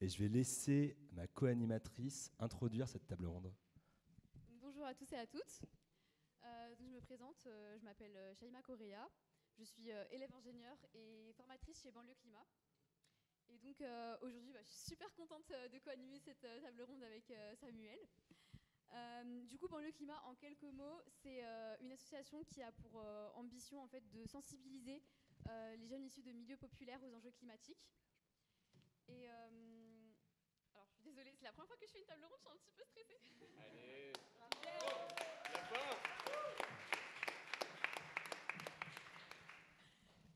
et je vais laisser ma co-animatrice introduire cette table ronde. Bonjour à tous et à toutes. Donc je me présente, je m'appelle Shaima Correa, je suis élève ingénieure et formatrice chez Banlieue Climat. Et donc aujourd'hui, je suis super contente de co-animer cette table ronde avec Samuel. Du coup, Banlieue Climat, en quelques mots, c'est une association qui a pour ambition en fait, de sensibiliser les jeunes issus de milieux populaires aux enjeux climatiques. Et alors, je suis désolée, c'est la première fois que je fais une table ronde, je suis un petit peu stressée. Allez,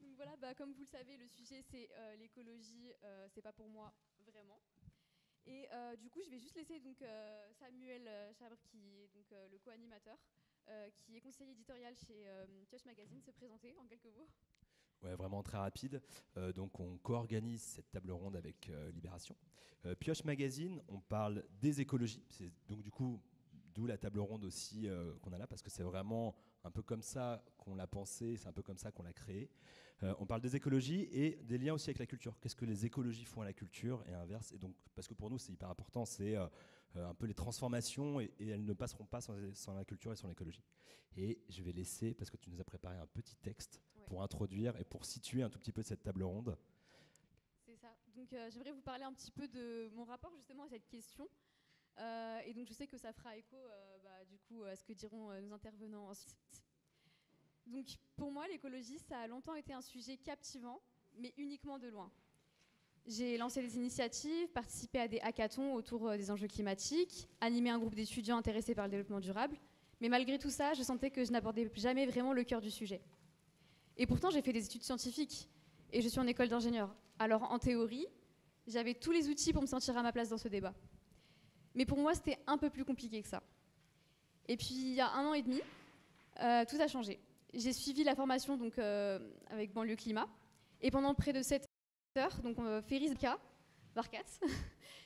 Donc voilà, comme vous le savez, le sujet c'est l'écologie, c'est pas pour moi vraiment. Et du coup, je vais juste laisser donc, Samuel Chabre, qui est donc, le co-animateur, qui est conseiller éditorial chez Pioche Magazine, se présenter en quelques mots. Ouais, vraiment très rapide. Donc on co-organise cette table ronde avec Libération. Pioche Magazine, on parle des écologies. Donc du coup, d'où la table ronde aussi qu'on a là, parce que c'est vraiment un peu comme ça qu'on l'a pensé, c'est un peu comme ça qu'on l'a créé. On parle des écologies et des liens aussi avec la culture. Qu'est-ce que les écologies font à la culture et inverse. Et donc, parce que pour nous, c'est hyper important, c'est un peu les transformations et elles ne passeront pas sans la culture et sans l'écologie. Et je vais laisser, parce que tu nous as préparé un petit texte pour introduire et pour situer un tout petit peu cette table ronde. C'est ça. Donc j'aimerais vous parler un petit peu de mon rapport justement à cette question. Et donc je sais que ça fera écho du coup à ce que diront nos intervenants ensuite. Donc pour moi, l'écologie, ça a longtemps été un sujet captivant, mais uniquement de loin. J'ai lancé des initiatives, participé à des hackathons autour des enjeux climatiques, animé un groupe d'étudiants intéressés par le développement durable, mais malgré tout ça, je sentais que je n'abordais jamais vraiment le cœur du sujet. Et pourtant, j'ai fait des études scientifiques et je suis en école d'ingénieur. Alors en théorie, j'avais tous les outils pour me sentir à ma place dans ce débat. Mais pour moi, c'était un peu plus compliqué que ça. Et puis, il y a 1 an et demi, tout a changé. J'ai suivi la formation donc, avec Banlieue Climat. Et pendant près de 7 heures, donc, Ferris Varkas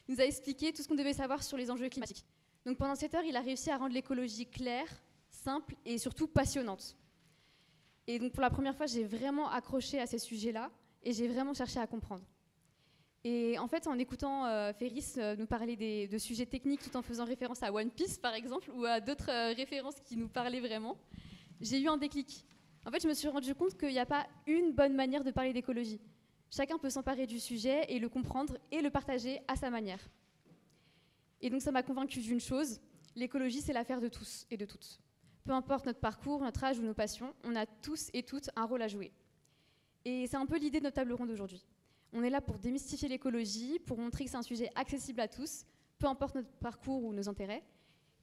nous a expliqué tout ce qu'on devait savoir sur les enjeux climatiques. Donc pendant 7 heures, il a réussi à rendre l'écologie claire, simple et surtout passionnante. Et donc pour la première fois, j'ai vraiment accroché à ces sujets-là et j'ai vraiment cherché à comprendre. Et en fait, en écoutant Ferris nous parler de sujets techniques tout en faisant référence à One Piece, par exemple, ou à d'autres références qui nous parlaient vraiment, j'ai eu un déclic. En fait, je me suis rendu compte qu'il n'y a pas une bonne manière de parler d'écologie. Chacun peut s'emparer du sujet et le comprendre et le partager à sa manière. Et donc ça m'a convaincue d'une chose, l'écologie, c'est l'affaire de tous et de toutes. Peu importe notre parcours, notre âge ou nos passions, on a tous et toutes un rôle à jouer. Et c'est un peu l'idée de notre table ronde aujourd'hui. On est là pour démystifier l'écologie, pour montrer que c'est un sujet accessible à tous, peu importe notre parcours ou nos intérêts.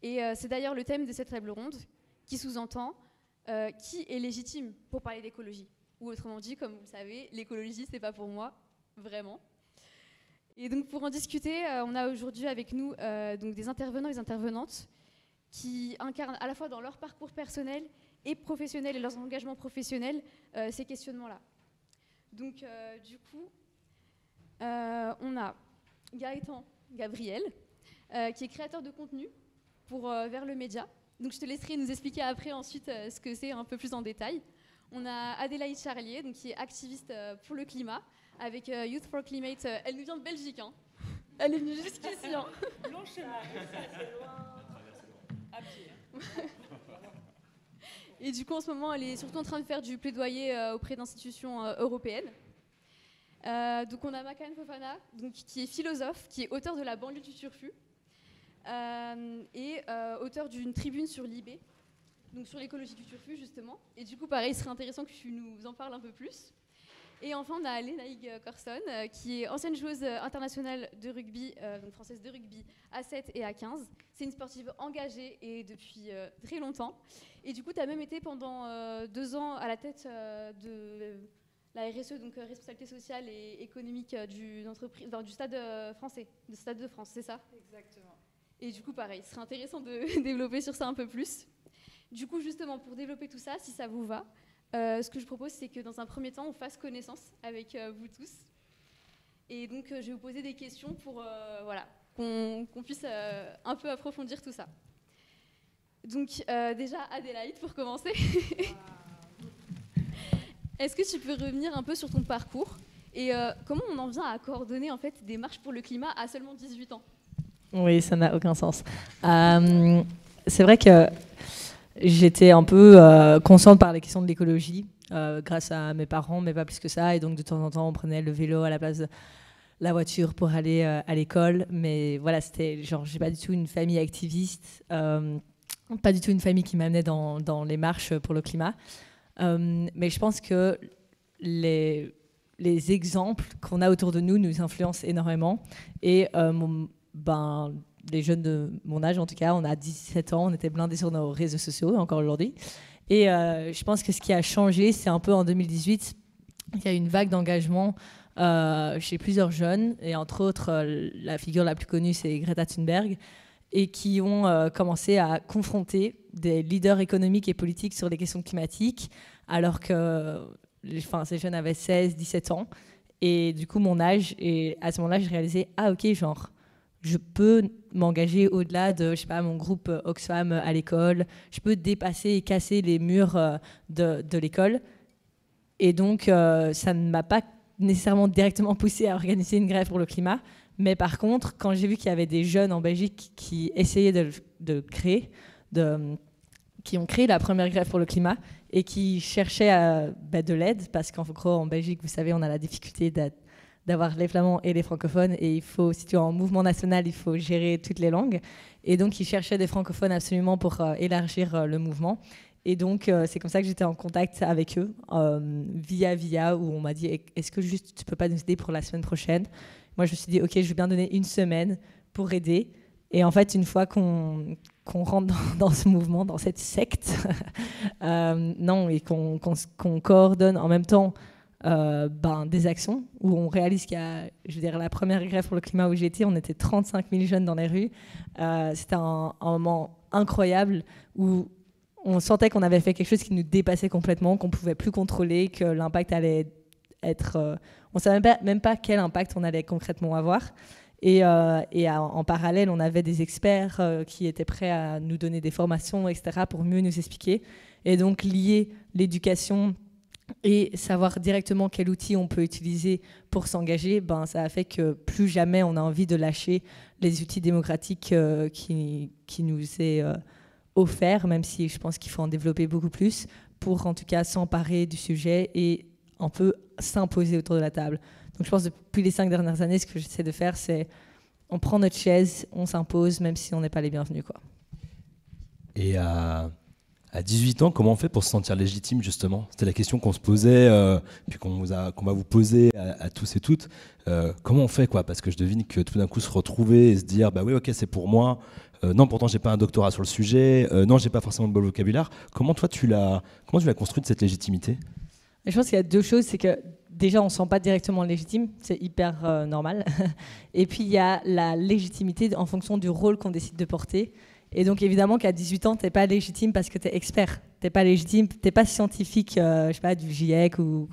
Et c'est d'ailleurs le thème de cette table ronde qui sous-entend qui est légitime pour parler d'écologie. Ou autrement dit, comme vous le savez, l'écologie, c'est pas pour moi, vraiment. Et donc pour en discuter, on a aujourd'hui avec nous donc des intervenants et des intervenantes qui incarnent à la fois dans leur parcours personnel et professionnel et leurs engagements professionnels ces questionnements-là. Donc du coup, on a Gaëtan Gabriel, qui est créateur de contenu pour Vers le Média. Donc je te laisserai nous expliquer après ensuite ce que c'est un peu plus en détail. On a Adélaïde Charlier, donc, qui est activiste pour le climat, avec Youth for Climate. Elle nous vient de Belgique, hein. Elle est venue jusqu'ici. Hein. Long chemin, c'est loin. À pied. Et du coup, en ce moment, elle est surtout en train de faire du plaidoyer auprès d'institutions européennes. Donc on a Makan Fofana, donc, qui est philosophe, qui est auteur de La banlieue du turfu, et auteur d'une tribune sur Libé, donc sur l'écologie du turfu justement. Et du coup, pareil, il serait intéressant que tu nous en parles un peu plus. Et enfin, on a Lénaïg Corson, qui est ancienne joueuse internationale de rugby, donc française de rugby, à 7 et à 15. C'est une sportive engagée et depuis très longtemps. Et du coup, tu as même été pendant 2 ans à la tête de la RSE, donc responsabilité sociale et économique du stade français, de Stade de France, c'est ça? Exactement. Et du coup, pareil, ce serait intéressant de développer sur ça un peu plus. Du coup, justement, pour développer tout ça, si ça vous va, ce que je propose, c'est que dans un premier temps, on fasse connaissance avec vous tous. Et donc, je vais vous poser des questions pour voilà, qu'on puisse un peu approfondir tout ça. Donc, déjà, Adélaïde, pour commencer. Est-ce que tu peux revenir un peu sur ton parcours Et comment on en vient à coordonner en fait des marches pour le climat à seulement 18 ans? Oui, ça n'a aucun sens. C'est vrai que j'étais un peu consciente par les questions de l'écologie grâce à mes parents, mais pas plus que ça. Et donc de temps en temps, on prenait le vélo à la place de la voiture pour aller à l'école. Mais voilà, c'était genre, j'ai pas du tout une famille activiste, pas du tout une famille qui m'amenait dans les marches pour le climat. Mais je pense que les exemples qu'on a autour de nous influencent énormément. Et les jeunes de mon âge, en tout cas, on a 17 ans, on était blindés sur nos réseaux sociaux, encore aujourd'hui. Et je pense que ce qui a changé, c'est un peu en 2018, il y a eu une vague d'engagement chez plusieurs jeunes, et entre autres, la figure la plus connue, c'est Greta Thunberg, et qui ont commencé à confronter des leaders économiques et politiques sur les questions climatiques, alors que ces jeunes avaient 16, 17 ans. Et du coup, mon âge, et à ce moment-là, je réalisais, ok, genre, je peux m'engager au-delà de, je sais pas, mon groupe Oxfam à l'école. Je peux dépasser et casser les murs de l'école. Et donc, ça ne m'a pas nécessairement directement poussé à organiser une grève pour le climat. Mais par contre, quand j'ai vu qu'il y avait des jeunes en Belgique qui essayaient qui ont créé la première grève pour le climat et qui cherchaient de l'aide, parce qu'en gros, en Belgique, vous savez, on a la difficulté d'avoir les flamands et les francophones, et si tu es en mouvement national, il faut gérer toutes les langues. Et donc, ils cherchaient des francophones absolument pour élargir le mouvement. Et donc, c'est comme ça que j'étais en contact avec eux, via, où on m'a dit, est-ce que juste tu peux pas nous aider pour la semaine prochaine? Moi, je me suis dit, ok, je vais bien donner une semaine pour aider. Et en fait, une fois qu'on rentre dans ce mouvement, dans cette secte, et qu'on coordonne en même temps des actions, où on réalise qu'il y a, je veux dire, la première grève pour le climat où j'ai été, on était 35 000 jeunes dans les rues. C'était un moment incroyable où on sentait qu'on avait fait quelque chose qui nous dépassait complètement, qu'on ne pouvait plus contrôler, que l'impact allait être... on ne savait même pas quel impact on allait concrètement avoir. Et en parallèle, on avait des experts qui étaient prêts à nous donner des formations, etc., pour mieux nous expliquer. Et donc, lier l'éducation et savoir directement quel outil on peut utiliser pour s'engager, ça a fait que plus jamais on a envie de lâcher les outils démocratiques qui nous est offert, même si je pense qu'il faut en développer beaucoup plus, pour en tout cas s'emparer du sujet et un peu s'imposer autour de la table. Donc je pense que depuis les 5 dernières années, ce que j'essaie de faire, c'est on prend notre chaise, on s'impose, même si on n'est pas les bienvenus, quoi. Et à 18 ans, comment on fait pour se sentir légitime, justement? C'était la question qu'on se posait, puis qu'on va vous poser à tous et toutes. Comment on fait, quoi? Parce que je devine que tout d'un coup, se retrouver et se dire, bah oui, ok, c'est pour moi. Non, pourtant, j'ai pas un doctorat sur le sujet. Non, j'ai pas forcément de bon vocabulaire. Comment tu l'as construite, cette légitimité? Je pense qu'il y a deux choses. C'est que déjà, on ne se sent pas directement légitime. C'est hyper normal. Et puis, il y a la légitimité en fonction du rôle qu'on décide de porter. Et donc, évidemment, qu'à 18 ans, tu n'es pas légitime parce que tu es expert. Tu n'es pas légitime, tu n'es pas scientifique, je sais pas, du GIEC ou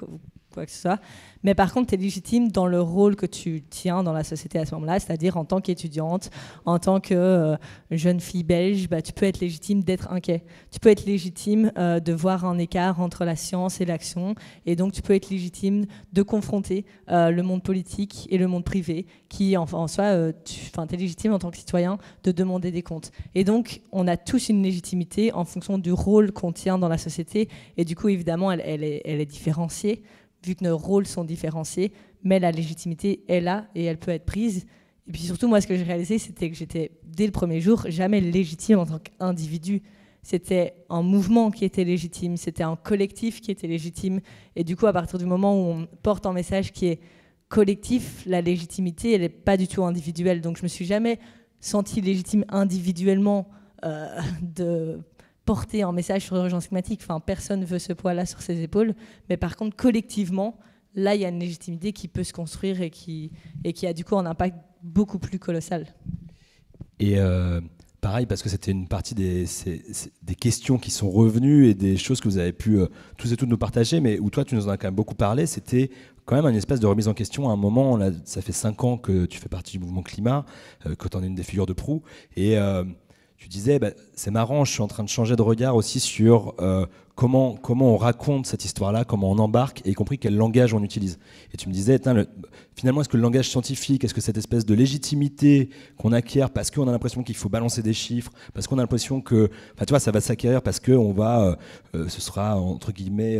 quoi que ce soit. Mais par contre, tu es légitime dans le rôle que tu tiens dans la société à ce moment-là, c'est-à-dire en tant qu'étudiante, en tant que jeune fille belge, tu peux être légitime d'être inquiet. Tu peux être légitime de voir un écart entre la science et l'action, et donc tu peux être légitime de confronter le monde politique et le monde privé, qui en soi, tu es légitime en tant que citoyen de demander des comptes. Et donc, on a tous une légitimité en fonction du rôle qu'on tient dans la société, et du coup, évidemment, elle est différenciée, vu que nos rôles sont différenciés, mais la légitimité est là et elle peut être prise. Et puis surtout, moi, ce que j'ai réalisé, c'était que j'étais, dès le premier jour, jamais légitime en tant qu'individu. C'était un mouvement qui était légitime, c'était un collectif qui était légitime. Et du coup, à partir du moment où on porte un message qui est collectif, la légitimité, elle n'est pas du tout individuelle. Donc je me suis jamais sentie légitime individuellement de porter un message sur l'urgence climatique. Enfin, personne ne veut ce poids-là sur ses épaules. Mais par contre, collectivement, là, il y a une légitimité qui peut se construire et qui a du coup un impact beaucoup plus colossal. Et pareil, parce que c'était une partie des questions qui sont revenues et des choses que vous avez pu tous et toutes nous partager, mais où toi, tu nous en as quand même beaucoup parlé, c'était quand même une espèce de remise en question. À un moment, ça fait 5 ans que tu fais partie du mouvement climat, que tu en es une des figures de proue, et tu disais, bah, c'est marrant, je suis en train de changer de regard aussi sur comment on raconte cette histoire-là, comment on embarque, et y compris quel langage on utilise. Et tu me disais, finalement, est-ce que le langage scientifique, est-ce que cette espèce de légitimité qu'on acquiert parce qu'on a l'impression qu'il faut balancer des chiffres, parce qu'on a l'impression que, enfin, tu vois, ça va s'acquérir parce que ce sera, entre guillemets,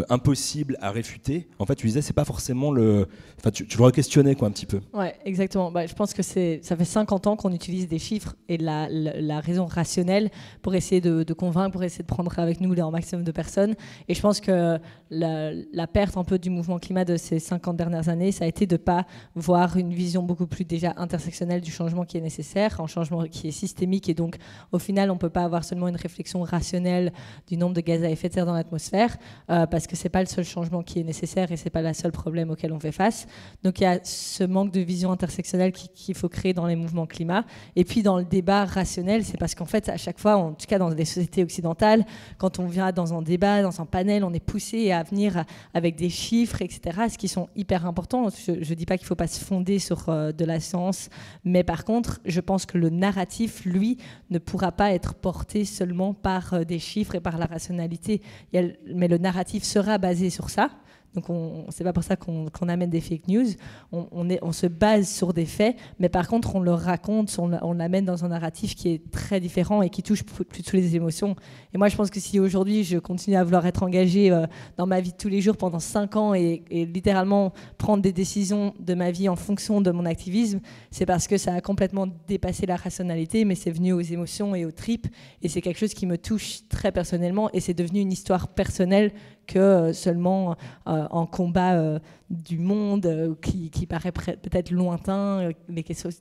impossible à réfuter. En fait, tu disais, c'est pas forcément le... Enfin, tu le re-questionnais, quoi, un petit peu. Ouais, exactement. Bah, je pense que ça fait 50 ans qu'on utilise des chiffres et la raison rationnelle pour essayer de convaincre, pour essayer de prendre avec nous un maximum de personnes. Et je pense que la perte un peu du mouvement climat de ces 50 dernières années, ça a été de ne pas voir une vision beaucoup plus déjà intersectionnelle du changement qui est nécessaire, un changement qui est systémique. Et donc, au final, on ne peut pas avoir seulement une réflexion rationnelle du nombre de gaz à effet de serre dans l'atmosphère, parce que ce n'est pas le seul changement qui est nécessaire et ce n'est pas le seul problème auquel on fait face. Donc il y a ce manque de vision intersectionnelle qu'il faut créer dans les mouvements climat. Et puis dans le débat rationnel, c'est parce qu'en fait, à chaque fois, en tout cas dans les sociétés occidentales, quand on vient dans un débat, dans un panel, on est poussé à venir avec des chiffres, etc., ce qui sont hyper importants. Je ne dis pas qu'il ne faut pas se fonder sur de la science, mais par contre, je pense que le narratif, lui, ne pourra pas être porté seulement par des chiffres et par la rationalité. Mais le narratif sera basé sur ça. Donc c'est pas pour ça qu'on amène des fake news. On se base sur des faits, mais par contre on le raconte, on l'amène dans un narratif qui est très différent et qui touche plus toutes les émotions. Et moi je pense que si aujourd'hui je continue à vouloir être engagée dans ma vie de tous les jours pendant 5 ans et littéralement prendre des décisions de ma vie en fonction de mon activisme, c'est parce que ça a complètement dépassé la rationalité, mais c'est venu aux émotions et aux tripes, et c'est quelque chose qui me touche très personnellement, et c'est devenu une histoire personnelle que seulement en combat du monde qui paraît peut-être lointain, des questions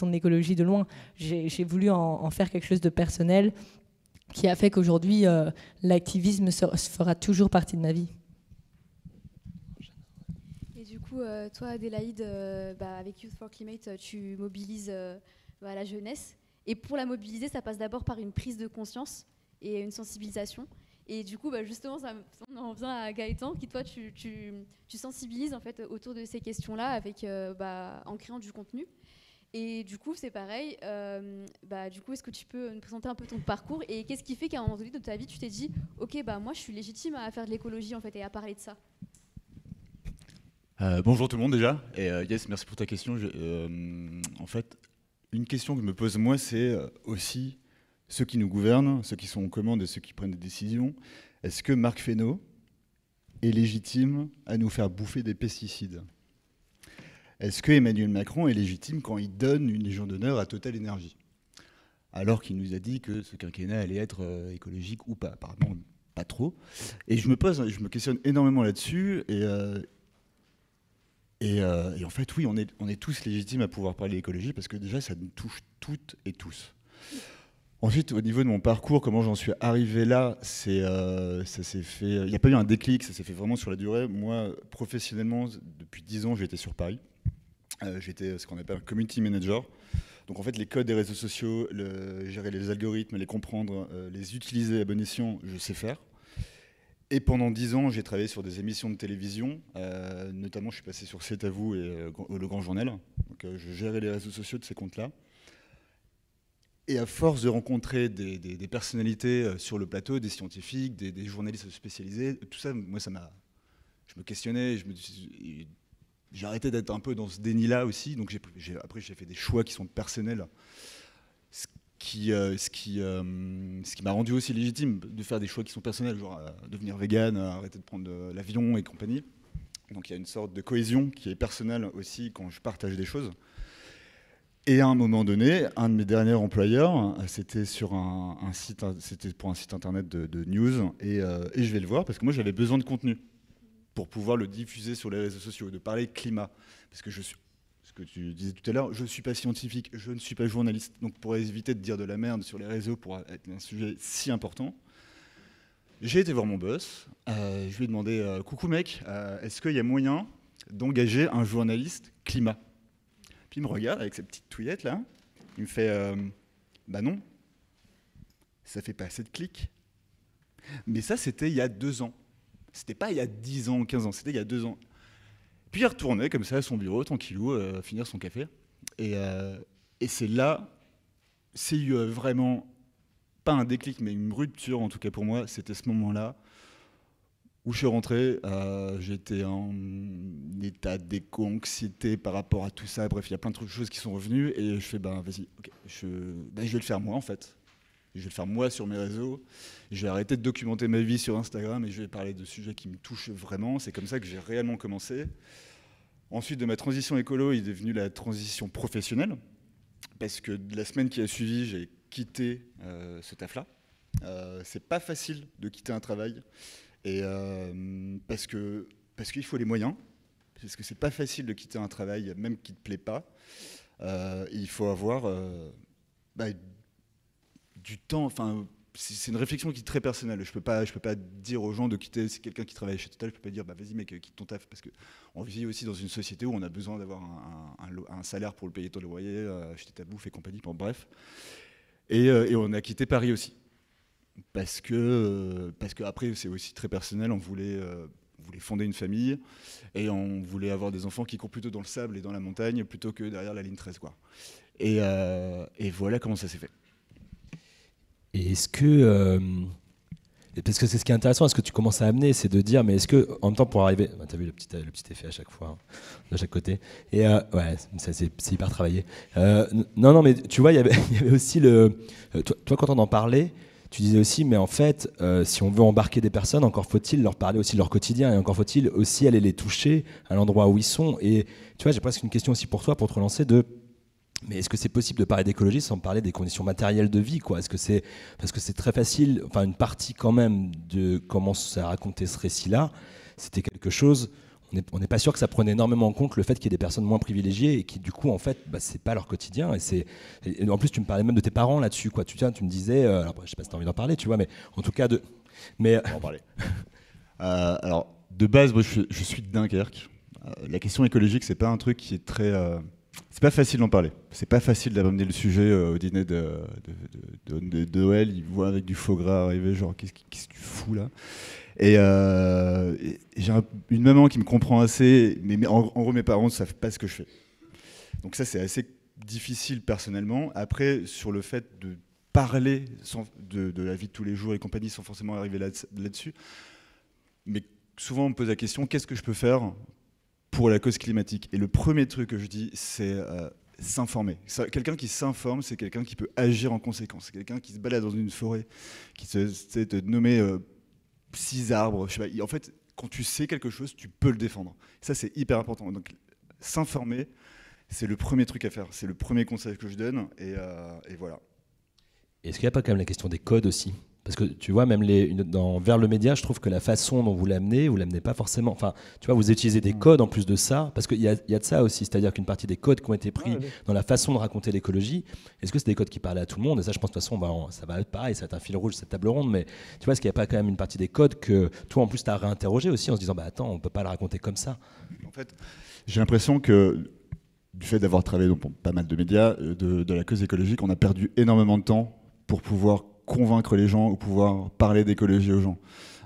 de l'écologie de loin. J'ai voulu en faire quelque chose de personnel qui a fait qu'aujourd'hui, l'activisme fera toujours partie de ma vie. Et du coup, toi, Adélaïde, avec Youth for Climate, tu mobilises la jeunesse. Et pour la mobiliser, ça passe d'abord par une prise de conscience et une sensibilisation. Et du coup, justement, on en vient à Gaëtan, qui toi, tu sensibilises en fait autour de ces questions-là en créant du contenu. Et du coup, c'est pareil. Du coup, est-ce que tu peux nous présenter un peu ton parcours et qu'est-ce qui fait qu'à un moment donné de ta vie, tu t'es dit, ok, moi, je suis légitime à faire de l'écologie en fait et à parler de ça. Bonjour tout le monde déjà. Et yes, merci pour ta question. En fait, une question que je me pose moi, c'est aussi ceux qui nous gouvernent, ceux qui sont aux commandes et ceux qui prennent des décisions. Est-ce que Marc Fesneau est légitime à nous faire bouffer des pesticides? Est-ce que Emmanuel Macron est légitime quand il donne une Légion d'honneur à Total Energy, alors qu'il nous a dit que ce quinquennat allait être écologique ou pas? Apparemment, pas trop. Et je me questionne énormément là-dessus. Et en fait, oui, on est tous légitimes à pouvoir parler d'écologie parce que déjà, ça nous touche toutes et tous. Ensuite, au niveau de mon parcours, comment j'en suis arrivé là, ça s'est fait. Il n'y a pas eu un déclic, ça s'est fait vraiment sur la durée. Moi, professionnellement, depuis 10 ans, j'étais sur Paris. J'étais ce qu'on appelle un community manager. Donc en fait, les codes des réseaux sociaux, gérer les algorithmes, les comprendre, les utiliser à bon escient, je sais faire. Et pendant 10 ans, j'ai travaillé sur des émissions de télévision. Notamment, je suis passé sur C'est à vous et Le Grand Journal. Donc je gérais les réseaux sociaux de ces comptes-là. Et à force de rencontrer des personnalités sur le plateau, des scientifiques, des journalistes spécialisés, tout ça, moi, je me questionnais, j'ai arrêté d'être un peu dans ce déni-là aussi. Donc après, j'ai fait des choix qui sont personnels, ce qui m'a rendu aussi légitime de faire des choix qui sont personnels, genre devenir vegan, arrêter de prendre l'avion et compagnie. Donc il y a une sorte de cohésion qui est personnelle aussi quand je partage des choses. Et à un moment donné, un de mes derniers employeurs, c'était sur c'était pour un site internet de news, et je vais le voir parce que moi j'avais besoin de contenu pour pouvoir le diffuser sur les réseaux sociaux, de parler climat, parce que ce que tu disais tout à l'heure, je ne suis pas scientifique, je ne suis pas journaliste, donc pour éviter de dire de la merde sur les réseaux pour être un sujet si important, j'ai été voir mon boss, je lui ai demandé coucou mec, est-ce qu'il y a moyen d'engager un journaliste climat? Puis il me regarde avec ses petites touillettes là, il me fait bah non, ça fait pas assez de clics. Mais ça c'était il y a 2 ans. C'était pas il y a 10 ans ou 15 ans, c'était il y a 2 ans. Puis il retournait comme ça à son bureau, tranquillou, finir son café. Et c'est là c'est eu vraiment, pas un déclic, mais une rupture, en tout cas pour moi, c'était ce moment-là où je suis rentré, j'étais en état d'éco-anxiété par rapport à tout ça. Bref, il y a plein de choses qui sont revenues et je fais, vas-y, okay, je vais le faire moi en fait. Je vais le faire moi sur mes réseaux. Je vais arrêter de documenter ma vie sur Instagram et je vais parler de sujets qui me touchent vraiment. C'est comme ça que j'ai réellement commencé. Ensuite, de ma transition écolo, il est devenu la transition professionnelle. Parce que la semaine qui a suivi, j'ai quitté ce taf-là. C'est pas facile de quitter un travail. Et parce qu'il faut les moyens, parce que c'est pas facile de quitter un travail, même qui te plaît pas. Il faut avoir du temps. Enfin, c'est une réflexion qui est très personnelle. Je peux pas dire aux gens de quitter. C'est quelqu'un qui travaille chez Total, je peux pas dire vas-y mec, quitte ton taf, parce que on vit aussi dans une société où on a besoin d'avoir un salaire pour le payer ton loyer, acheter ta bouffe et compagnie. Bon, bref. Et on a quitté Paris aussi. Parce que après c'est aussi très personnel, on voulait fonder une famille et on voulait avoir des enfants qui courent plutôt dans le sable et dans la montagne plutôt que derrière la ligne 13 quoi. Et voilà comment ça s'est fait. Et est-ce que parce que c'est ce qui est intéressant, est-ce que tu commences à amener, c'est de dire mais est-ce que en même temps pour arriver, tu as vu le petit effet à chaque fois hein, de chaque côté et ouais ça, c'est hyper travaillé. Non mais tu vois il y avait aussi toi quand on en parlait. Tu disais aussi, mais en fait, si on veut embarquer des personnes, encore faut-il leur parler aussi de leur quotidien, et encore faut-il aussi aller les toucher à l'endroit où ils sont. Et tu vois, j'ai presque une question aussi pour toi, pour te relancer, mais est-ce que c'est possible de parler d'écologie sans parler des conditions matérielles de vie, quoi ? Parce que c'est très facile, enfin une partie quand même de comment ça raconter ce récit-là, c'était quelque chose... On n'est pas sûr que ça prenait énormément en compte le fait qu'il y ait des personnes moins privilégiées et qui du coup en fait c'est pas leur quotidien et en plus tu me parlais même de tes parents là-dessus quoi. Tu me disais alors je sais pas si tu as envie d'en parler tu vois mais en tout cas on va en parler. Alors de base moi, je suis de Dunkerque. La question écologique c'est pas un truc qui est très c'est pas facile d'en parler. C'est pas facile d'amener le sujet au dîner de Noël. Ils voient avec du faux gras arriver genre qu'est-ce que tu fous là. Et j'ai une maman qui me comprend assez, mais en gros mes parents ne savent pas ce que je fais. Donc ça c'est assez difficile personnellement. Après sur le fait de parler de la vie de tous les jours et compagnie sans forcément arriver là-dessus, mais souvent on me pose la question qu'est-ce que je peux faire pour la cause climatique ? Et le premier truc que je dis c'est s'informer. Quelqu'un qui s'informe, c'est quelqu'un qui peut agir en conséquence. C'est quelqu'un qui se balade dans une forêt, qui sait te nommer 6 arbres, je sais pas. En fait, quand tu sais quelque chose, tu peux le défendre. Ça, c'est hyper important. Donc, s'informer, c'est le premier truc à faire. C'est le premier conseil que je donne. Et voilà. Est-ce qu'il n'y a pas quand même la question des codes aussi ? Parce que tu vois, même vers le média, je trouve que la façon dont vous l'amenez pas forcément. Enfin, tu vois, vous utilisez des codes en plus de ça, parce qu'il y a de ça aussi, c'est-à-dire qu'une partie des codes qui ont été pris dans la façon de raconter l'écologie, est-ce que c'est des codes qui parlaient à tout le monde ? Et ça, je pense de toute façon, ça va être pareil, ça va être un fil rouge, cette table ronde, mais tu vois, est-ce qu'il n'y a pas quand même une partie des codes que toi, en plus, tu as réinterrogé aussi en se disant, attends, on ne peut pas le raconter comme ça ? En fait, j'ai l'impression que du fait d'avoir travaillé dans pas mal de médias, de la cause écologique, on a perdu énormément de temps pour pouvoir convaincre les gens ou pouvoir parler d'écologie aux gens.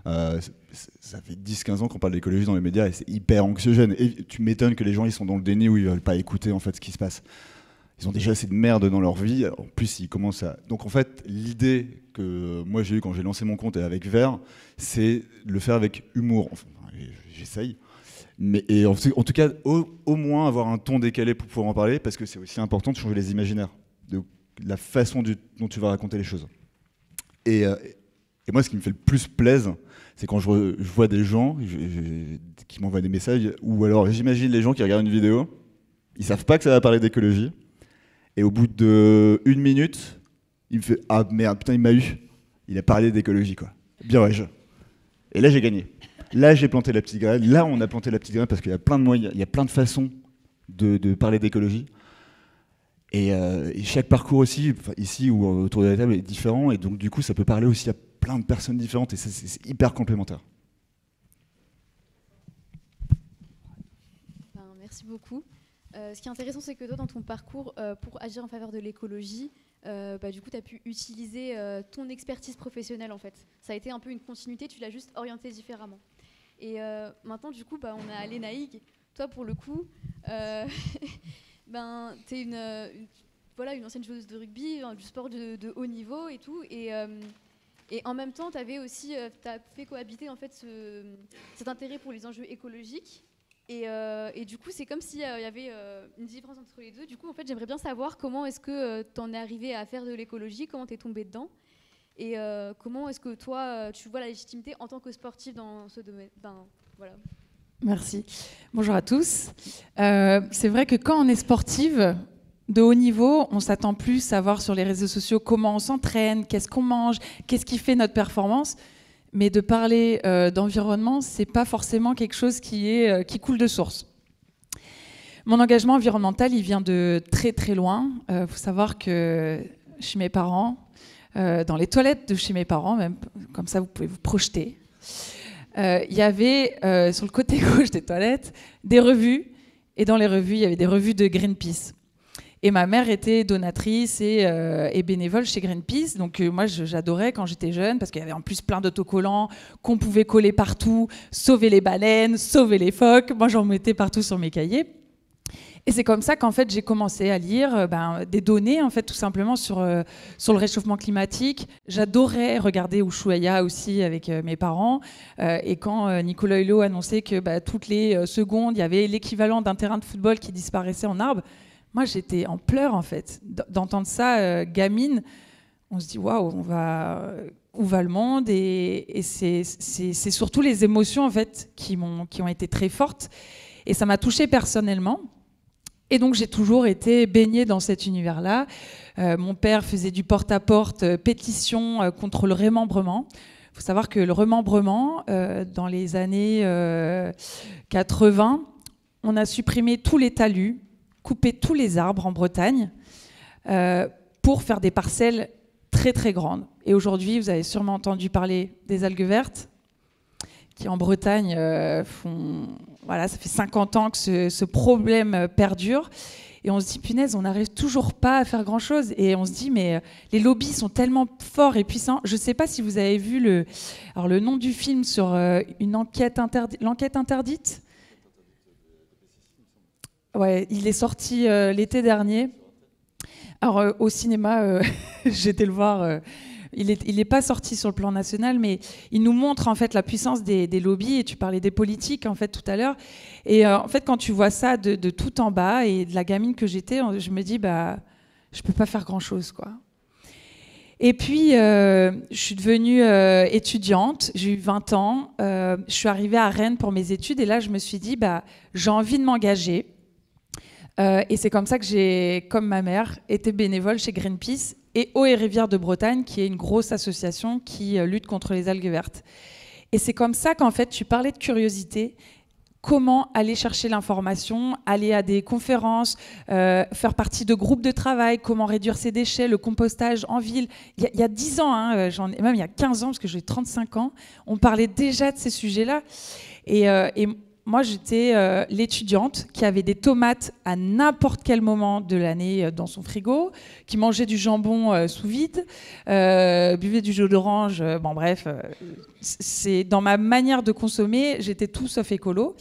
Ça fait 10-15 ans qu'on parle d'écologie dans les médias et c'est hyper anxiogène. Et tu m'étonnes que les gens ils sont dans le déni où ils veulent pas écouter en fait ce qui se passe. Ils ont déjà assez de merde dans leur vie. En plus, ils commencent à... Donc en fait, l'idée que moi j'ai eue quand j'ai lancé mon compte avec Vert, c'est de le faire avec humour. Enfin, j'essaye. Et en tout cas, au moins avoir un ton décalé pour pouvoir en parler, parce que c'est aussi important de changer les imaginaires, de la façon dont tu vas raconter les choses. Et moi, ce qui me fait le plus plaisir, c'est quand je vois des gens qui m'envoient des messages, ou alors j'imagine les gens qui regardent une vidéo, ils savent pas que ça va parler d'écologie, et au bout de 1 minute, il me fait « Ah merde, putain, il m'a eu. Il a parlé d'écologie, quoi. Bien ouais, Et là, j'ai gagné. Là, j'ai planté la petite graine. Là, on a planté la petite graine parce qu'il y a plein de moyens, il y a plein de façons de parler d'écologie. Et chaque parcours aussi, ici ou autour de la table, est différent. Et donc, du coup, ça peut parler aussi à plein de personnes différentes. Et c'est hyper complémentaire. Merci beaucoup. Ce qui est intéressant, c'est que toi, dans ton parcours, pour agir en faveur de l'écologie, du coup, tu as pu utiliser ton expertise professionnelle, en fait. Ça a été un peu une continuité, tu l'as juste orienté différemment. Et maintenant, du coup, on a Lénaïg. Toi, pour le coup, voilà, une ancienne joueuse de rugby, du sport de haut niveau et tout. Et en même temps, tu avais aussi t'as fait cohabiter en fait cet intérêt pour les enjeux écologiques. Et du coup, c'est comme s'il y avait une différence entre les deux. Du coup, en fait, j'aimerais bien savoir comment est-ce que tu en es arrivé à faire de l'écologie, comment tu es tombé dedans, et comment est-ce que toi, tu vois la légitimité en tant que sportive dans ce domaine. Voilà. Merci. Bonjour à tous. C'est vrai que quand on est sportive de haut niveau, on s'attend plus à voir sur les réseaux sociaux comment on s'entraîne, qu'est-ce qu'on mange, qu'est-ce qui fait notre performance. Mais de parler d'environnement, c'est pas forcément quelque chose qui coule de source. Mon engagement environnemental, il vient de très très loin. Faut savoir que chez mes parents, dans les toilettes de chez mes parents, même comme ça vous pouvez vous projeter, il y avait sur le côté gauche des toilettes des revues, et dans les revues, il y avait des revues de Greenpeace. Et ma mère était donatrice et bénévole chez Greenpeace. Donc moi, j'adorais quand j'étais jeune, parce qu'il y avait en plus plein d'autocollants qu'on pouvait coller partout, sauver les baleines, sauver les phoques. Moi, j'en mettais partout sur mes cahiers. Et c'est comme ça qu'en fait, j'ai commencé à lire des données, en fait, tout simplement sur le réchauffement climatique. J'adorais regarder Ushuaïa aussi avec mes parents. Et quand Nicolas Hulot annonçait que toutes les secondes, il y avait l'équivalent d'un terrain de football qui disparaissait en arbre, moi, j'étais en pleurs, en fait. D'entendre ça, gamine, on se dit, waouh, où va le monde? Et c'est surtout les émotions, en fait, qui ont été très fortes. Et ça m'a touchée personnellement. Et donc, j'ai toujours été baignée dans cet univers-là. Mon père faisait du porte-à-porte, pétition contre le remembrement. Il faut savoir que le remembrement, dans les années 80, on a supprimé tous les talus, couper tous les arbres en Bretagne pour faire des parcelles très très grandes. Et aujourd'hui, vous avez sûrement entendu parler des algues vertes qui en Bretagne ça fait 50 ans que ce problème perdure. Et on se dit, punaise, on n'arrive toujours pas à faire grand-chose. Et on se dit, mais les lobbies sont tellement forts et puissants. Je ne sais pas si vous avez vu le nom du film sur l'enquête interdite. Ouais, il est sorti l'été dernier. Alors au cinéma, j'étais le voir. Il n'est pas sorti sur le plan national, mais il nous montre en fait la puissance des lobbies. Et tu parlais des politiques en fait tout à l'heure. Et en fait, quand tu vois ça de tout en bas et de la gamine que j'étais, je me dis je peux pas faire grand chose quoi. Et puis je suis devenue étudiante. J'ai eu 20 ans. Je suis arrivée à Rennes pour mes études et là je me suis dit j'ai envie de m'engager. Et c'est comme ça que j'ai, comme ma mère, été bénévole chez Greenpeace et Eau et Rivières de Bretagne, qui est une grosse association qui lutte contre les algues vertes. Et c'est comme ça qu'en fait, tu parlais de curiosité, comment aller chercher l'information, aller à des conférences, faire partie de groupes de travail, comment réduire ses déchets, le compostage en ville. Il y a 10 ans, même il y a 15 ans, parce que j'ai 35 ans, on parlait déjà de ces sujets-là. Et moi, j'étais l'étudiante qui avait des tomates à n'importe quel moment de l'année dans son frigo, qui mangeait du jambon sous vide, buvait du jus d'orange. Bref, c'est dans ma manière de consommer, j'étais tout sauf écolo.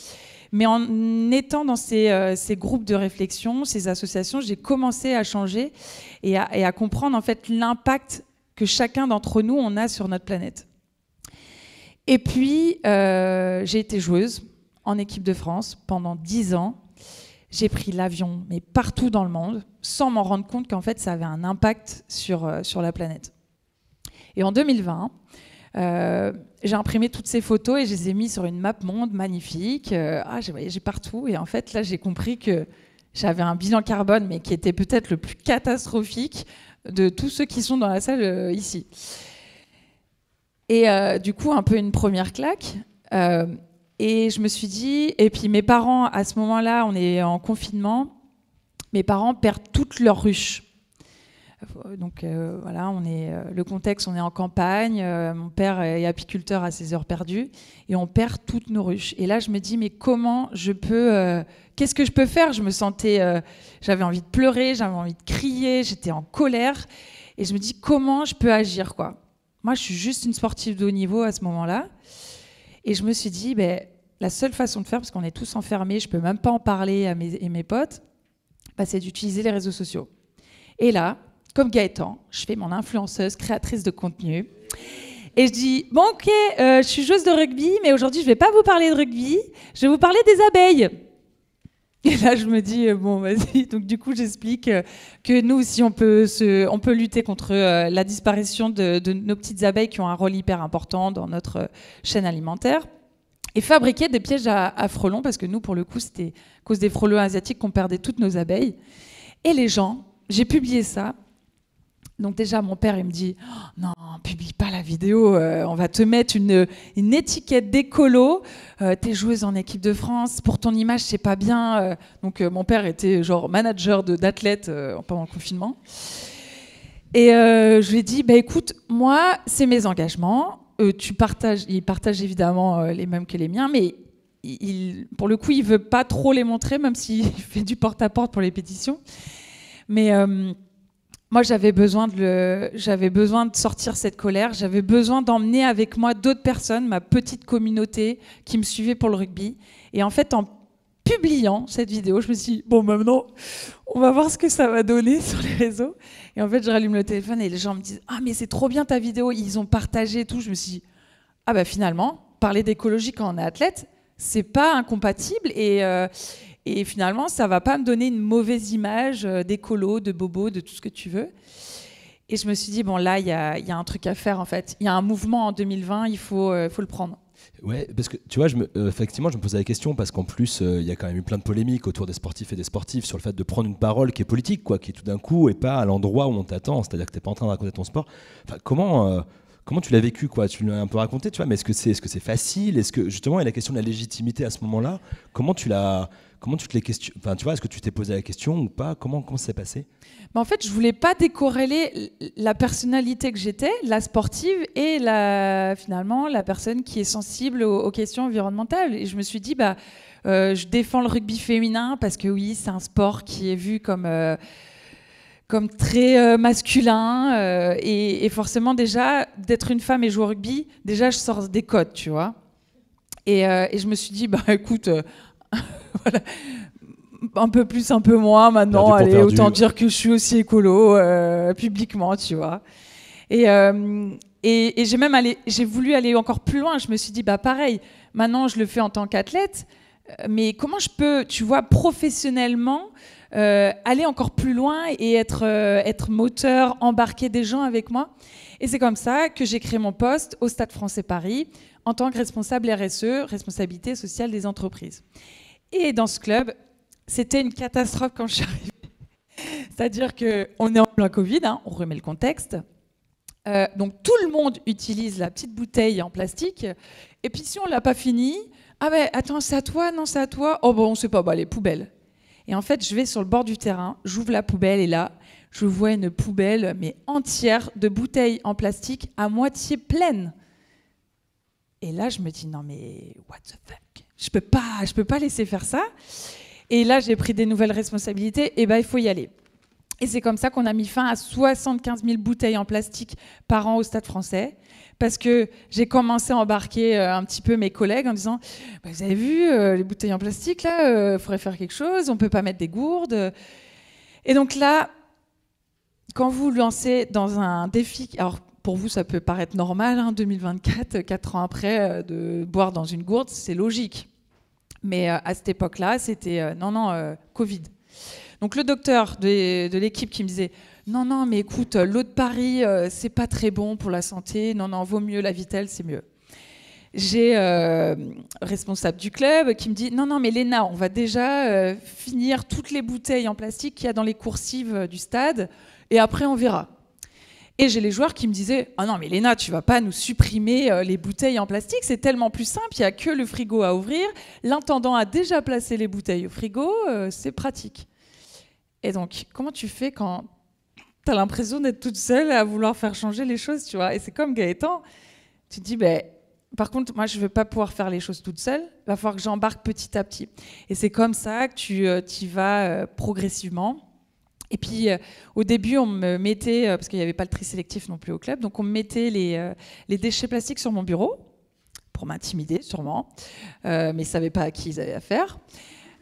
Mais en étant dans ces groupes de réflexion, ces associations, j'ai commencé à changer et à comprendre en fait l'impact que chacun d'entre nous on a sur notre planète. Et puis, j'ai été joueuse en équipe de France pendant 10 ans. J'ai pris l'avion, mais partout dans le monde, sans m'en rendre compte qu'en fait, ça avait un impact sur la planète. Et en 2020, j'ai imprimé toutes ces photos et je les ai mis sur une map monde magnifique. J'ai voyagé partout et en fait, là, j'ai compris que j'avais un bilan carbone, mais qui était peut-être le plus catastrophique de tous ceux qui sont dans la salle ici. Et du coup, un peu une première claque. Et je me suis dit, et puis mes parents, à ce moment-là, on est en confinement, mes parents perdent toutes leurs ruches. Donc voilà, le contexte, on est en campagne, mon père est apiculteur à ses heures perdues, et on perd toutes nos ruches. Et là, je me dis, mais comment je peux... qu'est-ce que je peux faire? Je me sentais... j'avais envie de pleurer, j'avais envie de crier, j'étais en colère. Et je me dis, comment je peux agir, quoi? Moi, je suis juste une sportive de haut niveau à ce moment-là. Et je me suis dit, la seule façon de faire, parce qu'on est tous enfermés, je ne peux même pas en parler à mes potes, c'est d'utiliser les réseaux sociaux. Et là, comme Gaëtan, je fais mon influenceuse, créatrice de contenu. Et je dis, bon ok, je suis joueuse de rugby, mais aujourd'hui je ne vais pas vous parler de rugby, je vais vous parler des abeilles. Et là je me dis, bon vas-y, donc du coup j'explique que nous aussi on peut lutter contre la disparition de nos petites abeilles qui ont un rôle hyper important dans notre chaîne alimentaire. Et fabriquer des pièges à frelons, parce que nous pour le coup c'était à cause des frelons asiatiques qu'on perdait toutes nos abeilles. Et les gens, j'ai publié ça. Donc déjà, mon père, il me dit oh, « Non, publie pas la vidéo, on va te mettre une étiquette d'écolo, t'es joueuse en équipe de France, pour ton image, c'est pas bien. » Donc mon père était genre manager d'athlètes pendant le confinement. Et je lui ai dit bah, « Écoute, moi, c'est mes engagements. Il partage évidemment les mêmes que les miens, mais pour le coup, il veut pas trop les montrer, même s'il fait du porte-à-porte pour les pétitions. Mais... moi, j'avais besoin de sortir cette colère. J'avais besoin d'emmener avec moi d'autres personnes, ma petite communauté qui me suivait pour le rugby. Et en fait, en publiant cette vidéo, je me suis dit, bon, maintenant, on va voir ce que ça va donner sur les réseaux. Et en fait, je rallume le téléphone et les gens me disent, ah, mais c'est trop bien ta vidéo. Ils ont partagé et tout. Je me suis dit, ah, bah finalement, parler d'écologie quand on est athlète, c'est pas incompatible. Et finalement, ça ne va pas me donner une mauvaise image d'écolo, de bobo, de tout ce que tu veux. Et je me suis dit, bon, là, il y a un truc à faire, en fait. Il y a un mouvement en 2020, il faut le prendre. Ouais, parce que tu vois, effectivement, je me posais la question parce qu'en plus, il y a quand même eu plein de polémiques autour des sportifs et des sportives sur le fait de prendre une parole qui est politique, quoi, qui tout d'un coup n'est pas à l'endroit où on t'attend. C'est-à-dire que tu n'es pas en train de raconter ton sport. Enfin, comment tu l'as vécu, quoi? Tu l'as un peu raconté, tu vois, mais est-ce que c'est facile? Est-ce que, justement, il y a la question de la légitimité à ce moment-là. Comment tu te les questions, enfin, tu vois, est-ce que tu t'es posé la question ou pas? Comment ça s'est passé? En fait, je voulais pas décorréler la personnalité que j'étais, la sportive, et finalement la personne qui est sensible aux questions environnementales. Et je me suis dit, je défends le rugby féminin parce que oui, c'est un sport qui est vu comme très masculin. Et forcément, déjà, d'être une femme et jouer au rugby, déjà, je sors des codes, tu vois. Et je me suis dit, écoute... voilà. Un peu plus, un peu moins maintenant, allez, autant dire que je suis aussi écolo publiquement, tu vois. Et j'ai voulu aller encore plus loin. Je me suis dit, pareil, maintenant je le fais en tant qu'athlète, mais comment je peux, tu vois, professionnellement aller encore plus loin et être moteur, embarquer des gens avec moi. Et c'est comme ça que j'ai créé mon poste au Stade Français Paris en tant que responsable RSE, responsabilité sociale des entreprises. Et dans ce club, c'était une catastrophe quand je suis arrivée. C'est-à-dire qu'on est en plein Covid, on remet le contexte. Donc tout le monde utilise la petite bouteille en plastique. Et puis si on ne l'a pas fini, ah ben attends, c'est à toi, non c'est à toi. Oh bon, on ne sait pas, les poubelles. Et en fait, je vais sur le bord du terrain, j'ouvre la poubelle et là, je vois une poubelle mais entière de bouteilles en plastique à moitié pleine. Et là, je me dis non mais what the fuck. Je peux pas laisser faire ça. Et là, j'ai pris des nouvelles responsabilités. Et il faut y aller. Et c'est comme ça qu'on a mis fin à 75 000 bouteilles en plastique par an au Stade Français. Parce que j'ai commencé à embarquer un petit peu mes collègues en disant vous avez vu les bouteilles en plastique là, faudrait faire quelque chose. On peut pas mettre des gourdes. Et donc là, quand vous lancez dans un défi, alors pour vous ça peut paraître normal, 2024, 4 ans après, de boire dans une gourde, c'est logique. Mais à cette époque-là, c'était Covid. Donc le docteur de l'équipe qui me disait non, mais écoute, l'eau de Paris, c'est pas très bon pour la santé. Non, vaut mieux la Vittel, c'est mieux. J'ai responsable du club qui me dit non, mais Léna, on va déjà finir toutes les bouteilles en plastique qu'il y a dans les coursives du stade et après on verra. Et j'ai les joueurs qui me disaient « Ah non, mais Léna, tu vas pas nous supprimer les bouteilles en plastique, c'est tellement plus simple, il n'y a que le frigo à ouvrir, l'intendant a déjà placé les bouteilles au frigo, c'est pratique. » Et donc, comment tu fais quand tu as l'impression d'être toute seule à vouloir faire changer les choses, tu vois? Et c'est comme Gaëtan, tu te dis par contre, moi, je ne vais pas pouvoir faire les choses toute seule, il va falloir que j'embarque petit à petit. Et c'est comme ça que tu y vas progressivement. Et puis, au début, on me mettait, parce qu'il n'y avait pas le tri sélectif non plus au club, donc on me mettait les déchets plastiques sur mon bureau, pour m'intimider sûrement, mais ils ne savaient pas à qui ils avaient affaire.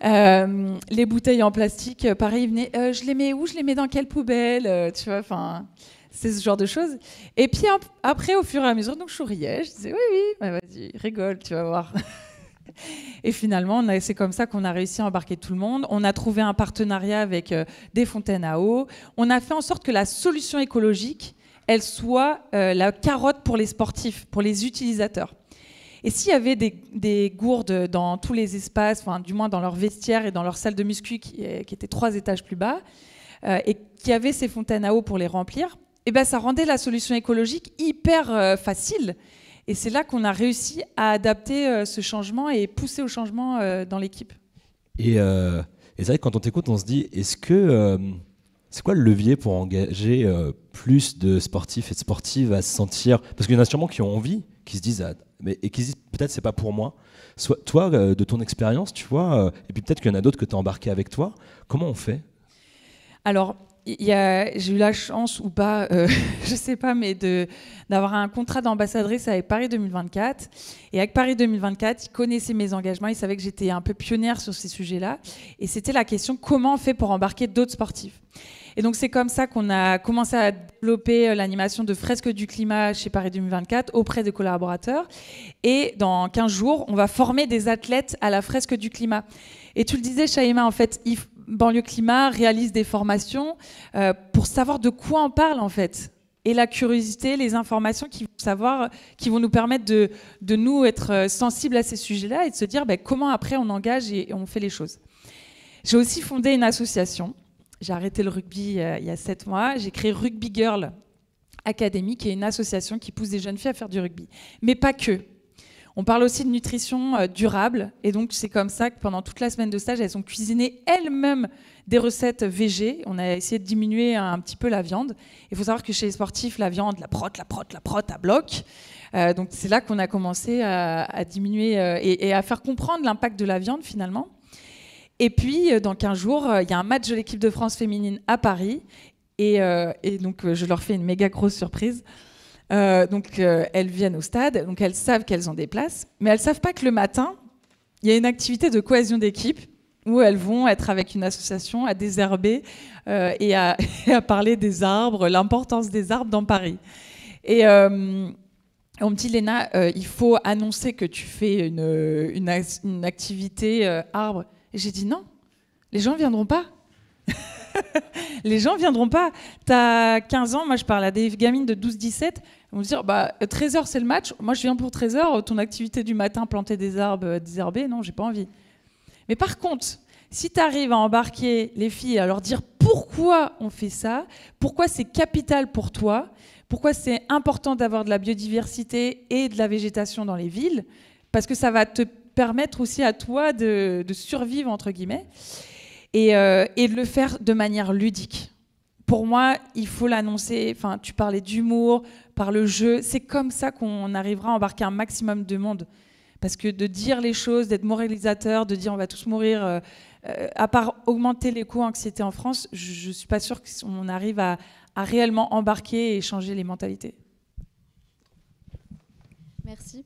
Les bouteilles en plastique, pareil, ils venaient, je les mets où, je les mets dans quelle poubelle, tu vois, enfin, c'est ce genre de choses. Et puis après, au fur et à mesure, donc je souriais, je disais, oui, bah, vas-y, rigole, tu vas voir. Et finalement, c'est comme ça qu'on a réussi à embarquer tout le monde. On a trouvé un partenariat avec des fontaines à eau. On a fait en sorte que la solution écologique, elle soit la carotte pour les sportifs, pour les utilisateurs. Et s'il y avait des gourdes dans tous les espaces, enfin, du moins dans leur vestiaire et dans leur salle de muscu qui était 3 étages plus bas, et qui avait ces fontaines à eau pour les remplir, et ben, ça rendait la solution écologique hyper facile. Et c'est là qu'on a réussi à adapter ce changement et pousser au changement dans l'équipe. Et c'est vrai que quand on t'écoute, on se dit, est-ce que c'est quoi le levier pour engager plus de sportifs et de sportives à se sentir... Parce qu'il y en a sûrement qui ont envie, qui se disent, et qui se disent peut-être c'est pas pour moi. Toi, de ton expérience, tu vois, et puis peut-être qu'il y en a d'autres que tu as embarqués avec toi, comment on fait? Alors, j'ai eu la chance ou pas, je sais pas, mais d'avoir un contrat d'ambassadrice avec Paris 2024. Et avec Paris 2024, ils connaissaient mes engagements, ils savaient que j'étais un peu pionnière sur ces sujets-là. Et c'était la question, comment on fait pour embarquer d'autres sportifs? Et donc c'est comme ça qu'on a commencé à développer l'animation de fresques du climat chez Paris 2024 auprès des collaborateurs. Et dans 15 jours, on va former des athlètes à la fresque du climat. Et tu le disais, Shaima, en fait, Banlieue Climat réalise des formations pour savoir de quoi on parle, en fait. Et la curiosité, les informations qui vont nous permettre de nous être sensibles à ces sujets-là et de se dire comment après on engage et on fait les choses. J'ai aussi fondé une association. J'ai arrêté le rugby il y a 7 mois. J'ai créé Rugby Girl Academy, qui est une association qui pousse des jeunes filles à faire du rugby. Mais pas que. On parle aussi de nutrition durable. Et donc, c'est comme ça que pendant toute la semaine de stage, elles ont cuisiné elles-mêmes des recettes végé. On a essayé de diminuer un petit peu la viande. Il faut savoir que chez les sportifs, la viande, la prot à bloc. Donc, c'est là qu'on a commencé à diminuer et à faire comprendre l'impact de la viande, finalement. Et puis, dans 15 jours, il y a un match de l'équipe de France féminine à Paris. Et donc, je leur fais une méga grosse surprise. Elles viennent au stade, donc elles savent qu'elles ont des places, mais elles ne savent pas que le matin, il y a une activité de cohésion d'équipe où elles vont être avec une association à désherber et à parler des arbres, l'importance des arbres dans Paris. Et on me dit, Léna, il faut annoncer que tu fais une activité arbre. Et j'ai dit non, les gens ne viendront pas. Les gens ne viendront pas. Tu as 15 ans, moi je parle à des gamines de 12-17, ils vont me dire 13h c'est le match, moi je viens pour 13h, ton activité du matin, planter des arbres, désherber, non, j'ai pas envie. Mais par contre, si tu arrives à embarquer les filles, à leur dire pourquoi on fait ça, pourquoi c'est capital pour toi, pourquoi c'est important d'avoir de la biodiversité et de la végétation dans les villes, parce que ça va te permettre aussi à toi de survivre, entre guillemets, et de le faire de manière ludique. Pour moi, il faut l'annoncer. Enfin, tu parlais d'humour, par le jeu. C'est comme ça qu'on arrivera à embarquer un maximum de monde. Parce que de dire les choses, d'être moralisateur, de dire on va tous mourir, à part augmenter l'éco-anxiété en France, je ne suis pas sûre qu'on arrive à réellement embarquer et changer les mentalités. Merci.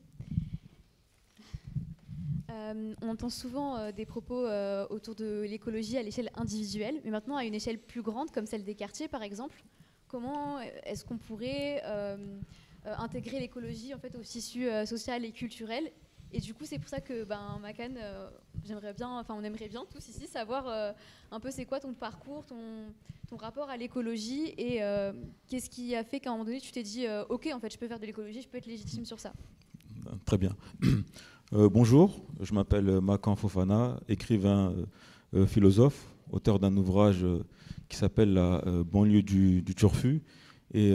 On entend souvent des propos autour de l'écologie à l'échelle individuelle, mais maintenant à une échelle plus grande, comme celle des quartiers par exemple. Comment est-ce qu'on pourrait intégrer l'écologie en fait, au tissu social et culturel? Et du coup, c'est pour ça que Makan, on aimerait bien tous ici savoir un peu c'est quoi ton parcours, ton rapport à l'écologie et qu'est-ce qui a fait qu'à un moment donné tu t'es dit ok, en fait, je peux faire de l'écologie, je peux être légitime sur ça. Très bien. Bonjour, je m'appelle Makan Fofana, écrivain, philosophe, auteur d'un ouvrage qui s'appelle La banlieue du Turfu. Et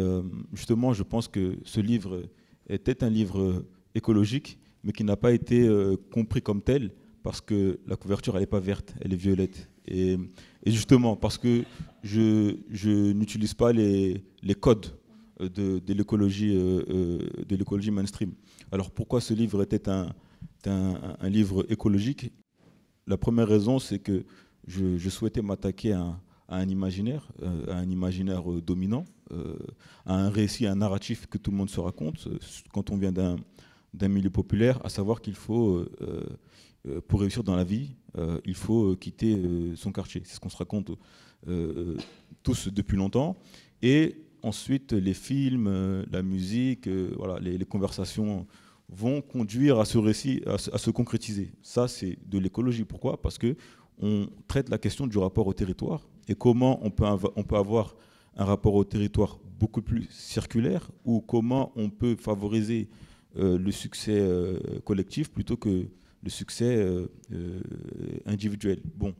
justement, je pense que ce livre était un livre écologique, mais qui n'a pas été compris comme tel, parce que la couverture, elle n'est pas verte, elle est violette. Et justement, parce que je n'utilise pas les codes de l'écologie mainstream. Alors pourquoi ce livre était un livre écologique? La première raison, c'est que je souhaitais m'attaquer à un imaginaire dominant, à un récit, un narratif que tout le monde se raconte quand on vient d'un milieu populaire, à savoir qu'il faut pour réussir dans la vie, il faut quitter son quartier. C'est ce qu'on se raconte tous depuis longtemps. Et ensuite, les films, la musique, voilà, les conversations vont conduire à ce récit, à se concrétiser. Ça, c'est de l'écologie. Pourquoi ? Parce qu'on traite la question du rapport au territoire et comment on peut avoir un rapport au territoire beaucoup plus circulaire, ou comment on peut favoriser le succès collectif plutôt que le succès individuel. Bon,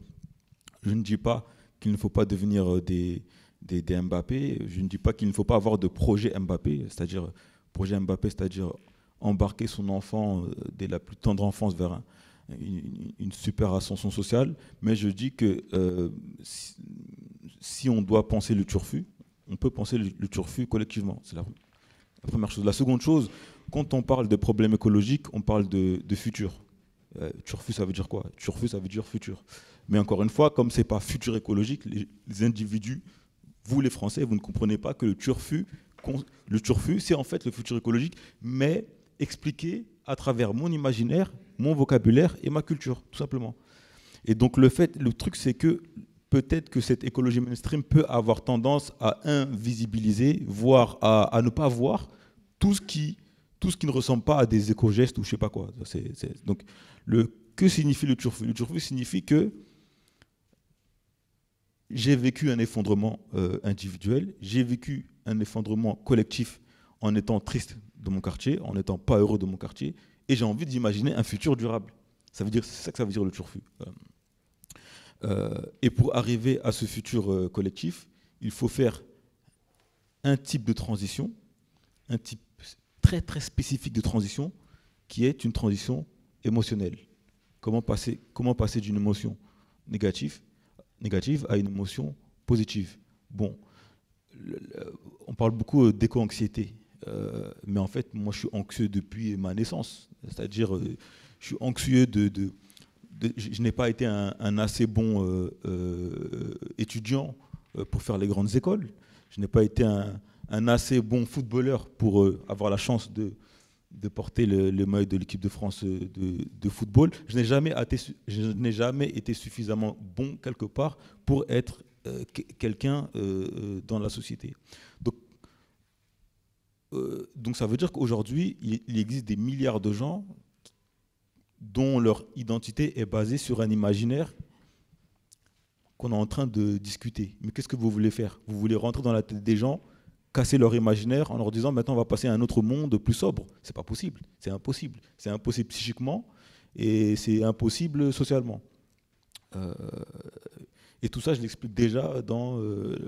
je ne dis pas qu'il ne faut pas devenir des Mbappé, je ne dis pas qu'il ne faut pas avoir de projet Mbappé, c'est-à-dire embarquer son enfant dès la plus tendre enfance vers une super ascension sociale, mais je dis que si on doit penser le turfu, on peut penser le turfu collectivement. C'est la première chose. La seconde chose, quand on parle de problèmes écologiques, on parle de futur. Turfu, ça veut dire quoi ? Turfu, ça veut dire futur. Mais encore une fois, comme ce n'est pas futur écologique, les individus, vous les Français, vous ne comprenez pas que le turfu, c'est en fait le futur écologique, mais expliqué à travers mon imaginaire, mon vocabulaire et ma culture, tout simplement. Et donc le truc, c'est que peut-être que cette écologie mainstream peut avoir tendance à invisibiliser, voire à ne pas voir tout ce qui ne ressemble pas à des éco-gestes ou je ne sais pas quoi. Donc, que signifie le turfu ? Le turfu signifie que j'ai vécu un effondrement individuel, j'ai vécu un effondrement collectif en étant triste de mon quartier, en n'étant pas heureux de mon quartier, et j'ai envie d'imaginer un futur durable. C'est ça que ça veut dire le turfu. Et pour arriver à ce futur collectif, il faut faire un type de transition, un type très très spécifique de transition, qui est une transition émotionnelle. Comment passer d'une émotion négative à une émotion positive. Bon, on parle beaucoup d'éco-anxiété, mais en fait, moi, je suis anxieux depuis ma naissance. C'est-à-dire, je suis anxieux je n'ai pas été un assez bon étudiant pour faire les grandes écoles. Je n'ai pas été un assez bon footballeur pour avoir la chance de porter le maillot de l'équipe de France de football. Je n'ai jamais été suffisamment bon quelque part pour être quelqu'un dans la société. Donc ça veut dire qu'aujourd'hui, il existe des milliards de gens dont leur identité est basée sur un imaginaire qu'on est en train de discuter. Mais qu'est-ce que vous voulez faire ? Vous voulez rentrer dans la tête des gens, casser leur imaginaire en leur disant maintenant on va passer à un autre monde plus sobre. C'est pas possible, c'est impossible. C'est impossible psychiquement et c'est impossible socialement. Et tout ça, je l'explique déjà dans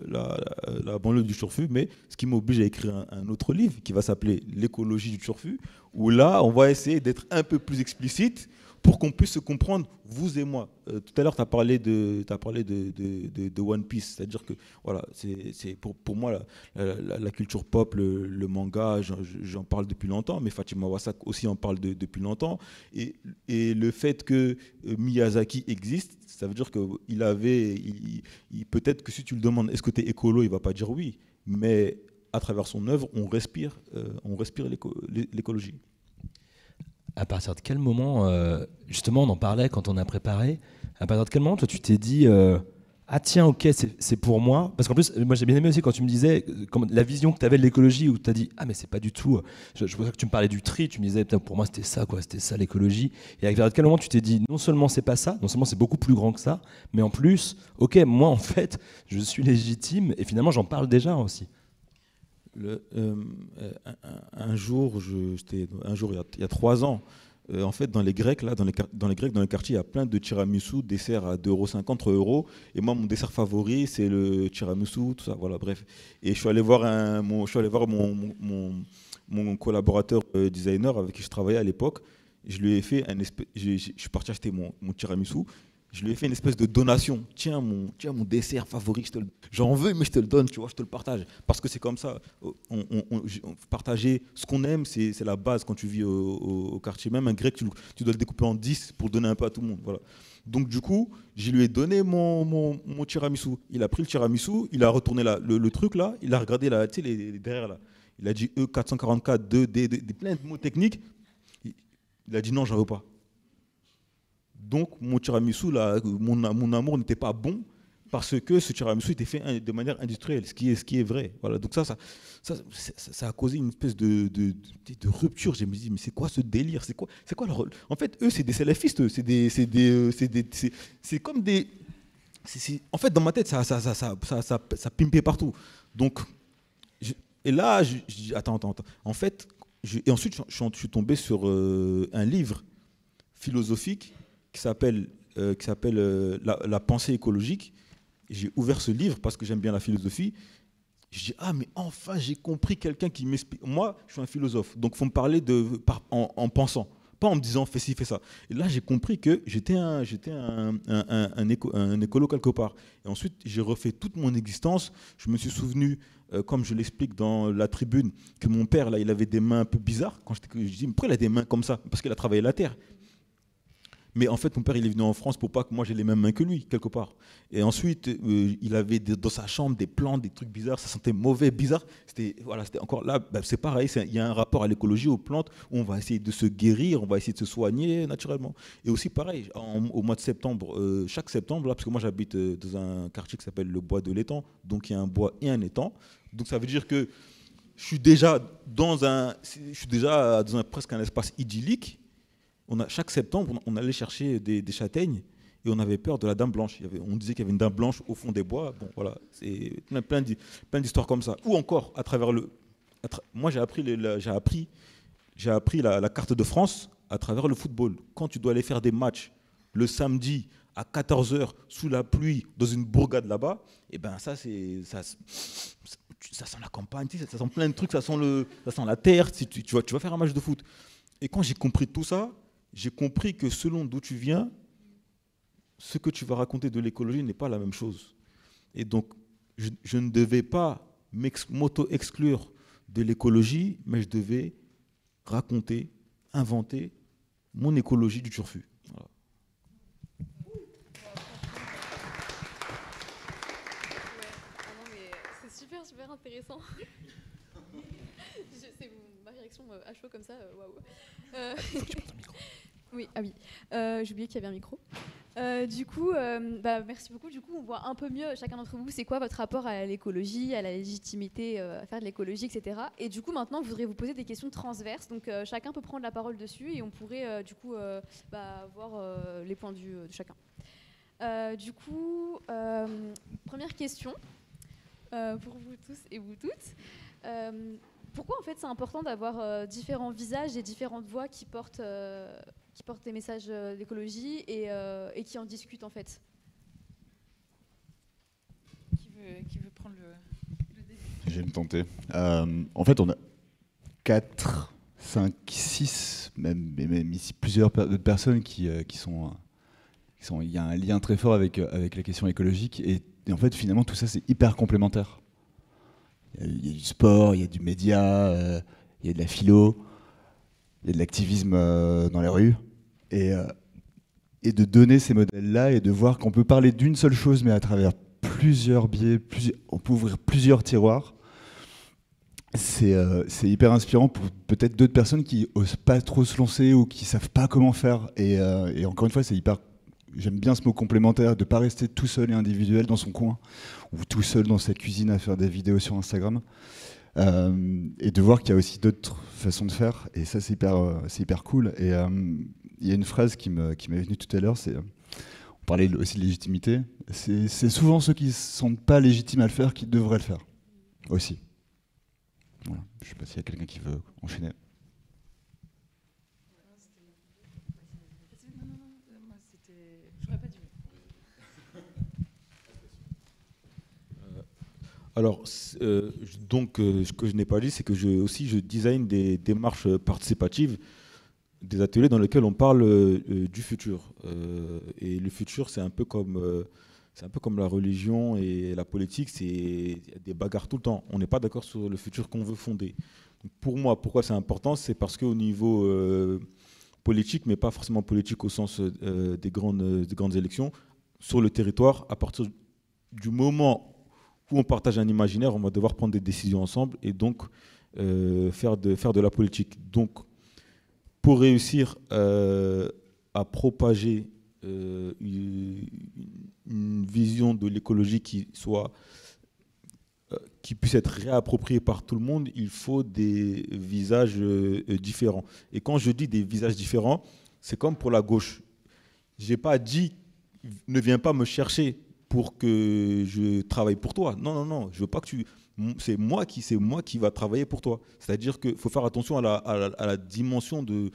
la banlieue du turfu, mais ce qui m'oblige à écrire un autre livre qui va s'appeler L'écologie du turfu, où là, on va essayer d'être un peu plus explicite pour qu'on puisse se comprendre, vous et moi. Tout à l'heure, tu as parlé de One Piece, c'est-à-dire que voilà, c'est pour moi la culture pop, le manga, j'en parle depuis longtemps, mais Fatima Wassak aussi en parle depuis longtemps. Et le fait que Miyazaki existe, ça veut dire qu'il peut-être que si tu le demandes, est-ce que tu es écolo, il ne va pas dire oui, mais à travers son œuvre, on respire l'écologie. À partir de quel moment, justement, on en parlait quand on a préparé, à partir de quel moment, toi, tu t'es dit ah tiens, ok, c'est pour moi. Parce qu'en plus, moi, j'ai bien aimé aussi quand tu me disais la vision que tu avais de l'écologie, où tu as dit ah, mais c'est pas du tout. Je vois que tu me parlais du tri, tu me disais pour moi, c'était ça, quoi, c'était ça l'écologie. Et à partir de quel moment tu t'es dit non seulement c'est pas ça, non seulement c'est beaucoup plus grand que ça, mais en plus, ok, moi, en fait, je suis légitime et finalement, j'en parle déjà aussi. Un jour, il y a 3 ans, en fait, dans les Grecs, dans les quartiers, il y a plein de tiramisu, desserts à 2,50 €, 3 €. Et moi, mon dessert favori, c'est le tiramisu, tout ça, voilà, bref. Et je suis allé voir mon collaborateur designer avec qui je travaillais à l'époque. Je lui ai fait je suis parti acheter mon tiramisu. Je lui ai fait une espèce de donation. Tiens, mon dessert favori, j'en veux, mais je te le donne, tu vois, je te le partage. Parce que c'est comme ça. Partager ce qu'on aime, c'est la base quand tu vis au quartier. Même un grec, tu dois le découper en 10 pour le donner un peu à tout le monde. Voilà. Donc du coup, je lui ai donné mon tiramisu. Il a pris le tiramisu, il a retourné le truc là, il a regardé là, tu sais, les derrière là. Il a dit E444, 2D, plein de mots techniques. Il a dit non, j'en veux pas. Donc mon tiramisu, là, mon amour n'était pas bon parce que ce tiramisu était fait de manière industrielle, ce qui est vrai. Voilà. Donc ça a causé une espèce de rupture. Je me dis, mais c'est quoi ce délire? C'est quoi leur rôle? En fait, eux, c'est des salafistes. C'est comme des... En fait, dans ma tête, ça pimpait partout. Donc, et là, je dis, attends. En fait, et ensuite, je suis tombé sur un livre philosophique qui s'appelle La pensée écologique. J'ai ouvert ce livre parce que j'aime bien la philosophie. Je dis, mais enfin, j'ai compris quelqu'un qui m'explique. Moi, je suis un philosophe, donc il faut me parler en pensant, pas en me disant fais ci, fais ça. Et là, j'ai compris que j'étais un écolo quelque part. Et ensuite, j'ai refait toute mon existence. Je me suis souvenu, comme je l'explique dans la tribune, que mon père, là, il avait des mains un peu bizarres. Je dis, mais pourquoi il a des mains comme ça? Parce qu'il a travaillé la terre. Mais en fait, mon père, il est venu en France pour pas que moi j'ai les mêmes mains que lui, quelque part. Et ensuite, il avait dans sa chambre des plantes, des trucs bizarres, ça sentait mauvais, bizarre. C'était encore là, c'est pareil, il y a un rapport à l'écologie, aux plantes, où on va essayer de se guérir, on va essayer de se soigner naturellement. Et aussi pareil, au mois de septembre, chaque septembre, là, parce que moi j'habite dans un quartier qui s'appelle le Bois de l'Étang, donc il y a un bois et un étang. Donc ça veut dire que je suis déjà dans presque un espace idyllique. Chaque septembre, on allait chercher des châtaignes et on avait peur de la dame blanche. On disait qu'il y avait une dame blanche au fond des bois. Bon, voilà, c'est plein d'histoires comme ça. Ou encore, à travers moi, j'ai appris la carte de France à travers le football. Quand tu dois aller faire des matchs le samedi à 14h sous la pluie dans une bourgade là-bas, et ben ça sent la campagne, ça sent plein de trucs, ça sent la terre. Tu vas faire un match de foot. Et quand j'ai compris tout ça, j'ai compris que selon d'où tu viens, ce que tu vas raconter de l'écologie n'est pas la même chose. Et donc, je ne devais pas m'auto-exclure de l'écologie, mais je devais raconter, inventer mon écologie du turfu. Voilà. C'est super intéressant. C'est ma réaction à chaud comme ça, waouh. Oui, j'ai oublié qu'il y avait un micro. Du coup, merci beaucoup. Du coup, on voit un peu mieux chacun d'entre vous, c'est quoi votre rapport à l'écologie, à la légitimité à faire de l'écologie, etc. Et du coup, maintenant, je voudrais vous poser des questions transverses. Donc, chacun peut prendre la parole dessus et on pourrait, voir les points de vue de chacun. Du coup, première question pour vous tous et vous toutes. Pourquoi en fait c'est important d'avoir différents visages et différentes voix qui portent des messages d'écologie et qui en discutent en fait? Qui veut prendre le début? Je vais me tenter. En fait, on a 4, 5, 6, même ici plusieurs personnes qui sont... Il y a un lien très fort avec la question écologique et en fait finalement tout ça c'est hyper complémentaire. Il y a du sport, il y a du média, il y a de la philo, il y a de l'activisme dans les rues. Et de donner ces modèles-là et de voir qu'on peut parler d'une seule chose, mais à travers plusieurs biais, on peut ouvrir plusieurs tiroirs. C'est hyper inspirant pour peut-être d'autres personnes qui n'osent pas trop se lancer ou qui ne savent pas comment faire. Et encore une fois, c'est hyper... J'aime bien ce mot complémentaire, de ne pas rester tout seul et individuel dans son coin, ou tout seul dans sa cuisine à faire des vidéos sur Instagram, et de voir qu'il y a aussi d'autres façons de faire, et ça c'est hyper cool. Et il y a une phrase qui m'est venue tout à l'heure, on parlait aussi de légitimité, c'est souvent ceux qui ne se sentent pas légitimes à le faire qui devraient le faire, aussi. Voilà. Je ne sais pas s'il y a quelqu'un qui veut enchaîner. Alors, donc, ce que je n'ai pas dit, c'est que je design des démarches participatives, des ateliers dans lesquels on parle du futur. Et le futur, c'est un peu comme la religion et la politique, c'est des bagarres tout le temps. On n'est pas d'accord sur le futur qu'on veut fonder. Donc, pour moi, pourquoi c'est important? C'est parce qu'au niveau politique, mais pas forcément politique au sens des grandes élections, sur le territoire, à partir du moment où on partage un imaginaire, on va devoir prendre des décisions ensemble et donc faire de la politique. Donc, pour réussir à propager une vision de l'écologie qui puisse être réappropriée par tout le monde, il faut des visages différents. Et quand je dis des visages différents, c'est comme pour la gauche. Je n'ai pas dit ne viens pas me chercher pour que je travaille pour toi. Non, non, non, je veux pas que tu... C'est moi qui va travailler pour toi. C'est-à-dire qu'il faut faire attention à la dimension de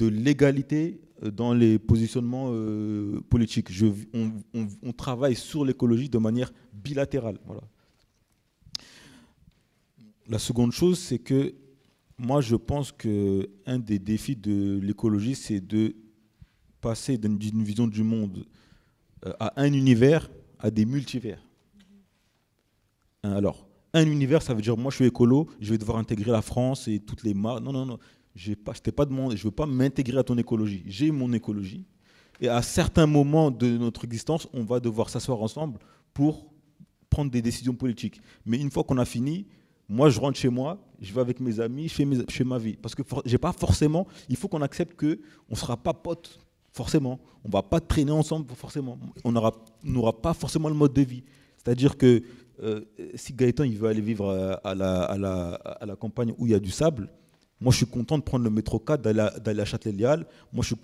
l'égalité dans les positionnements politiques. On travaille sur l'écologie de manière bilatérale. Voilà. La seconde chose, c'est que moi, je pense qu'un des défis de l'écologie, c'est de passer d'une vision du monde à un univers à des multivers. Alors, un univers, ça veut dire moi je suis écolo, je vais devoir intégrer la France et toutes les marques. Non, non, non. Je ne veux pas m'intégrer à ton écologie. J'ai mon écologie. Et à certains moments de notre existence, on va devoir s'asseoir ensemble pour prendre des décisions politiques. Mais une fois qu'on a fini, moi je rentre chez moi, je vais avec mes amis, je fais ma vie. Parce que j'ai pas forcément, il faut qu'on accepte qu'on ne sera pas potes, forcément. On ne va pas traîner ensemble, forcément. On n'aura pas forcément le mode de vie. C'est-à-dire que si Gaëtan il veut aller vivre à la campagne où il y a du sable, moi je suis content de prendre le métro 4, d'aller à Châtelet-Léal. Moi je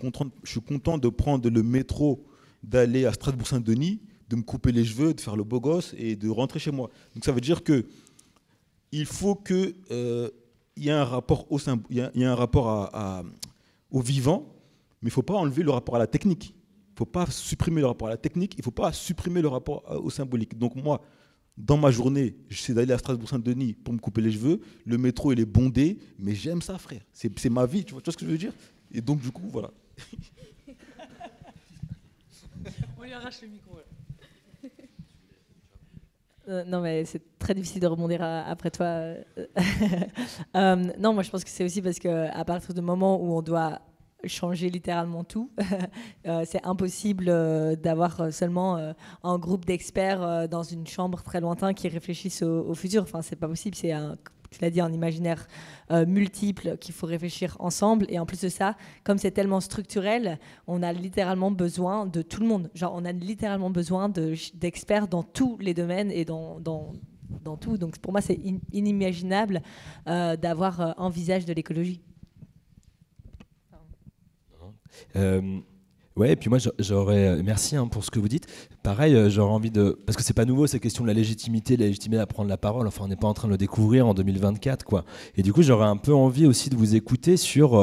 suis content de prendre le métro, d'aller à Strasbourg-Saint-Denis, de me couper les cheveux, de faire le beau gosse et de rentrer chez moi. Donc ça veut dire qu'il faut qu'il y ait un rapport au vivant, mais il ne faut pas enlever le rapport à la technique. Il ne faut pas supprimer le rapport à la technique, il ne faut pas supprimer le rapport au symbolique. Donc moi, dans ma journée, j'essaie d'aller à Strasbourg-Saint-Denis pour me couper les cheveux. Le métro, il est bondé, mais j'aime ça, frère. C'est ma vie, tu vois ce que je veux dire? Et donc, du coup, voilà. On lui arrache le micro. Non, mais c'est très difficile de rebondir après toi. Non, moi, je pense que c'est aussi parce qu'à partir du moment où on doit changer littéralement tout. C'est impossible d'avoir seulement un groupe d'experts dans une chambre très lointaine qui réfléchissent au futur. Enfin, c'est pas possible. C'est tu l'as dit, un imaginaire multiple qu'il faut réfléchir ensemble. Et en plus de ça, comme c'est tellement structurel, on a littéralement besoin de tout le monde. Genre, on a littéralement besoin d'experts dans tous les domaines et dans tout. Donc pour moi, c'est inimaginable d'avoir un visage de l'écologie. Ouais, et puis moi j'aurais merci pour ce que vous dites. Pareil, j'aurais envie de, parce que c'est pas nouveau cette question de la légitimité à prendre la parole. Enfin, on n'est pas en train de le découvrir en 2024, quoi. Et du coup, j'aurais un peu envie aussi de vous écouter sur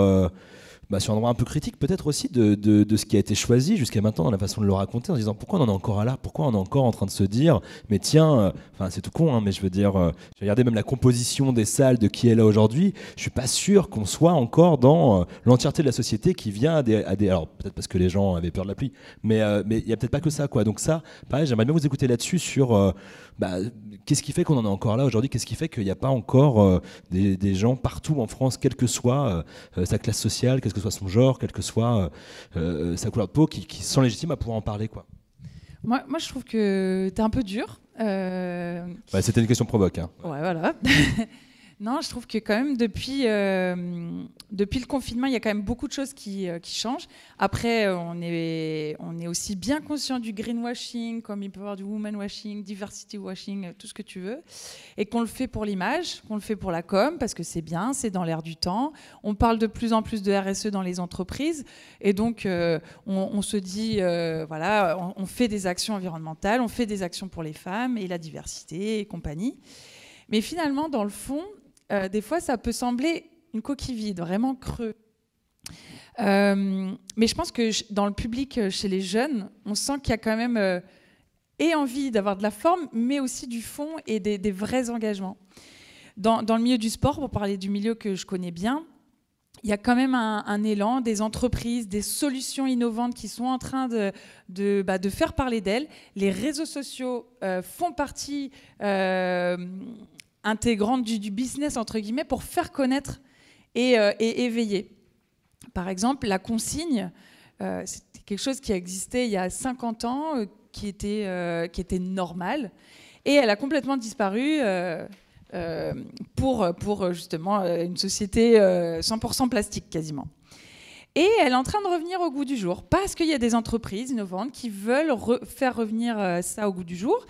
un endroit un peu critique peut-être aussi de ce qui a été choisi jusqu'à maintenant dans la façon de le raconter, en se disant pourquoi on en est encore là, pourquoi on est encore en train de se dire mais tiens, c'est tout con, mais je veux dire, j'ai regardé même la composition des salles de qui est là aujourd'hui, je suis pas sûr qu'on soit encore dans l'entièreté de la société qui vient à des alors peut-être parce que les gens avaient peur de la pluie, mais il y a peut-être pas que ça, quoi. Donc ça, pareil, j'aimerais bien vous écouter là-dessus sur qu'est-ce qui fait qu'on en est encore là aujourd'hui, qu'est-ce qui fait qu'il n'y a pas encore des gens partout en France, quelle que soit sa classe sociale, quel que soit son genre, quelle que soit sa couleur de peau, qui sont légitimes à pouvoir en parler, quoi. Moi, je trouve que t'es un peu dur. C'était une question provoque. Hein. Ouais, voilà. Non, je trouve que quand même depuis le confinement, il y a quand même beaucoup de choses qui changent. Après, on est aussi bien conscient du greenwashing, comme il peut y avoir du womanwashing, diversity washing, tout ce que tu veux, et qu'on le fait pour l'image, qu'on le fait pour la com, parce que c'est bien, c'est dans l'air du temps. On parle de plus en plus de RSE dans les entreprises, et donc on se dit, voilà, on fait des actions environnementales, on fait des actions pour les femmes et la diversité et compagnie. Mais finalement, dans le fond, des fois, ça peut sembler une coquille vide, vraiment creux. Mais je pense que dans le public, chez les jeunes, on sent qu'il y a quand même envie d'avoir de la forme, mais aussi du fond et des vrais engagements. Dans le milieu du sport, pour parler du milieu que je connais bien, il y a quand même un élan, des entreprises, des solutions innovantes qui sont en train de faire parler d'elles. Les réseaux sociaux font partie intégrante du business, entre guillemets, pour faire connaître et éveiller. Par exemple, la consigne, c'était quelque chose qui existait il y a 50 ans, qui était normal, et elle a complètement disparu pour justement une société 100% plastique quasiment. Et elle est en train de revenir au goût du jour parce qu'il y a des entreprises innovantes qui veulent faire revenir ça au goût du jour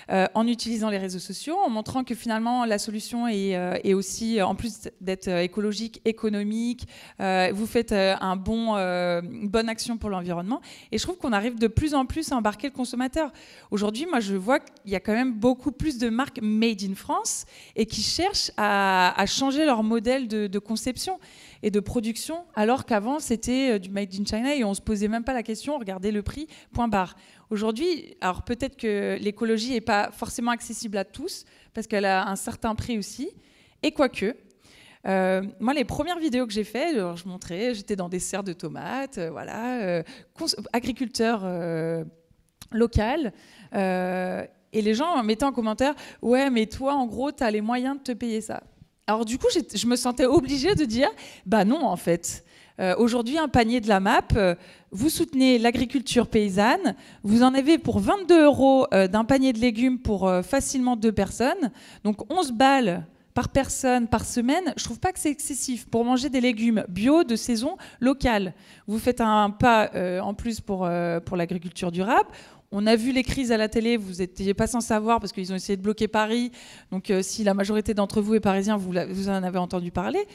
en utilisant les réseaux sociaux, en montrant que finalement la solution est aussi, en plus d'être écologique, économique, vous faites une bonne action pour l'environnement. Et je trouve qu'on arrive de plus en plus à embarquer le consommateur. Aujourd'hui, moi, je vois qu'il y a quand même beaucoup plus de marques made in France et qui cherchent à changer leur modèle de conception et de production, alors qu'avant, c'était du made in China et on ne se posait même pas la question, on regardait le prix, point barre. Aujourd'hui, alors peut-être que l'écologie n'est pas forcément accessible à tous, parce qu'elle a un certain prix aussi, et quoique. Moi, les premières vidéos que j'ai faites, je montrais, j'étais dans des serres de tomates, agriculteur local, et les gens mettaient en commentaire « Ouais, mais toi, en gros, tu as les moyens de te payer ça ». Alors du coup, je me sentais obligée de dire « Bah non, en fait ». Aujourd'hui, un panier de la MAP, vous soutenez l'agriculture paysanne, vous en avez pour 22 € d'un panier de légumes pour facilement 2 personnes, donc 11 balles par personne par semaine. Je trouve pas que c'est excessif pour manger des légumes bio, de saison, local. Vous faites un pas en plus pour l'agriculture durable. On a vu les crises à la télé, vous n'étiez pas sans savoir parce qu'ils ont essayé de bloquer Paris. Donc si la majorité d'entre vous est parisien, vous en avez entendu parler.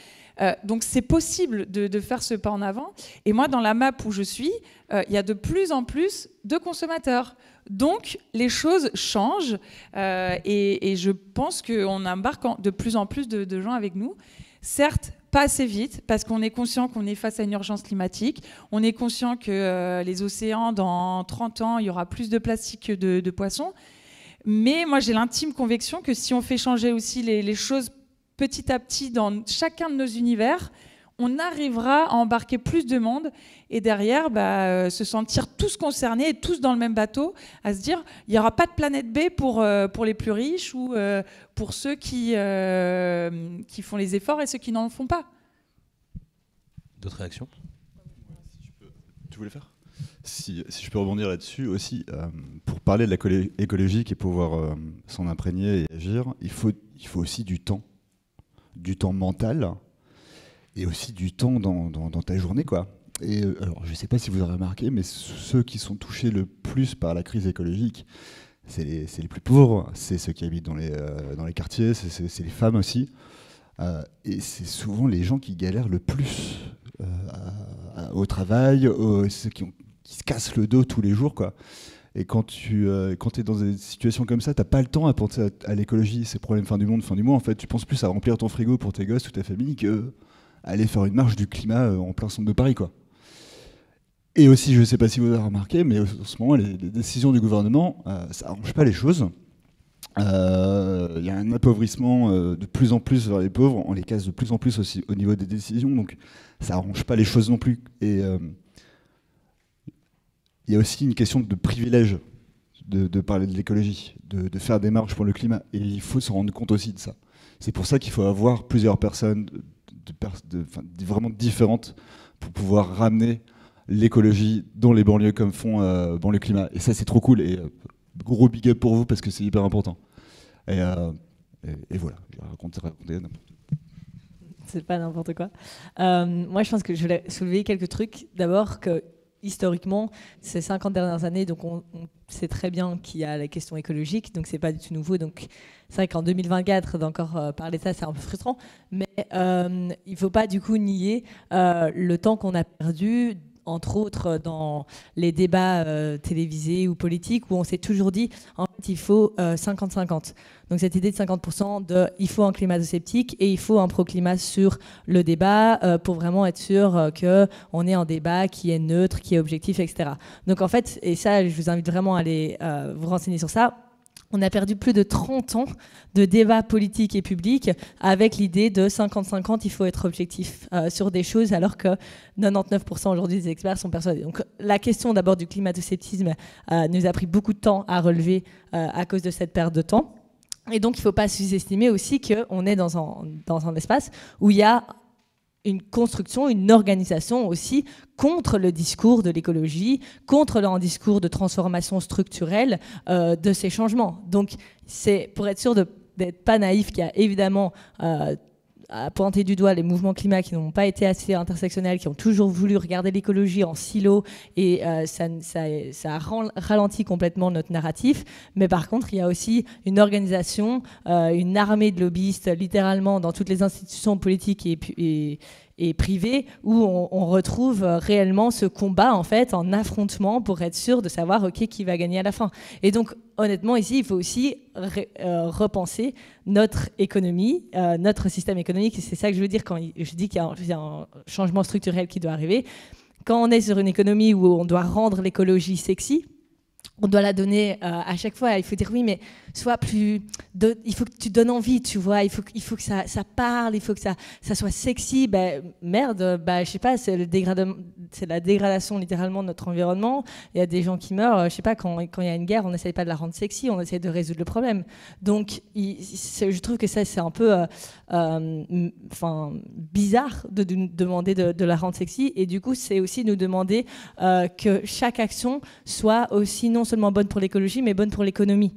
Donc c'est possible de faire ce pas en avant. Et moi, dans la map où je suis, il y a de plus en plus de consommateurs. Donc les choses changent et je pense qu'on embarque de plus en plus de gens avec nous. Certes, pas assez vite, parce qu'on est conscient qu'on est face à une urgence climatique. On est conscient que les océans, dans 30 ans, il y aura plus de plastique que de poissons. Mais moi, j'ai l'intime conviction que si on fait changer aussi les choses petit à petit dans chacun de nos univers, on arrivera à embarquer plus de monde et derrière, se sentir tous concernés et tous dans le même bateau, à se dire il n'y aura pas de planète B pour les plus riches ou pour ceux qui font les efforts et ceux qui n'en le font pas. D'autres réactions ? Tu voulais faire ? Si je peux rebondir là-dessus aussi, pour parler de l'écologie et pouvoir s'en imprégner et agir, il faut aussi du temps mental et aussi du temps dans ta journée, quoi. Et alors, je ne sais pas si vous avez remarqué, mais ceux qui sont touchés le plus par la crise écologique, c'est les plus pauvres, c'est ceux qui habitent dans les quartiers, c'est les femmes aussi. Et c'est souvent les gens qui galèrent le plus au travail, ceux qui se cassent le dos tous les jours, quoi. Et quand tu es dans des situations comme ça, tu n'as pas le temps à penser à l'écologie, ces problèmes fin du monde. En fait, tu penses plus à remplir ton frigo pour tes gosses ou ta famille que aller faire une marche du climat en plein centre de Paris, quoi. Et aussi, je ne sais pas si vous avez remarqué, mais en ce moment, les décisions du gouvernement, ça n'arrange pas les choses. Il y a un appauvrissement de plus en plus vers les pauvres, on les casse de plus en plus aussi au niveau des décisions, donc ça n'arrange pas les choses non plus. Et il y a aussi une question de privilège de parler de l'écologie, de faire des marches pour le climat, et il faut se rendre compte aussi de ça. C'est pour ça qu'il faut avoir plusieurs personnes vraiment différentes pour pouvoir ramener l'écologie dans les banlieues comme font Banlieue Climat. Et ça, c'est trop cool. Et gros big up pour vous parce que c'est hyper important. Et voilà, je vais raconter c'est pas n'importe quoi. Moi, je pense que je voulais soulever quelques trucs. D'abord, que historiquement, ces 50 dernières années, donc on sait très bien qu'il y a la question écologique, donc c'est pas du tout nouveau. Donc c'est vrai qu'en 2024, d'encore parler de ça, c'est un peu frustrant. Mais il faut pas du coup nier le temps qu'on a perdu, entre autres dans les débats télévisés ou politiques, où on s'est toujours dit en fait il faut 50-50. Donc cette idée de 50% il faut un climato-sceptique et il faut un pro-climat sur le débat pour vraiment être sûr qu'on ait un débat qui est neutre, qui est objectif, etc. Donc en fait, et ça je vous invite vraiment à aller vous renseigner sur ça, on a perdu plus de 30 ans de débats politiques et publics avec l'idée de 50-50, il faut être objectif sur des choses, alors que 99% aujourd'hui des experts sont persuadés. Donc la question d'abord du climato-sceptisme nous a pris beaucoup de temps à relever à cause de cette perte de temps. Et donc il ne faut pas sous-estimer aussi qu'on est dans un espace où il y a une construction, une organisation aussi contre le discours de l'écologie, contre le discours de transformation structurelle de ces changements. Donc c'est pour être sûr d'être pas naïf qu'il y a évidemment à pointer du doigt les mouvements climat qui n'ont pas été assez intersectionnels, qui ont toujours voulu regarder l'écologie en silo, et ça a ralenti complètement notre narratif. Mais par contre, il y a aussi une organisation, une armée de lobbyistes, littéralement, dans toutes les institutions politiques et privées, où on retrouve réellement ce combat, en fait, en affrontement pour être sûr de savoir, OK, qui va gagner à la fin. Et donc, honnêtement, ici, il faut aussi repenser notre économie, notre système économique. C'est ça que je veux dire quand je dis qu'il y a un changement structurel qui doit arriver. Quand on est sur une économie où on doit rendre l'écologie sexy, on doit la donner à chaque fois. Il faut dire oui, mais sois plus. Il faut que tu donnes envie, tu vois. Il faut que ça parle, il faut que ça soit sexy. Merde, je sais pas, c'est la dégradation littéralement de notre environnement. Il y a des gens qui meurent. Je sais pas, quand il y a une guerre, on n'essaye pas de la rendre sexy, on essaie de résoudre le problème. Donc, je trouve que ça, c'est un peu bizarre de demander de la rendre sexy. Et du coup, c'est aussi nous demander que chaque action soit aussi non seulement bonne pour l'écologie, mais bonne pour l'économie.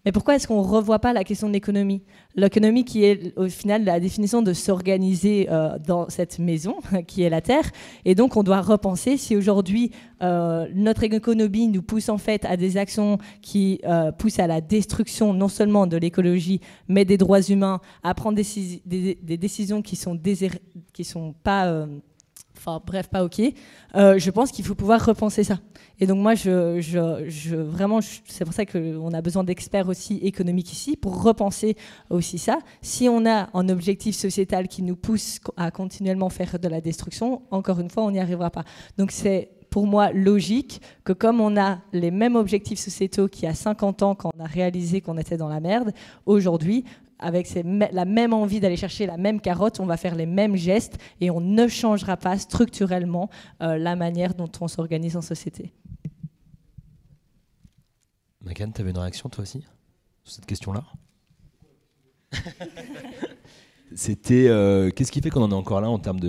Mais pourquoi est-ce qu'on ne revoit pas la question de l'économie ? L'économie qui est au final la définition de s'organiser dans cette maison qui est la Terre. Et donc on doit repenser si aujourd'hui notre économie nous pousse en fait à des actions qui poussent à la destruction non seulement de l'écologie, mais des droits humains, à prendre des décisions qui sont pas... pas OK. Je pense qu'il faut pouvoir repenser ça. Et donc moi, vraiment, c'est pour ça qu'on a besoin d'experts aussi économiques ici pour repenser aussi ça. Si on a un objectif sociétal qui nous pousse à continuellement faire de la destruction, encore une fois, on n'y arrivera pas. Donc c'est pour moi logique que comme on a les mêmes objectifs sociétaux qu'il y a 50 ans quand on a réalisé qu'on était dans la merde, aujourd'hui, avec la même envie d'aller chercher la même carotte, on va faire les mêmes gestes et on ne changera pas structurellement la manière dont on s'organise en société. Makan, tu avais une réaction toi aussi sur cette question-là? C'était qu'est-ce qui fait qu'on en est encore là en termes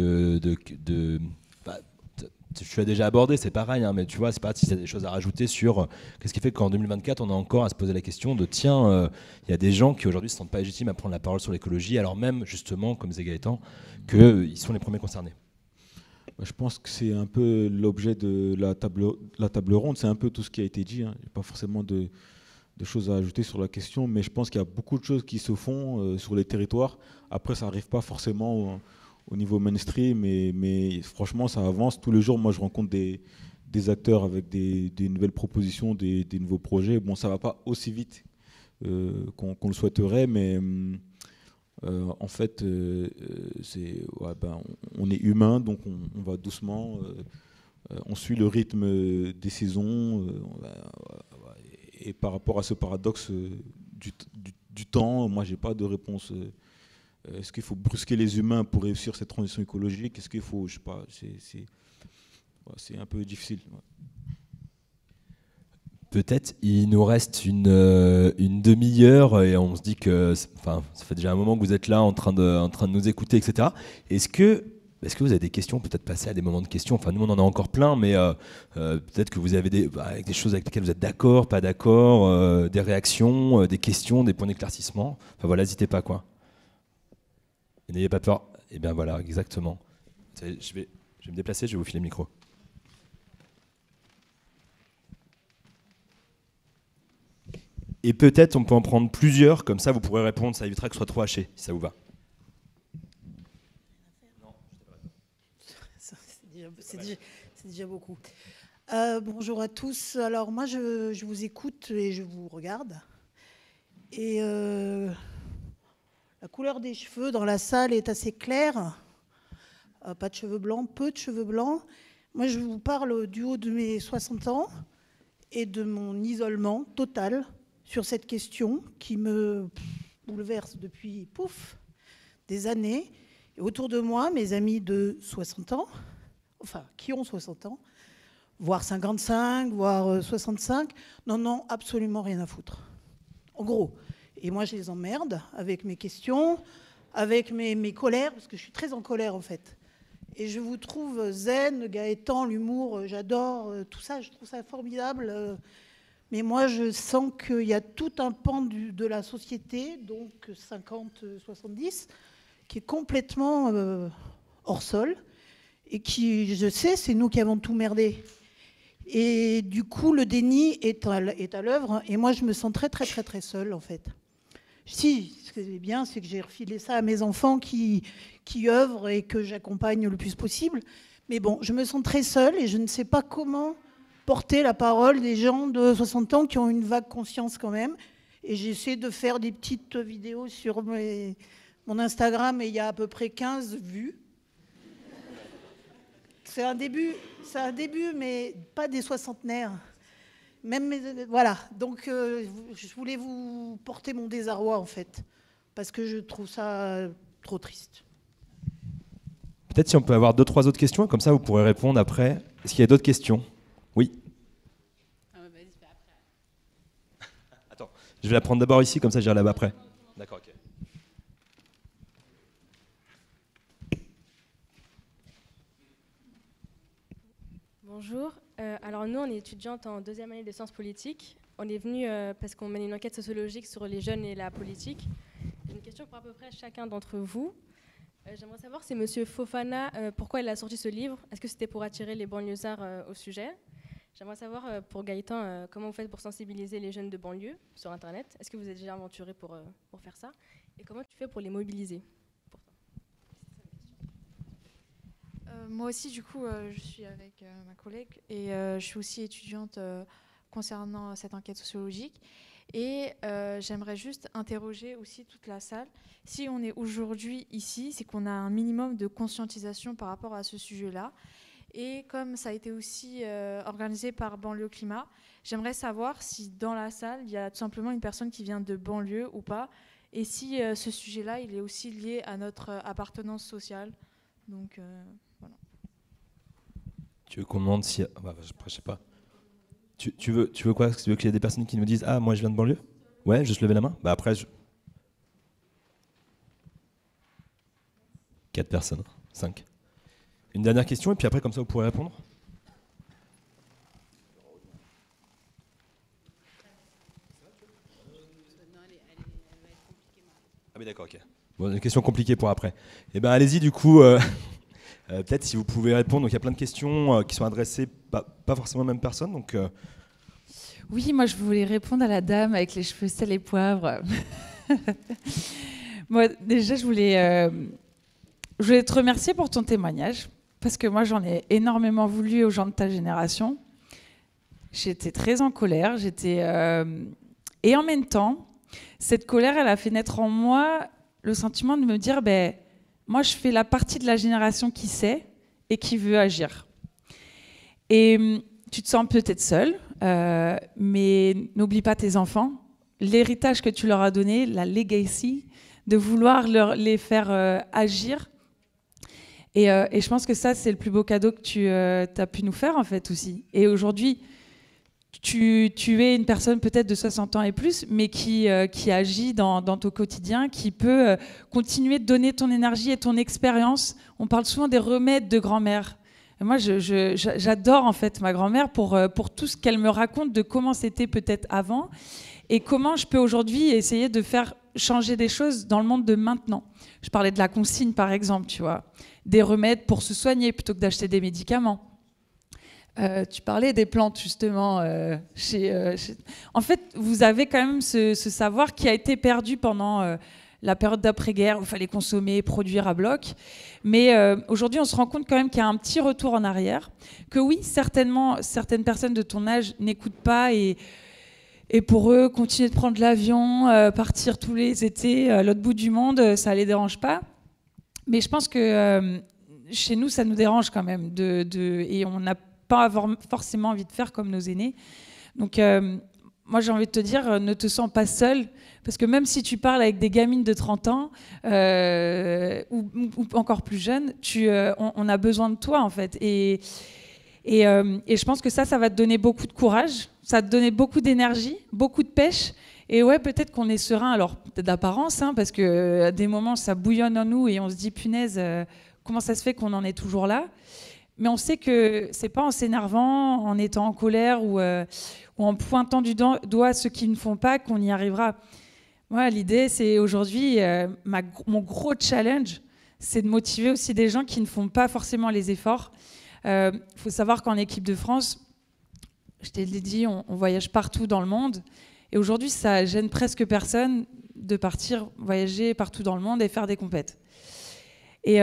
tu as déjà abordé, c'est pareil, hein, mais tu vois, c'est pas si tu as des choses à rajouter sur qu'est-ce qui fait qu'en 2024, on a encore à se poser la question de tiens, il y a des gens qui aujourd'hui ne se sentent pas légitimes à prendre la parole sur l'écologie, alors même, justement, comme disait Gaëtan, qu'ils sont les premiers concernés. Je pense que c'est un peu l'objet de la table ronde, c'est un peu tout ce qui a été dit. Hein. Il n'y a pas forcément de choses à ajouter sur la question, mais je pense qu'il y a beaucoup de choses qui se font sur les territoires. Après, ça n'arrive pas forcément au niveau mainstream, mais franchement, ça avance. Tous les jours, moi, je rencontre des acteurs avec des nouvelles propositions, des nouveaux projets. Bon, ça ne va pas aussi vite qu'on le souhaiterait, mais en fait, on est humain, donc on va doucement, on suit le rythme des saisons, et par rapport à ce paradoxe du temps, moi, j'ai pas de réponse. Est-ce qu'il faut brusquer les humains pour réussir cette transition écologique? Est-ce qu'il faut, je sais pas, c'est un peu difficile. Ouais. Peut-être il nous reste une demi-heure et on se dit que, ça fait déjà un moment que vous êtes là en train de nous écouter, etc. Est-ce que vous avez des questions, peut-être passer à des moments de questions? Enfin, nous on en a encore plein, mais peut-être que vous avez des choses avec lesquelles vous êtes d'accord, pas d'accord, des réactions, des questions, des points d'éclaircissement. Enfin voilà, n'hésitez pas quoi. Et n'ayez pas peur. Et bien voilà, exactement. Je vais me déplacer, je vais vous filer le micro. Et peut-être on peut en prendre plusieurs, comme ça vous pourrez répondre, ça évitera que ce soit trop haché, si ça vous va. C'est déjà beaucoup. Bonjour à tous. Alors moi je vous écoute et je vous regarde. Et la couleur des cheveux dans la salle est assez claire. Pas de cheveux blancs, peu de cheveux blancs. Moi je vous parle du haut de mes 60 ans et de mon isolement total sur cette question qui me bouleverse depuis des années. Et autour de moi, mes amis de 60 ans, enfin qui ont 60 ans, voire 55, voire 65, n'en ont absolument rien à foutre. En gros. Et moi, je les emmerde avec mes questions, avec mes colères, parce que je suis très en colère en fait. Et je vous trouve zen, Gaëtan, l'humour, j'adore tout ça, je trouve ça formidable. Mais moi, je sens qu'il y a tout un pan de la société, donc 50-70, qui est complètement hors sol, et qui, je sais, c'est nous qui avons tout merdé. Et du coup, le déni est à l'œuvre, et moi, je me sens très, très, très, très seule, en fait. Si, ce qui est bien, c'est que j'ai refilé ça à mes enfants qui œuvrent et que j'accompagne le plus possible. Mais bon, je me sens très seule, et je ne sais pas comment porter la parole des gens de 60 ans qui ont une vague conscience quand même. Et j'essaie de faire des petites vidéos sur mon Instagram, et il y a à peu près 15 vues. C'est un début, mais pas des soixantenaires. Même, voilà. Donc, je voulais vous porter mon désarroi, en fait, parce que je trouve ça trop triste. Peut-être si on peut avoir 2-3 autres questions, comme ça vous pourrez répondre après. Est-ce qu'il y a d'autres questions? Oui. Attends, je vais la prendre d'abord ici, comme ça j'irai là-bas après. D'accord, ok. Bonjour. Alors nous, on est étudiante en 2e année de sciences politiques. On est venu parce qu'on mène une enquête sociologique sur les jeunes et la politique. J'ai une question pour à peu près chacun d'entre vous. J'aimerais savoir si Monsieur Fofana, pourquoi il a sorti ce livre. Est-ce que c'était pour attirer les banlieusards au sujet? J'aimerais savoir pour Gaëtan, comment vous faites pour sensibiliser les jeunes de banlieue sur Internet? Est-ce que vous êtes déjà aventuré pour faire ça? Et comment tu fais pour les mobiliser? Moi aussi, du coup, je suis avec ma collègue et je suis aussi étudiante concernant cette enquête sociologique. Et j'aimerais juste interroger aussi toute la salle. Si on est aujourd'hui ici, c'est qu'on a un minimum de conscientisation par rapport à ce sujet-là. Et comme ça a été aussi organisé par Banlieue Climat, j'aimerais savoir si dans la salle, il y a tout simplement une personne qui vient de banlieue ou pas. Et si ce sujet-là, il est aussi lié à notre appartenance sociale. Donc... voilà. Tu veux qu'on demande si... Bah, je sais pas. Tu veux quoi? Tu veux qu'il y ait des personnes qui nous disent « Ah, moi je viens de banlieue ?» Ouais, juste lever la main. Bah après, 4 personnes, 5. Une dernière question, et puis après, comme ça, vous pourrez répondre. Ah oui, d'accord, ok. Bon, une question compliquée pour après. Eh bien, allez-y, du coup... peut-être si vous pouvez répondre, donc il y a plein de questions qui sont adressées pas forcément aux mêmes personnes. Donc, Oui, moi je voulais répondre à la dame avec les cheveux sel et poivre. Moi déjà je voulais te remercier pour ton témoignage, parce que moi j'en ai énormément voulu aux gens de ta génération. J'étais très en colère, et en même temps, cette colère elle a fait naître en moi le sentiment de me dire moi, je fais la partie de la génération qui sait et qui veut agir. Et tu te sens peut-être seule, mais n'oublie pas tes enfants, l'héritage que tu leur as donné, la legacy, de vouloir les faire agir. Et je pense que ça, c'est le plus beau cadeau que tu as pu nous faire, en fait, aussi. Et aujourd'hui, tu es une personne peut-être de 60 ans et plus, mais qui agit dans ton quotidien, qui peut continuer de donner ton énergie et ton expérience. On parle souvent des remèdes de grand-mère. Et moi, j'adore en fait ma grand-mère pour tout ce qu'elle me raconte de comment c'était peut-être avant et comment je peux aujourd'hui essayer de faire changer des choses dans le monde de maintenant. Je parlais de la consigne, par exemple, tu vois, des remèdes pour se soigner plutôt que d'acheter des médicaments. Tu parlais des plantes, justement. En fait, vous avez quand même ce savoir qui a été perdu pendant la période d'après-guerre où il fallait consommer, produire à bloc. Mais aujourd'hui, on se rend compte quand même qu'il y a un petit retour en arrière. Que oui, certainement, certaines personnes de ton âge n'écoutent pas et pour eux, continuer de prendre l'avion, partir tous les étés à l'autre bout du monde, ça ne les dérange pas. Mais je pense que chez nous, ça nous dérange quand même. Et on n'a pas avoir forcément envie de faire comme nos aînés. Donc, moi, j'ai envie de te dire, ne te sens pas seule, parce que même si tu parles avec des gamines de 30 ans ou encore plus jeunes, on a besoin de toi, en fait. Et je pense que ça va te donner beaucoup de courage, ça va te donner beaucoup d'énergie, beaucoup de pêche. Et ouais, peut-être qu'on est serein, alors peut-être d'apparence, hein, parce qu'à des moments, ça bouillonne en nous et on se dit, punaise, comment ça se fait qu'on en est toujours là ? Mais on sait que c'est pas en s'énervant, en étant en colère ou en pointant du doigt ceux qui ne font pas qu'on y arrivera. Moi, l'idée, c'est aujourd'hui, mon gros challenge, c'est de motiver aussi des gens qui ne font pas forcément les efforts. Il faut savoir qu'en équipe de France, je t'ai dit, on voyage partout dans le monde. Et aujourd'hui, ça gêne presque personne de partir voyager partout dans le monde et faire des compètes. Et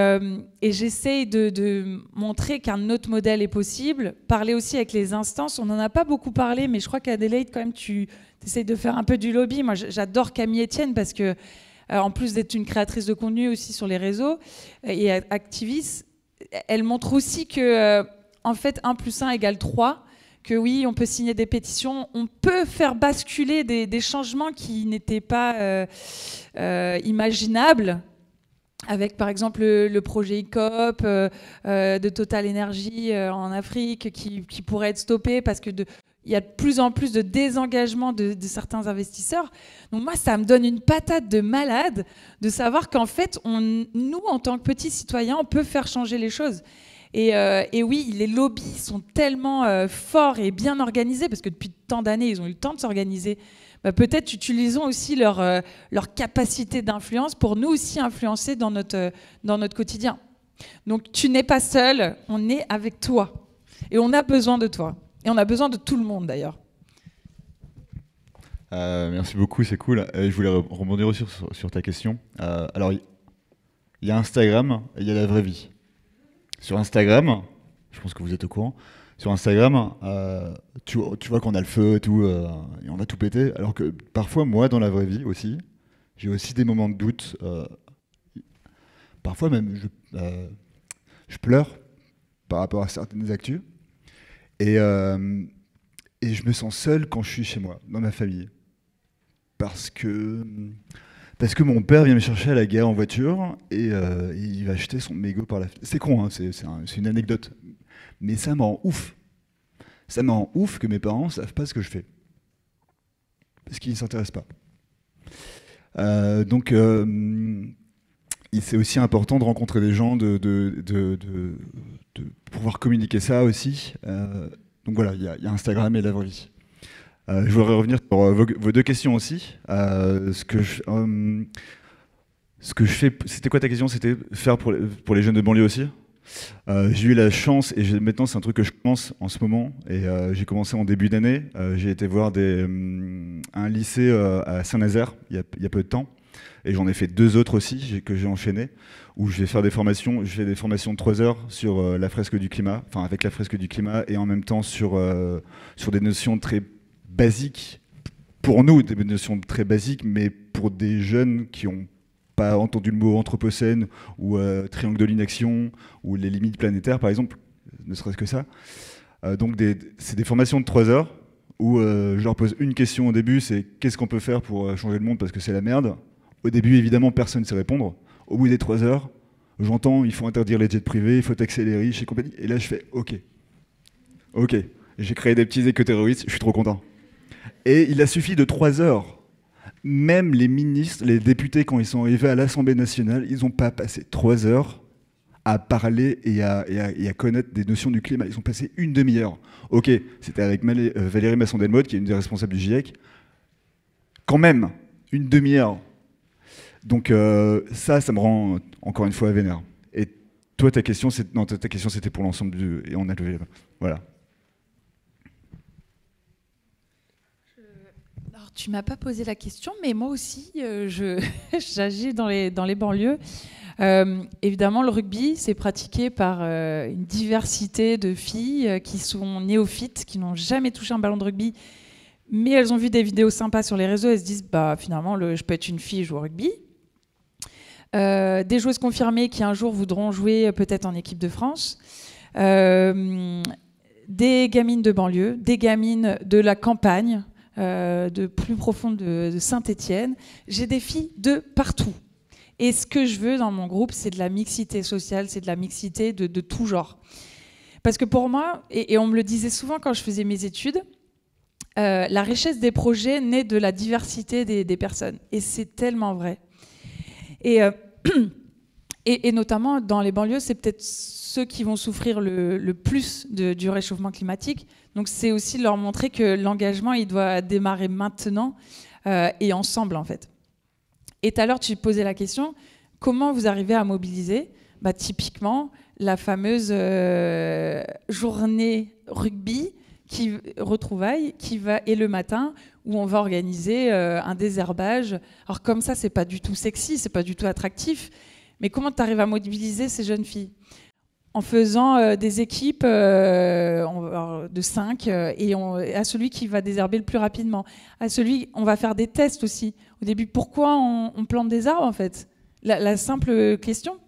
j'essaye de montrer qu'un autre modèle est possible, parler aussi avec les instances. On n'en a pas beaucoup parlé, mais je crois qu'Adélaïde, quand même, tu essayes de faire un peu du lobby. Moi, j'adore Camille Etienne parce que, en plus d'être une créatrice de contenu aussi sur les réseaux et activiste, elle montre aussi que, en fait, 1 + 1 = 3, que oui, on peut signer des pétitions, on peut faire basculer des changements qui n'étaient pas imaginables, avec par exemple le projet ICOP de Total Energy en Afrique qui pourrait être stoppé parce que il y a de plus en plus de désengagement de certains investisseurs. Donc moi, ça me donne une patate de malade de savoir qu'en fait, nous, en tant que petits citoyens, on peut faire changer les choses. Et oui, les lobbies sont tellement forts et bien organisés, parce que depuis tant d'années, ils ont eu le temps de s'organiser. Bah, peut-être utilisons aussi leur capacité d'influence pour nous aussi influencer dans notre quotidien. Donc tu n'es pas seul, on est avec toi. Et on a besoin de toi. Et on a besoin de tout le monde d'ailleurs. Merci beaucoup, c'est cool. Je voulais rebondir aussi sur ta question. Alors, il y a Instagram et il y a la vraie vie. Sur Instagram, je pense que vous êtes au courant, sur Instagram, tu vois qu'on a le feu et tout, et on va tout péter. Alors que parfois, moi, dans la vraie vie aussi, j'ai aussi des moments de doute. Parfois même, je pleure par rapport à certaines actus. Et je me sens seul quand je suis chez moi, dans ma famille. Parce que mon père vient me chercher à la gare en voiture et il va acheter son mégot par la fenêtre. C'est con, hein, c'est une anecdote. Mais ça me rend ouf. Ça me rend ouf que mes parents ne savent pas ce que je fais. Parce qu'ils ne s'intéressent pas. Donc, c'est aussi important de rencontrer des gens, de pouvoir communiquer ça aussi. Donc voilà, il y a Instagram et la vraie vie. Je voudrais revenir sur vos deux questions aussi. Ce que je fais, c'était quoi ta question? C'était faire pour les jeunes de banlieue aussi. J'ai eu la chance, et maintenant c'est un truc que je commence en ce moment, et j'ai commencé en début d'année. J'ai été voir un lycée à Saint-Nazaire il y a peu de temps, et j'en ai fait 2 autres aussi que j'ai enchaîné, où je vais faire des formations. Je fais des formations de 3 heures sur la fresque du climat, enfin avec la fresque du climat, et en même temps sur des notions très basiques, pour nous, des notions très basiques, mais pour des jeunes qui n'ont pas entendu le mot anthropocène ou triangle de l'inaction ou les limites planétaires, par exemple, ne serait-ce que ça. Donc c'est des formations de 3 heures où je leur pose une question au début, c'est qu'est-ce qu'on peut faire pour changer le monde parce que c'est la merde. Au début, évidemment, personne ne sait répondre. Au bout des 3 heures, j'entends, il faut interdire les jets privés, il faut taxer les riches et compagnie. Et là, je fais OK. J'ai créé des petits éco-terroristes, je suis trop content. Et il a suffi de 3 heures. Même les ministres, les députés, quand ils sont arrivés à l'Assemblée nationale, ils n'ont pas passé 3 heures à parler et à connaître des notions du climat. Ils ont passé une demi-heure. OK, c'était avec Valérie Masson-Delmotte, qui est une des responsables du GIEC. Quand même, une demi-heure. Donc ça me rend encore une fois vénère. Et toi, ta question, c'était pour l'ensemble du... Et on a levé... Voilà. Alors, tu m'as pas posé la question, mais moi aussi, j'agis dans les banlieues. Évidemment, le rugby, c'est pratiqué par une diversité de filles qui sont néophytes, qui n'ont jamais touché un ballon de rugby, mais elles ont vu des vidéos sympas sur les réseaux, elles se disent, bah, finalement, je peux être une fille et jouer au rugby. Des joueuses confirmées qui un jour voudront jouer peut-être en équipe de France. Des gamines de banlieue, des gamines de la campagne, de plus profonde de Saint-Étienne. J'ai des filles de partout. Et ce que je veux dans mon groupe, c'est de la mixité sociale, c'est de la mixité de tout genre. Parce que pour moi, et on me le disait souvent quand je faisais mes études, la richesse des projets naît de la diversité des personnes. Et c'est tellement vrai. Et notamment dans les banlieues, c'est peut-être ceux qui vont souffrir le plus du réchauffement climatique. Donc c'est aussi leur montrer que l'engagement, il doit démarrer maintenant et ensemble en fait. Et tout à l'heure, tu posais la question, comment vous arrivez à mobiliser ? Typiquement, la fameuse journée rugby retrouvailles et le matin où on va organiser un désherbage. Alors comme ça, c'est pas du tout sexy, c'est pas du tout attractif, mais comment tu arrives à mobiliser ces jeunes filles ? En faisant des équipes de 5 et à celui qui va désherber le plus rapidement. On va faire des tests aussi. Au début, pourquoi on plante des arbres en fait ? La simple question.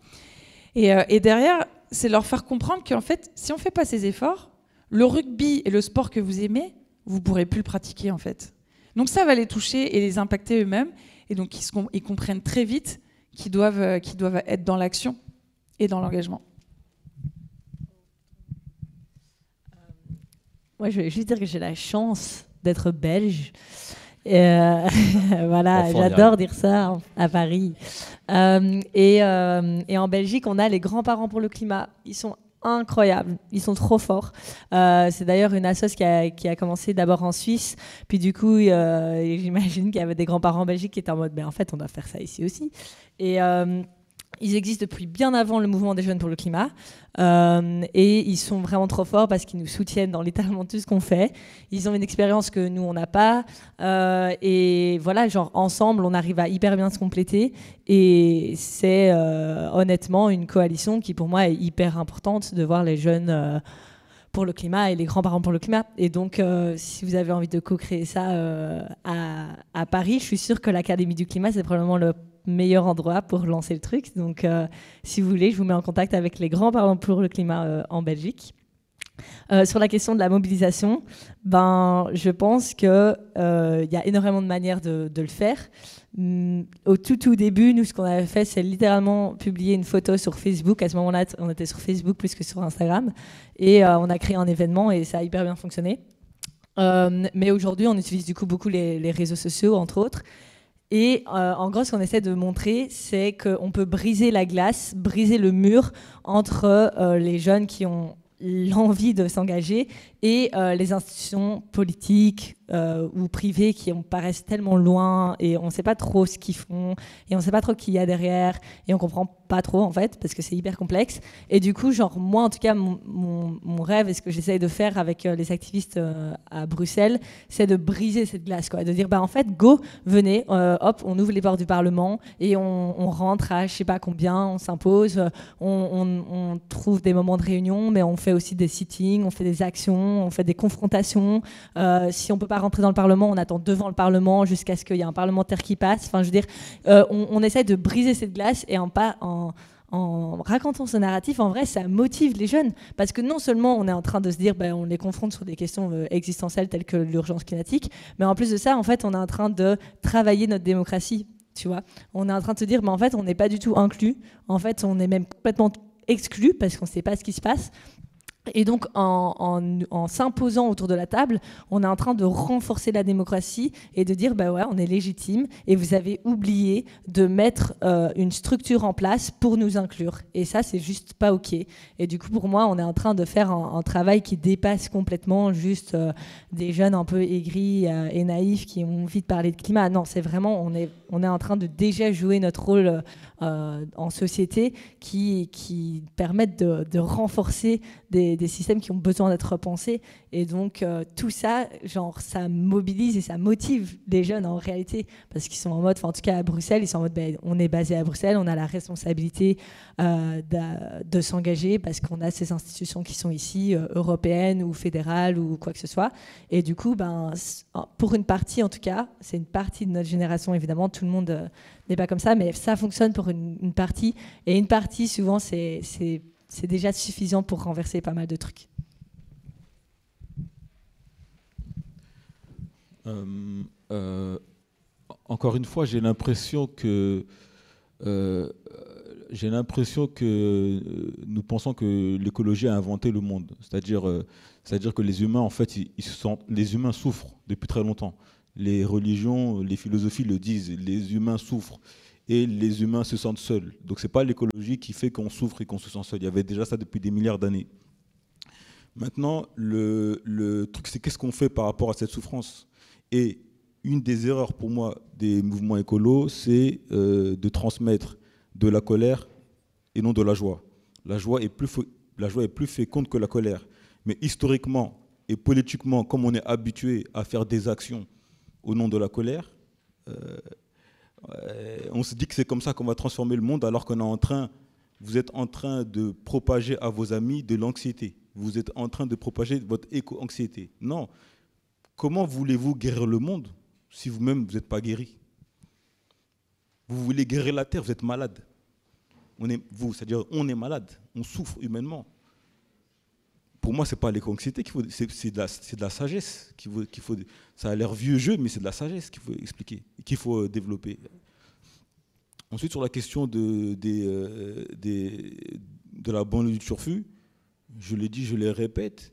Et derrière, c'est leur faire comprendre qu'en fait, si on ne fait pas ces efforts, le rugby et le sport que vous aimez, vous ne pourrez plus le pratiquer en fait. Donc ça va les toucher et les impacter eux-mêmes. Et donc ils comprennent très vite qu'ils doivent être dans l'action et dans l'engagement. Moi, je vais juste dire que j'ai la chance d'être belge. Voilà, j'adore dire ça à Paris. Et en Belgique, on a les grands-parents pour le climat. Ils sont incroyables, ils sont trop forts. C'est d'ailleurs une assoce qui a commencé d'abord en Suisse, puis du coup, j'imagine qu'il y avait des grands-parents en Belgique qui étaient en mode, mais en fait, on doit faire ça ici aussi. Et ils existent depuis bien avant le mouvement des jeunes pour le climat. Et ils sont vraiment trop forts parce qu'ils nous soutiennent dans littéralement tout ce qu'on fait. Ils ont une expérience que nous, on n'a pas. Et voilà, genre ensemble, on arrive à hyper bien se compléter. Et c'est honnêtement une coalition qui, pour moi, est hyper importante de voir les jeunes pour le climat et les grands-parents pour le climat. Et donc, si vous avez envie de co-créer ça à Paris, je suis sûre que l'Académie du climat, c'est probablement le meilleur endroit pour lancer le truc. Donc, si vous voulez, je vous mets en contact avec les grands-parents pour le climat en Belgique. Sur la question de la mobilisation, je pense qu'il y a énormément de manières de le faire. Au tout début, nous, ce qu'on avait fait, c'est littéralement publier une photo sur Facebook. À ce moment-là, on était sur Facebook plus que sur Instagram. Et on a créé un événement et ça a hyper bien fonctionné. Mais aujourd'hui, on utilise du coup beaucoup les réseaux sociaux, entre autres. Et en gros, ce qu'on essaie de montrer, c'est qu'on peut briser la glace, briser le mur entre les jeunes qui ont l'envie de s'engager et les institutions politiques ou privées qui paraissent tellement loin et on ne sait pas trop ce qu'ils font et on ne sait pas trop qui il y a derrière et on ne comprend pas trop en fait parce que c'est hyper complexe. Et du coup, genre moi en tout cas, mon rêve et ce que j'essaye de faire avec les activistes à Bruxelles, c'est de briser cette glace, quoi, de dire en fait, go, venez, hop, on ouvre les portes du Parlement et on rentre à je sais pas combien, on s'impose, on trouve des moments de réunion, mais on fait aussi des sittings, on fait des actions, on fait des confrontations. Si on peut pas rentrer dans le Parlement, on attend devant le Parlement jusqu'à ce qu'il y ait un parlementaire qui passe. Enfin, je veux dire, on essaie de briser cette glace et en racontant ce narratif, en vrai, ça motive les jeunes. Parce que non seulement on est en train de se dire, on les confronte sur des questions existentielles telles que l'urgence climatique, mais en plus de ça, en fait, on est en train de travailler notre démocratie. Tu vois, on est en train de se dire, en fait, on n'est pas du tout inclus. En fait, on est même complètement exclu parce qu'on ne sait pas ce qui se passe. Et donc, en s'imposant autour de la table, on est en train de renforcer la démocratie et de dire, ouais, on est légitime et vous avez oublié de mettre une structure en place pour nous inclure. Et ça, c'est juste pas OK. Et du coup, pour moi, on est en train de faire un travail qui dépasse complètement juste des jeunes un peu aigris et naïfs qui ont envie de parler de climat. Non, c'est vraiment, on est en train de déjà jouer notre rôle en société qui permettent de renforcer des systèmes qui ont besoin d'être repensés. Et donc, tout ça, genre, ça mobilise et ça motive les jeunes en réalité. Parce qu'ils sont en mode, en tout cas à Bruxelles, ils sont en mode, on est basé à Bruxelles, on a la responsabilité de s'engager parce qu'on a ces institutions qui sont ici, européennes ou fédérales ou quoi que ce soit. Et du coup, pour une partie en tout cas, c'est une partie de notre génération, évidemment, tout le monde n'est pas comme ça, mais ça fonctionne pour une partie. Et une partie, souvent, c'est déjà suffisant pour renverser pas mal de trucs. Encore une fois, j'ai l'impression que nous pensons que l'écologie a inventé le monde. C'est-à-dire que les humains, en fait, les humains souffrent depuis très longtemps. Les religions, les philosophies le disent, les humains souffrent et les humains se sentent seuls. Donc c'est pas l'écologie qui fait qu'on souffre et qu'on se sent seul. Il y avait déjà ça depuis des milliards d'années. Maintenant, le truc, c'est qu'est-ce qu'on fait par rapport à cette souffrance? Et une des erreurs pour moi des mouvements écolos, c'est de transmettre de la colère et non de la joie. La joie est plus féconde que la colère. Mais historiquement et politiquement, comme on est habitué à faire des actions au nom de la colère, on se dit que c'est comme ça qu'on va transformer le monde, alors vous êtes en train de propager à vos amis de l'anxiété. Vous êtes en train de propager votre éco-anxiété. Non. Comment voulez-vous guérir le monde si vous-même, vous n'êtes pas guéri? Vous voulez guérir la Terre, vous êtes malade. C'est-à-dire on est malade, on souffre humainement. Pour moi, ce n'est pas l'éco-anxiété qu'il faut, c'est de la sagesse qu'il faut. Ça a l'air vieux jeu, mais c'est de la sagesse qu'il faut expliquer, qu'il faut développer. Ensuite, sur la question de la banlieue du Turfu, je l'ai dit, je le répète,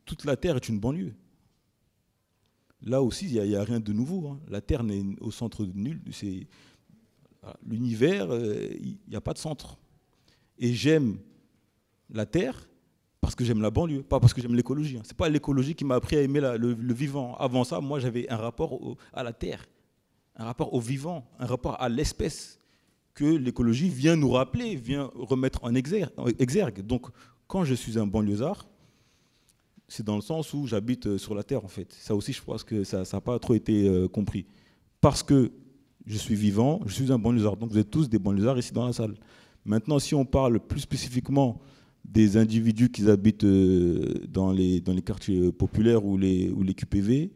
toute la Terre est une banlieue. Là aussi, il n'y a rien de nouveau. Hein. La Terre n'est au centre de nul. L'univers, il n'y a pas de centre. Et j'aime la Terre parce que j'aime la banlieue, pas parce que j'aime l'écologie. Ce n'est pas l'écologie qui m'a appris à aimer le vivant. Avant ça, moi, j'avais un rapport à la Terre, un rapport au vivant, un rapport à l'espèce que l'écologie vient nous rappeler, vient remettre en exergue. Donc, quand je suis un banlieusard, c'est dans le sens où j'habite sur la Terre, en fait. Ça aussi, je pense que ça n'a pas trop été compris. Parce que je suis vivant, je suis un banlieusard. Donc, vous êtes tous des banlieusards ici dans la salle. Maintenant, si on parle plus spécifiquement des individus qui habitent dans les quartiers populaires ou les QPV,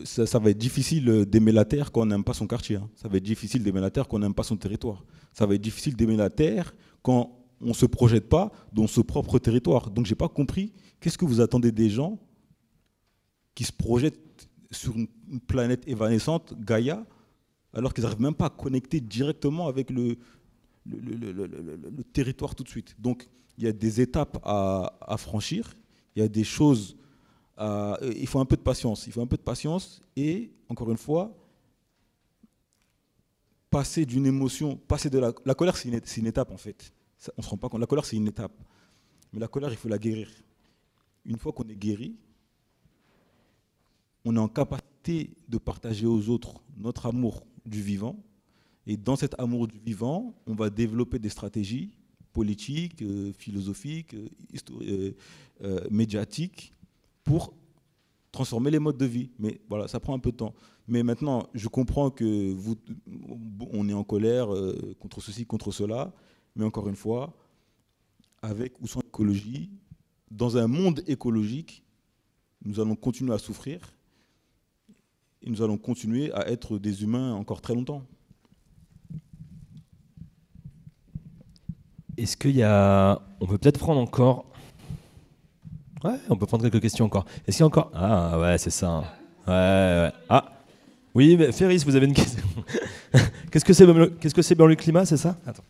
ça va être difficile d'aimer la Terre quand on n'aime pas son quartier. Hein. Ça va être difficile d'aimer la Terre quand on n'aime pas son territoire. Ça va être difficile d'aimer la Terre quand on ne se projette pas dans son propre territoire. Donc, je n'ai pas compris, qu'est-ce que vous attendez des gens qui se projettent sur une planète évanescente, Gaïa, alors qu'ils n'arrivent même pas à connecter directement avec le territoire tout de suite. Donc, il y a des étapes à franchir, il y a des choses il faut un peu de patience. Il faut un peu de patience et, encore une fois, passer d'une émotion, passer de la colère, c'est une étape en fait. Ça, on ne se rend pas compte. La colère, c'est une étape. Mais la colère, il faut la guérir. Une fois qu'on est guéri, on est en capacité de partager aux autres notre amour du vivant. Et dans cet amour du vivant, on va développer des stratégies politiques, philosophiques, médiatiques, pour transformer les modes de vie. Mais voilà, ça prend un peu de temps. Mais maintenant, je comprends que on est en colère contre ceci, contre cela. Mais encore une fois, avec ou sans écologie, dans un monde écologique, nous allons continuer à souffrir et nous allons continuer à être des humains encore très longtemps. Est-ce qu'il y a... On peut peut-être prendre encore... Ouais, on peut prendre quelques questions encore. Est-ce qu'il y a encore... Ah ouais, c'est ça. Ouais. Ah oui, mais Ferris, vous avez une question. Qu'est-ce que c'est banlieue climat, c'est ça? Attends.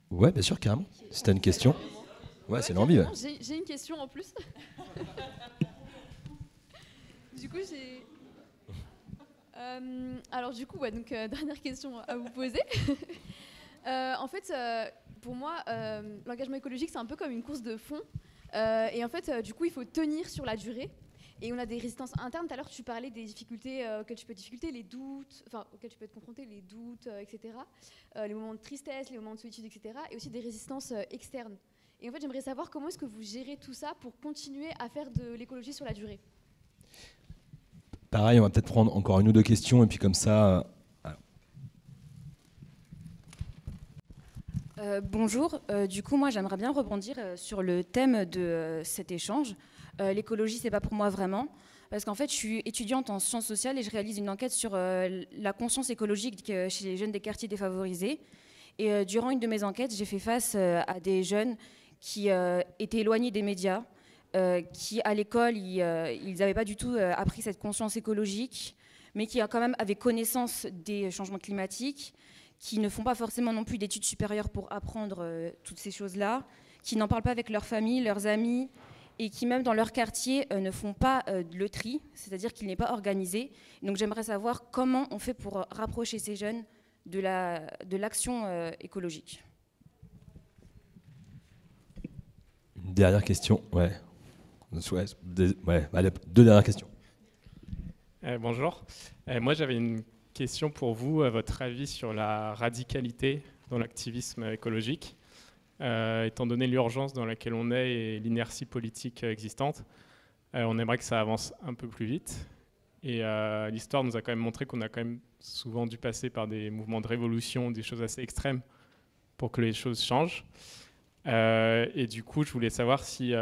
Ouais, bien sûr, carrément. Si t'as une question. Ouais, c'est l'envie. Ouais. J'ai une question en plus. Du coup, j'ai... alors du coup, ouais, donc, dernière question à vous poser. En fait, pour moi, l'engagement écologique, c'est un peu comme une course de fond. Et en fait, du coup, il faut tenir sur la durée. Et on a des résistances internes. Tout à l'heure, tu parlais des difficultés auxquelles tu peux les doutes, auxquelles tu peux être confronté, les doutes, etc. Les moments de tristesse, les moments de solitude, etc. Et aussi des résistances externes. Et en fait, j'aimerais savoir comment est-ce que vous gérez tout ça pour continuer à faire de l'écologie sur la durée. Pareil, on va peut-être prendre encore une ou deux questions et puis comme ça... Bonjour, du coup moi j'aimerais bien rebondir sur le thème de cet échange. L'écologie c'est pas pour moi vraiment, parce qu'en fait je suis étudiante en sciences sociales et je réalise une enquête sur la conscience écologique chez les jeunes des quartiers défavorisés. Et durant une de mes enquêtes, j'ai fait face à des jeunes qui étaient éloignés des médias, qui à l'école ils n'avaient pas du tout appris cette conscience écologique, mais qui quand même avaient connaissance des changements climatiques, qui ne font pas forcément non plus d'études supérieures pour apprendre toutes ces choses-là, qui n'en parlent pas avec leur famille, leurs amis, et qui, même dans leur quartier, ne font pas le tri, c'est-à-dire qu'il n'est pas organisé. Donc j'aimerais savoir comment on fait pour rapprocher ces jeunes de l'action écologique. Une dernière question, ouais. Allez, 2 dernières questions. Bonjour. Moi, j'avais une question pour vous, à votre avis sur la radicalité dans l'activisme écologique. Étant donné l'urgence dans laquelle on est et l'inertie politique existante, on aimerait que ça avance un peu plus vite. Et l'histoire nous a quand même montré qu'on a quand même souvent dû passer par des mouvements de révolution, des choses assez extrêmes pour que les choses changent. Et du coup, je voulais savoir si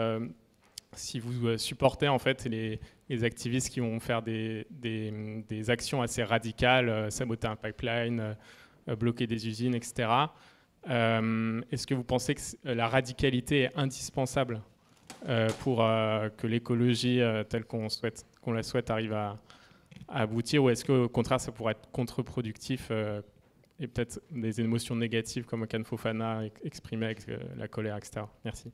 vous supportez en fait les activistes qui vont faire des actions assez radicales, saboter un pipeline, bloquer des usines, etc. Est-ce que vous pensez que la radicalité est indispensable pour que l'écologie telle qu'on la souhaite arrive à aboutir, ou est-ce qu'au contraire ça pourrait être contre-productif et peut-être des émotions négatives comme Makan Fofana exprimées avec la colère, etc. Merci.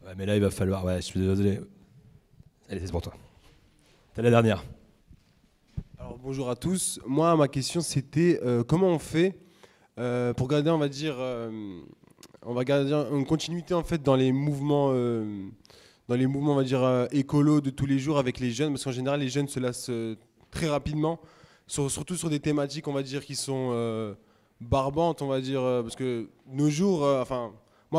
Ouais, mais là il va falloir... Ouais, je suis désolé. Allez, c'est pour toi. T'es la dernière. Alors, bonjour à tous. Moi, ma question, c'était comment on fait pour garder, on va garder une continuité en fait dans les mouvements, on va dire écolo de tous les jours avec les jeunes, parce qu'en général, les jeunes se lassent très rapidement, surtout sur des thématiques, on va dire, qui sont barbantes, on va dire, parce que nos jours,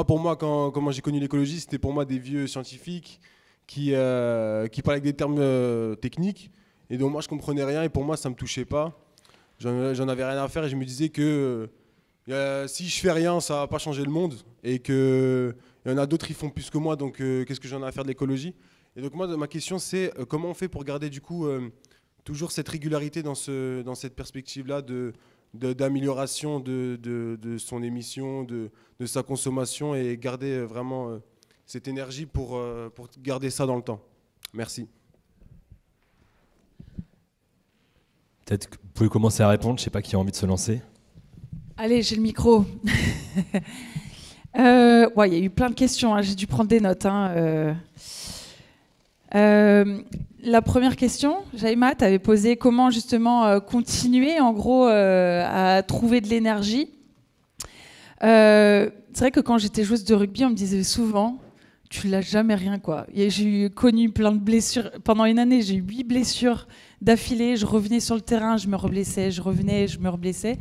pour moi, quand j'ai connu l'écologie, c'était pour moi des vieux scientifiques qui parlaient avec des termes techniques. Et donc moi je comprenais rien et pour moi ça me touchait pas. J'en avais rien à faire et je me disais que si je fais rien ça va pas changer le monde et qu'il y en a d'autres qui font plus que moi, donc qu'est-ce que j'en ai à faire de l'écologie. Et donc moi ma question c'est comment on fait pour garder du coup toujours cette régularité dans cette perspective là d'amélioration de son émission, de sa consommation, et garder vraiment cette énergie pour garder ça dans le temps. Merci. Peut-être que vous pouvez commencer à répondre, je ne sais pas qui a envie de se lancer. Allez, j'ai le micro. Il y a eu plein de questions, hein, j'ai dû prendre des notes. La première question, Jaïma, tu avais posé comment justement continuer en gros à trouver de l'énergie. C'est vrai que quand j'étais joueuse de rugby, on me disait souvent, tu lâches jamais rien, quoi. J'ai connu plein de blessures. Pendant une année, j'ai eu 8 blessures d'affilée. Je revenais sur le terrain, je me reblessais, je revenais, je me reblessais.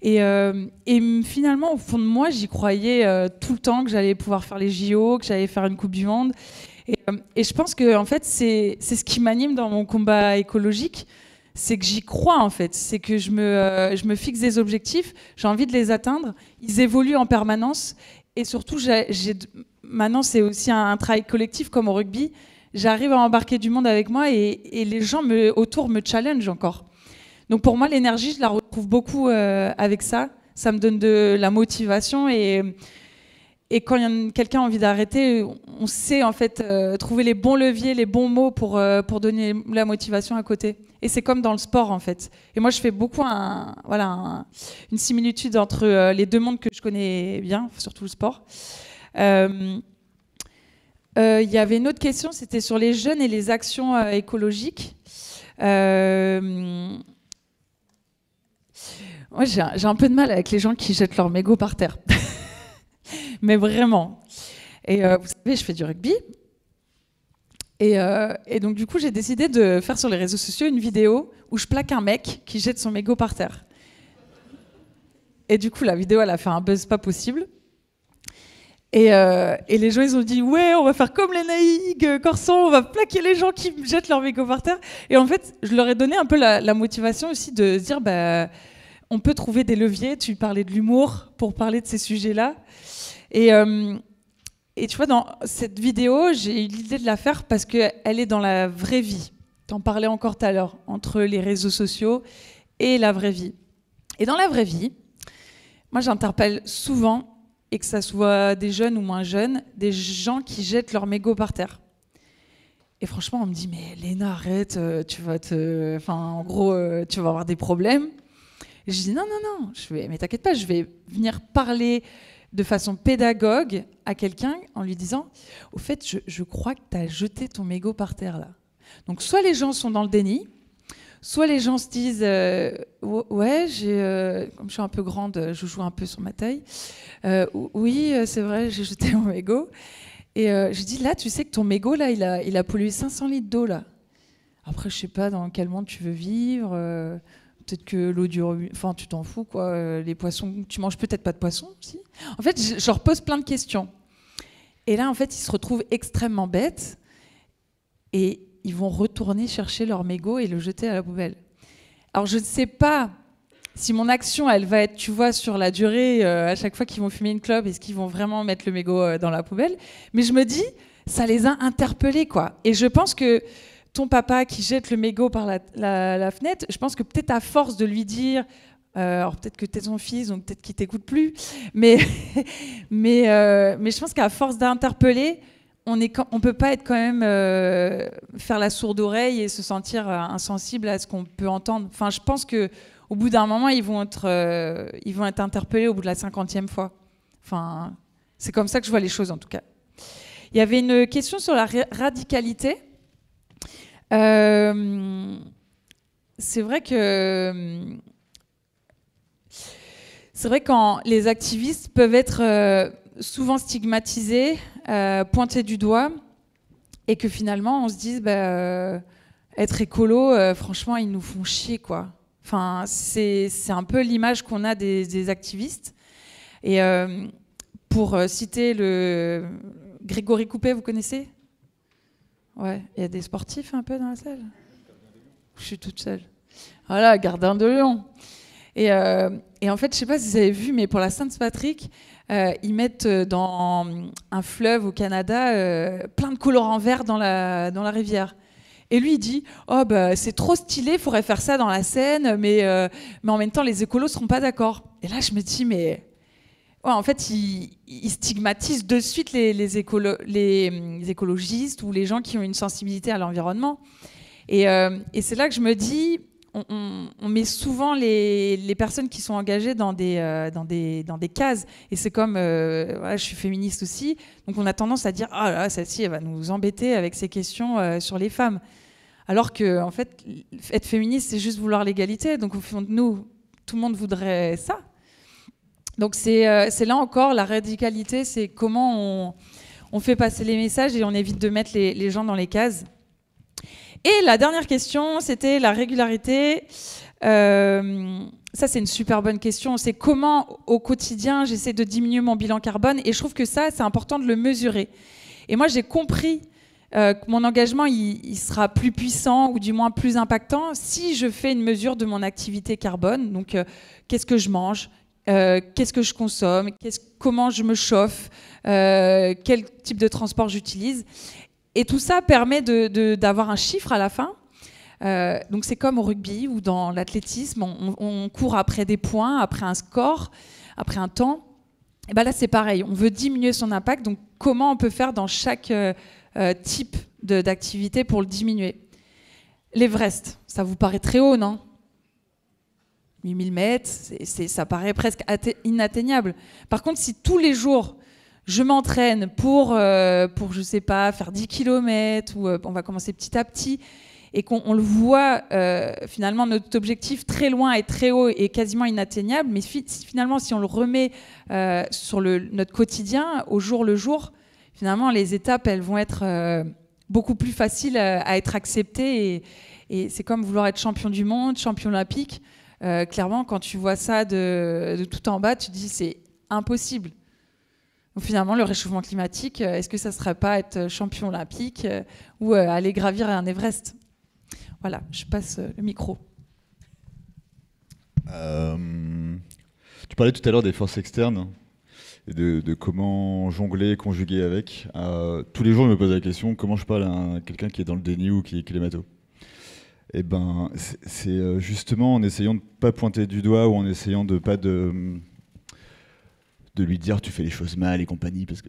Et finalement, au fond de moi, j'y croyais tout le temps que j'allais pouvoir faire les JO, que j'allais faire une Coupe du Monde. Et je pense que en fait, c'est ce qui m'anime dans mon combat écologique, c'est que j'y crois en fait. C'est que je me fixe des objectifs, j'ai envie de les atteindre. Ils évoluent en permanence. Et surtout, maintenant, c'est aussi un travail collectif comme au rugby. J'arrive à embarquer du monde avec moi et les gens autour me challengent encore. Donc pour moi, l'énergie, je la retrouve beaucoup avec ça. Ça me donne de la motivation et quand quelqu'un a envie d'arrêter, on sait en fait trouver les bons leviers, les bons mots pour donner la motivation à côté. Et c'est comme dans le sport en fait. Et moi, je fais beaucoup une similitude entre les deux mondes que je connais bien, surtout le sport. Il y avait une autre question, c'était sur les jeunes et les actions écologiques. Moi, j'ai un peu de mal avec les gens qui jettent leur mégot par terre. Mais vraiment. Et vous savez, je fais du rugby. Et donc, du coup, j'ai décidé de faire sur les réseaux sociaux une vidéo où je plaque un mec qui jette son mégot par terre. Et du coup, la vidéo, elle a fait un buzz pas possible. Et les gens, ils ont dit « Ouais, on va faire comme les Naïg, Corson, on va plaquer les gens qui jettent leur mégot par terre. » Et en fait, je leur ai donné un peu la motivation aussi de se dire on peut trouver des leviers. Tu parlais de l'humour pour parler de ces sujets-là. Et tu vois, dans cette vidéo, j'ai eu l'idée de la faire parce qu'elle est dans la vraie vie. Tu en parlais encore tout à l'heure, entre les réseaux sociaux et la vraie vie. Et dans la vraie vie, moi, j'interpelle souvent, et que ça soit des jeunes ou moins jeunes, des gens qui jettent leur mégot par terre. Et franchement, on me dit, mais Léna, arrête, tu vas tu vas avoir des problèmes. Et je dis, non, mais t'inquiète pas, je vais venir parler de façon pédagogue à quelqu'un en lui disant « Au fait, je crois que tu as jeté ton mégot par terre là ». Donc soit les gens sont dans le déni, soit les gens se disent ouais, comme je suis un peu grande, je joue un peu sur ma taille. Oui, c'est vrai, j'ai jeté mon mégot. Et je dis là, tu sais que ton mégot là, il a pollué 500 litres d'eau là. Après, je sais pas dans quel monde tu veux vivre. Peut-être que l'eau du robinet, enfin, tu t'en fous quoi. Les poissons, tu manges peut-être pas de poissons aussi. En fait, je leur pose plein de questions. Et là, en fait, ils se retrouvent extrêmement bêtes. Et ils vont retourner chercher leur mégot et le jeter à la poubelle. Alors, je ne sais pas si mon action, elle va être, tu vois, sur la durée, à chaque fois qu'ils vont fumer une clope, est-ce qu'ils vont vraiment mettre le mégot dans la poubelle? Mais je me dis, ça les a interpellés, quoi. Et je pense que ton papa qui jette le mégot par la fenêtre, je pense que peut-être à force de lui dire, alors peut-être que t'es son fils, donc peut-être qu'il t'écoute plus, mais je pense qu'à force d'interpeller, on peut pas être quand même faire la sourde oreille et se sentir insensible à ce qu'on peut entendre. Enfin, je pense que au bout d'un moment, ils vont être interpellés au bout de la 50e fois. Enfin, c'est comme ça que je vois les choses en tout cas. Il y avait une question sur la radicalité. C'est vrai quand les activistes peuvent être souvent stigmatisés, pointés du doigt, et que finalement on se dise être écolo, franchement ils nous font chier quoi. Enfin c'est un peu l'image qu'on a des activistes. Et pour citer le Grégory Coupet, vous connaissez? Ouais, il y a des sportifs un peu dans la salle. Je suis toute seule. Voilà, gardien de Lyon. Et en fait, je sais pas si vous avez vu, mais pour la Saint-Patrick, ils mettent dans un fleuve au Canada plein de colorants verts dans la rivière. Et lui, il dit « Oh, c'est trop stylé, il faudrait faire ça dans la Seine, mais en même temps, les écolos ne seront pas d'accord. » Et là, je me dis « Mais... » Ouais, en fait, ils stigmatisent de suite les écologistes ou les gens qui ont une sensibilité à l'environnement. Et c'est là que je me dis, on met souvent les personnes qui sont engagées dans des cases. Et c'est comme, voilà, je suis féministe aussi, donc on a tendance à dire, ah là, celle-ci, elle va nous embêter avec ces questions sur les femmes. Alors que, en fait, être féministe, c'est juste vouloir l'égalité. Donc au fond de nous, tout le monde voudrait ça. Donc c'est là encore la radicalité, c'est comment on fait passer les messages et on évite de mettre les gens dans les cases. Et la dernière question, c'était la régularité. Ça, c'est une super bonne question. C'est comment, au quotidien, j'essaie de diminuer mon bilan carbone. Et je trouve que ça, c'est important de le mesurer. Et moi, j'ai compris que mon engagement, il sera plus puissant ou du moins plus impactant si je fais une mesure de mon activité carbone. Donc, qu'est-ce que je mange ? Qu'est-ce que je consomme, comment je me chauffe, quel type de transport j'utilise. Et tout ça permet d'avoir un chiffre à la fin. Donc c'est comme au rugby ou dans l'athlétisme, on court après des points, après un score, après un temps. Et ben là c'est pareil, on veut diminuer son impact, donc comment on peut faire dans chaque type d'activité pour le diminuer. L'Everest, ça vous paraît très haut, non ? 8000 mètres, ça paraît presque inatteignable. Par contre, si tous les jours, je m'entraîne pour je sais pas, faire 10 km, ou on va commencer petit à petit, et qu'on le voit, finalement, notre objectif très loin et très haut et quasiment inatteignable, mais finalement, si on le remet sur notre quotidien, au jour le jour, finalement, les étapes, elles vont être beaucoup plus faciles à être acceptées, et c'est comme vouloir être champion du monde, champion olympique. Clairement, quand tu vois ça de tout en bas, tu te dis c'est impossible. Donc finalement, le réchauffement climatique, est-ce que ça ne serait pas être champion olympique ou aller gravir un Everest? Voilà, je passe le micro. Tu parlais tout à l'heure des forces externes et de comment jongler, conjuguer avec. Tous les jours, je me pose la question, comment je parle à quelqu'un qui est dans le déni ou qui est climato? Eh ben, c'est justement en essayant de ne pas pointer du doigt ou en essayant de pas de lui dire tu fais les choses mal et compagnie, parce que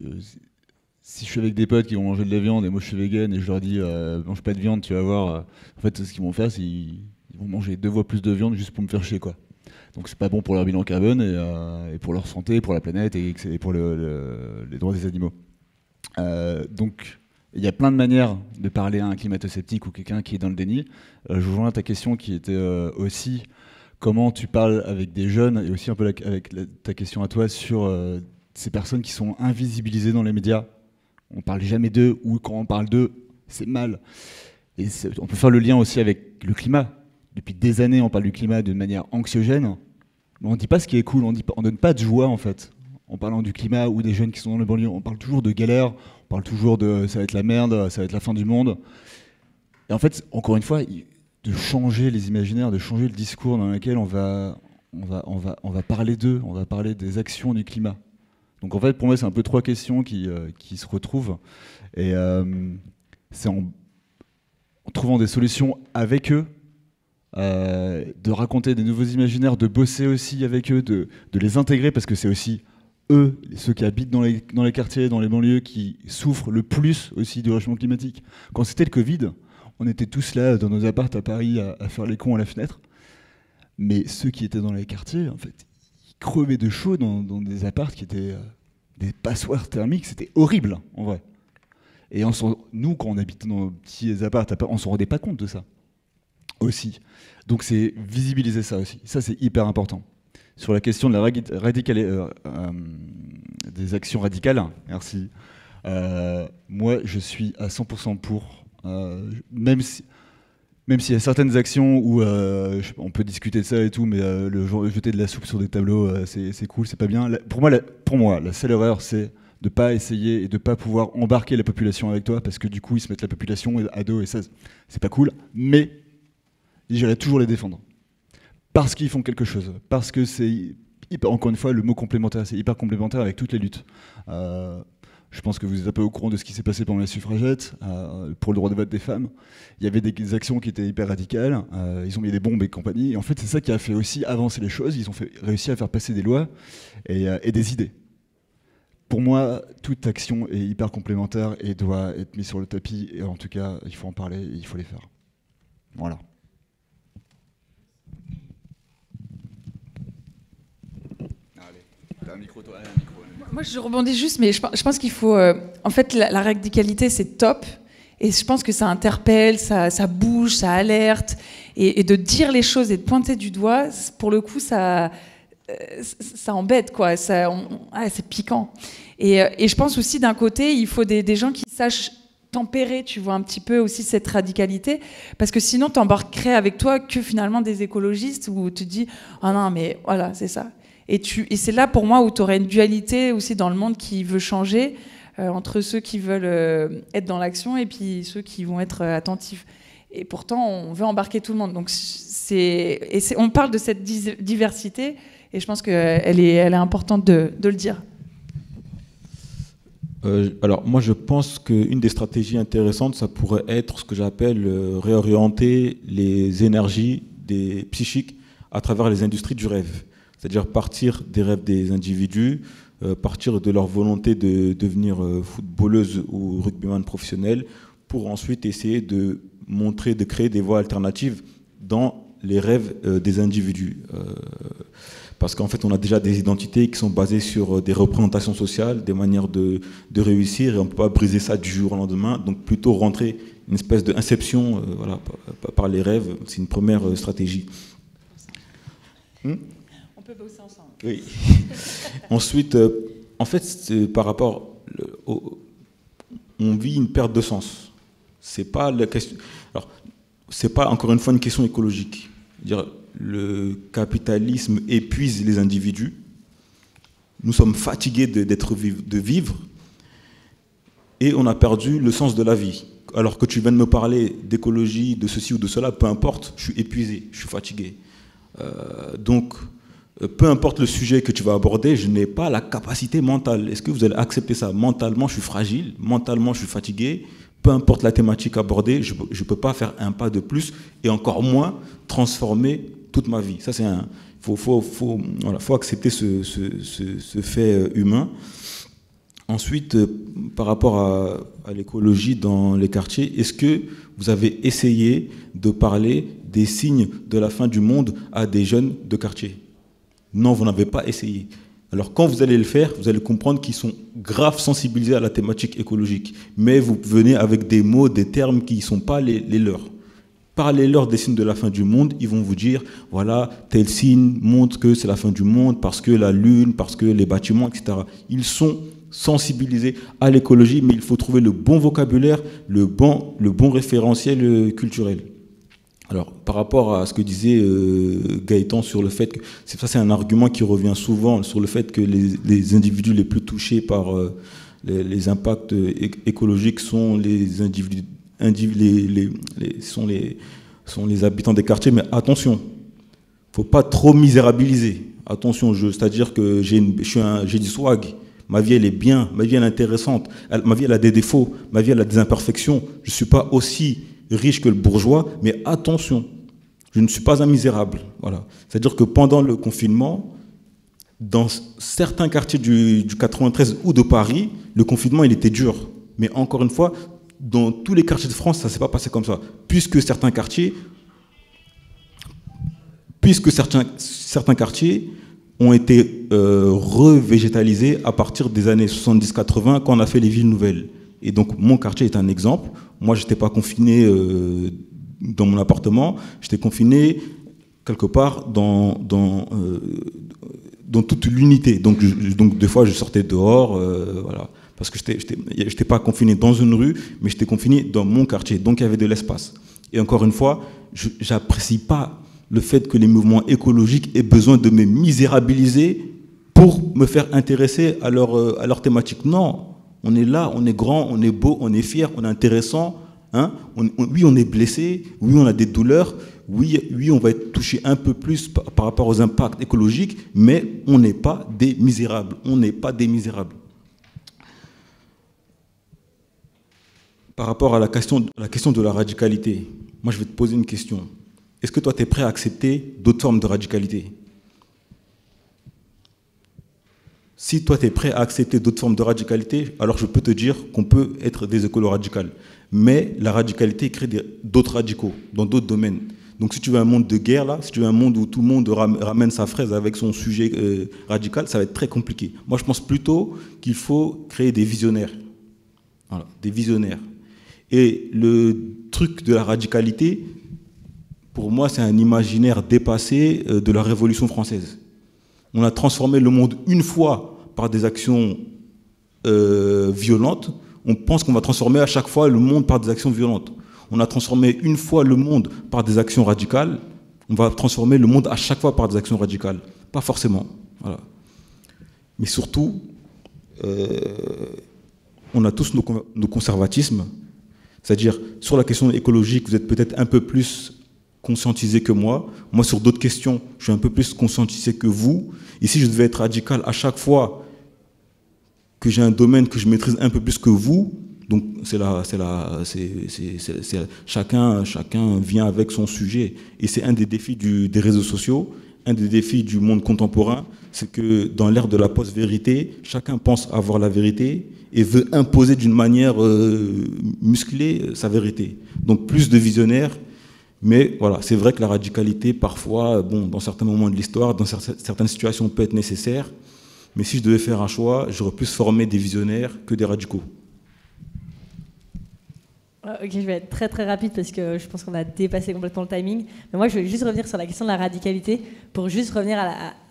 si je suis avec des potes qui vont manger de la viande et moi je suis vegan et je leur dis mange pas de viande, tu vas voir, en fait ce qu'ils vont faire c'est ils vont manger 2 fois plus de viande juste pour me faire chier quoi. Donc c'est pas bon pour leur bilan carbone et pour leur santé, pour la planète et pour les droits des animaux. Donc il y a plein de manières de parler à un climato-sceptique ou quelqu'un qui est dans le déni. Je rejoins ta question qui était aussi comment tu parles avec des jeunes et aussi un peu avec ta question à toi sur ces personnes qui sont invisibilisées dans les médias. On parle jamais d'eux ou quand on parle d'eux, c'est mal. Et on peut faire le lien aussi avec le climat. Depuis des années, on parle du climat d'une manière anxiogène. Mais on ne dit pas ce qui est cool, on ne donne pas de joie en fait. En parlant du climat ou des jeunes qui sont dans les banlieues, on parle toujours de galère, on parle toujours de ça va être la merde, ça va être la fin du monde. Et en fait, encore une fois, de changer les imaginaires, de changer le discours dans lequel on va parler d'eux, on va parler des actions du climat. Donc en fait, pour moi, c'est un peu trois questions qui se retrouvent. Et c'est en trouvant des solutions avec eux, de raconter des nouveaux imaginaires, de bosser aussi avec eux, de les intégrer, parce que c'est aussi eux, ceux qui habitent dans les quartiers, dans les banlieues, qui souffrent le plus aussi du réchauffement climatique. Quand c'était le Covid, on était tous là dans nos apparts à Paris à faire les cons à la fenêtre. Mais ceux qui étaient dans les quartiers, en fait, ils crevaient de chaud dans des apparts qui étaient des passoires thermiques. C'était horrible, en vrai. Et nous, quand on habitait dans nos petits apparts, on ne se rendait pas compte de ça aussi. Donc c'est visibiliser ça aussi. Ça, c'est hyper important. Sur la question de la des actions radicales, merci. Moi, je suis à 100% pour. Même s'il y a certaines actions où on peut discuter de ça et tout, mais jeter de la soupe sur des tableaux, c'est cool, c'est pas bien. Pour moi, la seule erreur, c'est de pas essayer et de pas pouvoir embarquer la population avec toi, parce que du coup, ils se mettent la population à dos et ça, c'est pas cool. Mais j'irai toujours les défendre. Parce qu'ils font quelque chose. Parce que c'est, encore une fois, le mot complémentaire, c'est hyper complémentaire avec toutes les luttes. Je pense que vous êtes un peu au courant de ce qui s'est passé pendant les suffragettes, pour le droit de vote des femmes. Il y avait des actions qui étaient hyper radicales, ils ont mis des bombes et compagnie. Et en fait, c'est ça qui a fait aussi avancer les choses. Ils ont réussi à faire passer des lois et des idées. Pour moi, toute action est hyper complémentaire et doit être mise sur le tapis. Et en tout cas, il faut en parler et il faut les faire. Voilà. Allez, un micro, toi. Moi, je rebondis juste, mais je pense qu'il faut... en fait, la radicalité, c'est top. Et je pense que ça interpelle, ça bouge, ça alerte. Et de dire les choses et de pointer du doigt, pour le coup, ça embête, quoi. C'est piquant. Et je pense aussi, d'un côté, il faut des gens qui sachent tempérer, tu vois, un petit peu aussi cette radicalité. Parce que sinon, tu embarquerais avec toi que finalement des écologistes où tu te dis « Ah non, mais voilà, c'est ça ». Et c'est là, pour moi, où tu aurais une dualité aussi dans le monde qui veut changer, entre ceux qui veulent être dans l'action et puis ceux qui vont être attentifs. Et pourtant, on veut embarquer tout le monde. Donc, on parle de cette diversité, et je pense qu'elle est importante de le dire. Alors, moi, je pense qu'une des stratégies intéressantes, ça pourrait être ce que j'appelle réorienter les énergies des psychiques à travers les industries du rêve. C'est-à-dire partir des rêves des individus, partir de leur volonté de devenir footballeuse ou rugbyman professionnel, pour ensuite essayer de créer des voies alternatives dans les rêves des individus. Parce qu'en fait, on a déjà des identités qui sont basées sur des représentations sociales, des manières de réussir, et on ne peut pas briser ça du jour au lendemain. Donc plutôt rentrer une espèce d'inception voilà, par les rêves, c'est une première stratégie. On peut bosser ensemble. Oui. Ensuite, en fait, par rapport, on vit une perte de sens. C'est pas la question. Alors, c'est pas encore une fois une question écologique. Dire, le capitalisme épuise les individus. Nous sommes fatigués de vivre, et on a perdu le sens de la vie. Alors que tu viens de me parler d'écologie, de ceci ou de cela, peu importe, je suis épuisé, je suis fatigué. Donc, peu importe le sujet que tu vas aborder, je n'ai pas la capacité mentale. Est-ce que vous allez accepter ça? Mentalement, je suis fragile, mentalement, je suis fatigué. Peu importe la thématique abordée, je ne peux pas faire un pas de plus, et encore moins transformer toute ma vie. Ça, c'est faut accepter ce fait humain. Ensuite, par rapport à l'écologie dans les quartiers, est-ce que vous avez essayé de parler des signes de la fin du monde à des jeunes de quartier. Non, vous n'avez pas essayé. Alors quand vous allez le faire, vous allez comprendre qu'ils sont grave sensibilisés à la thématique écologique. Mais vous venez avec des mots, des termes qui ne sont pas les leurs. Parlez-leur des signes de la fin du monde, ils vont vous dire, voilà, tel signe montre que c'est la fin du monde, parce que la lune, parce que les bâtiments, etc. Ils sont sensibilisés à l'écologie, mais il faut trouver le bon vocabulaire, le bon référentiel culturel. Alors, par rapport à ce que disait Gaëtan sur le fait que, ça c'est un argument qui revient souvent, sur le fait que les individus les plus touchés par les impacts écologiques sont les individus, sont les habitants des quartiers, mais attention, il ne faut pas trop misérabiliser. Attention, c'est-à-dire que j'ai du swag, ma vie elle est bien, ma vie elle est intéressante, ma vie elle a des défauts, ma vie elle a des imperfections, je ne suis pas aussi riche que le bourgeois, mais attention, je ne suis pas un misérable. Voilà. C'est-à-dire que pendant le confinement, dans certains quartiers du 93 ou de Paris, le confinement il était dur. Mais encore une fois, dans tous les quartiers de France, ça ne s'est pas passé comme ça. Puisque certains quartiers ont été revégétalisés à partir des années 70-80 quand on a fait les villes nouvelles. Et donc mon quartier est un exemple. Moi, je n'étais pas confiné dans mon appartement, j'étais confiné quelque part dans toute l'unité. Donc des fois, je sortais dehors, voilà, parce que je n'étais pas confiné dans une rue, mais j'étais confiné dans mon quartier. Donc il y avait de l'espace. Et encore une fois, je n'apprécie pas le fait que les mouvements écologiques aient besoin de me misérabiliser pour me faire intéresser à leur thématique. Non, on est là, on est grand, on est beau, on est fier, on est intéressant. Hein, oui, on est blessé, oui, on a des douleurs, oui, on va être touché un peu plus par rapport aux impacts écologiques, mais on n'est pas des misérables. On n'est pas des misérables. Par rapport à la question de la radicalité, moi, je vais te poser une question. Est-ce que toi, tu es prêt à accepter d'autres formes de radicalité ? Si toi, tu es prêt à accepter d'autres formes de radicalité, alors je peux te dire qu'on peut être des écolos radicales. Mais la radicalité crée d'autres radicaux dans d'autres domaines. Donc si tu veux un monde de guerre, là, si tu veux un monde où tout le monde ramène sa fraise avec son sujet radical, ça va être très compliqué. Moi, je pense plutôt qu'il faut créer des visionnaires. Voilà, des visionnaires. Et le truc de la radicalité, pour moi, c'est un imaginaire dépassé de la Révolution française. On a transformé le monde une fois par des actions violentes. On pense qu'on va transformer à chaque fois le monde par des actions violentes. On a transformé une fois le monde par des actions radicales. On va transformer le monde à chaque fois par des actions radicales. Pas forcément. Voilà. Mais surtout, on a tous nos conservatismes. C'est-à-dire, sur la question écologique, vous êtes peut-être un peu plus conscientisé que moi. Moi, sur d'autres questions, je suis un peu plus conscientisé que vous. Et si je devais être radical à chaque fois que j'ai un domaine que je maîtrise un peu plus que vous, donc chacun vient avec son sujet. Et c'est un des défis des réseaux sociaux, un des défis du monde contemporain, c'est que dans l'ère de la post-vérité, chacun pense avoir la vérité et veut imposer d'une manière musclée sa vérité. Donc plus de visionnaires. Mais voilà, c'est vrai que la radicalité, parfois, dans certains moments de l'histoire, dans certaines situations, peut être nécessaire. Mais si je devais faire un choix, j'aurais plus formé des visionnaires que des radicaux. Ok, je vais être très très rapide parce que je pense qu'on a dépassé complètement le timing. Mais moi, je vais juste revenir sur la question de la radicalité pour juste revenir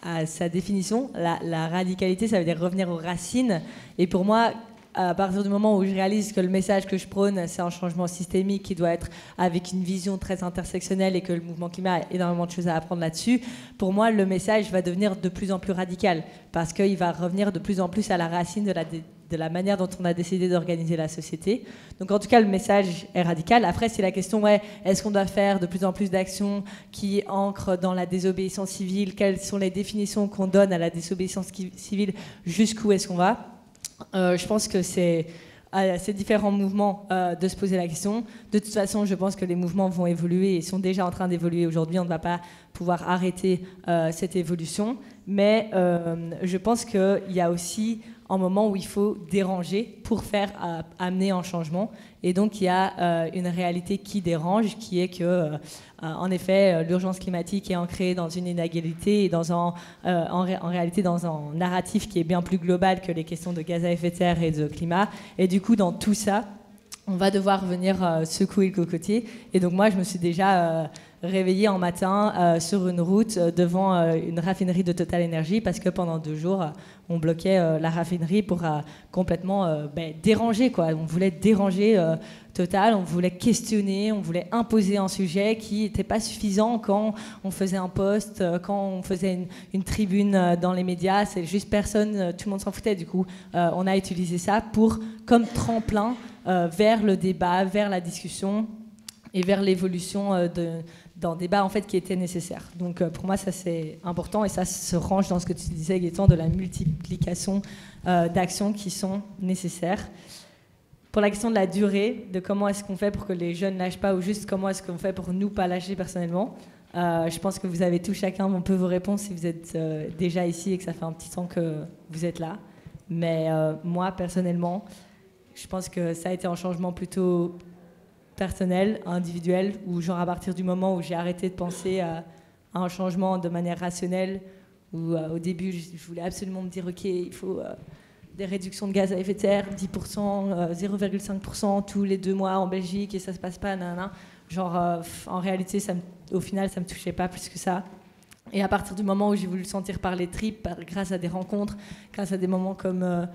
à sa définition. La radicalité, ça veut dire revenir aux racines. Et pour moi, à partir du moment où je réalise que le message que je prône, c'est un changement systémique qui doit être avec une vision très intersectionnelle et que le mouvement climat a énormément de choses à apprendre là-dessus, pour moi, le message va devenir de plus en plus radical parce qu'il va revenir de plus en plus à la racine de la manière dont on a décidé d'organiser la société. Donc en tout cas, le message est radical. Après, c'est la question, est-ce qu'on doit faire de plus en plus d'actions qui ancrent dans la désobéissance civile? Quelles sont les définitions qu'on donne à la désobéissance civile? Jusqu'où est-ce qu'on va? Je pense que c'est à ces différents mouvements de se poser la question. De toute façon, je pense que les mouvements vont évoluer et sont déjà en train d'évoluer aujourd'hui. On ne va pas pouvoir arrêter cette évolution. Mais je pense qu'il y a aussi un moment où il faut déranger pour faire amener un changement. Et donc il y a une réalité qui dérange, qui est que, en effet, l'urgence climatique est ancrée dans une inégalité et en réalité dans un narratif qui est bien plus global que les questions de gaz à effet de serre et de climat. Et du coup, dans tout ça, on va devoir venir secouer le cocotier. Et donc moi, je me suis déjà réveillée un matin sur une route devant une raffinerie de Total Energy parce que pendant 2 jours, on bloquait la raffinerie pour complètement déranger, quoi. On voulait déranger Total, on voulait questionner, on voulait imposer un sujet qui n'était pas suffisant quand on faisait un post, quand on faisait une tribune dans les médias. C'est juste personne, tout le monde s'en foutait. Du coup, on a utilisé ça comme tremplin vers le débat, vers la discussion et vers l'évolution d'un débat en fait, qui était nécessaire. Donc pour moi, ça c'est important et ça se range dans ce que tu disais, Gaëtan, de la multiplication d'actions qui sont nécessaires. Pour la question de la durée, de comment est-ce qu'on fait pour que les jeunes ne lâchent pas ou juste comment est-ce qu'on fait pour nous pas lâcher personnellement, je pense que vous avez tous chacun un peu vos réponses si vous êtes déjà ici et que ça fait un petit temps que vous êtes là. Mais moi, personnellement, je pense que ça a été un changement plutôt personnel, individuel, où genre à partir du moment où j'ai arrêté de penser à un changement de manière rationnelle, où au début je voulais absolument me dire ok, il faut des réductions de gaz à effet de serre, 10%, 0,5% tous les 2 mois en Belgique et ça se passe pas, nanana. Genre en réalité, au final, ça me touchait pas plus que ça. Et à partir du moment où j'ai voulu le sentir par les tripes, grâce à des rencontres, grâce à des moments comme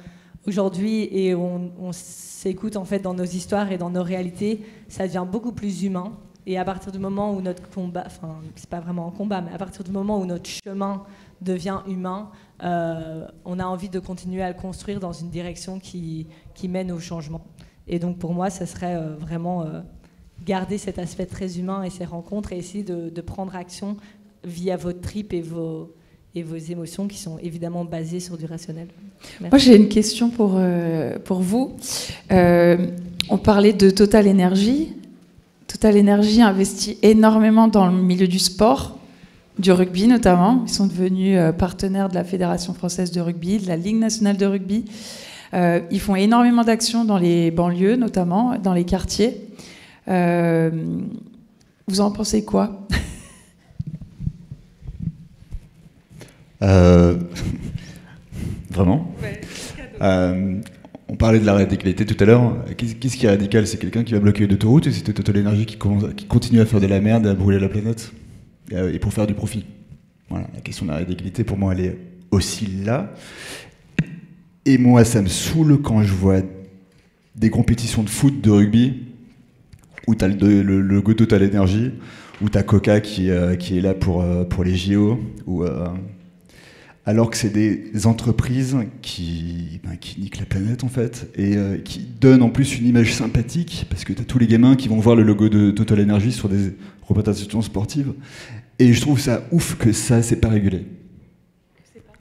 aujourd'hui, et on s'écoute en fait dans nos histoires et dans nos réalités, ça devient beaucoup plus humain. Et à partir du moment où notre combat, enfin c'est pas vraiment un combat, mais à partir du moment où notre chemin devient humain, on a envie de continuer à le construire dans une direction qui mène au changement. Et donc pour moi, ça serait vraiment garder cet aspect très humain et ces rencontres et essayer de prendre action via votre trip et vos émotions qui sont évidemment basées sur du rationnel. Merci. Moi, j'ai une question pour vous. On parlait de Total Energy. Total Energy investit énormément dans le milieu du sport, du rugby notamment. Ils sont devenus partenaires de la Fédération française de rugby, de la Ligue nationale de rugby. Ils font énormément d'actions dans les banlieues, notamment dans les quartiers. Vous en pensez quoi ? Vraiment on parlait de la radicalité tout à l'heure. Qu'est-ce qui est radical? C'est quelqu'un qui va bloquer une autoroute et c'est Total Energy qui continue à faire de la merde, à brûler la planète et pour faire du profit. Voilà, la question de la radicalité, pour moi, elle est aussi là. Et moi, ça me saoule quand je vois des compétitions de foot, de rugby, où tu as le logo Total Energy, où tu as Coca qui est là pour les JO, alors que c'est des entreprises qui niquent la planète en fait, et qui donnent en plus une image sympathique, parce que tu as tous les gamins qui vont voir le logo de Total Energy sur des représentations sportives, et je trouve ça ouf que ça, c'est pas régulé.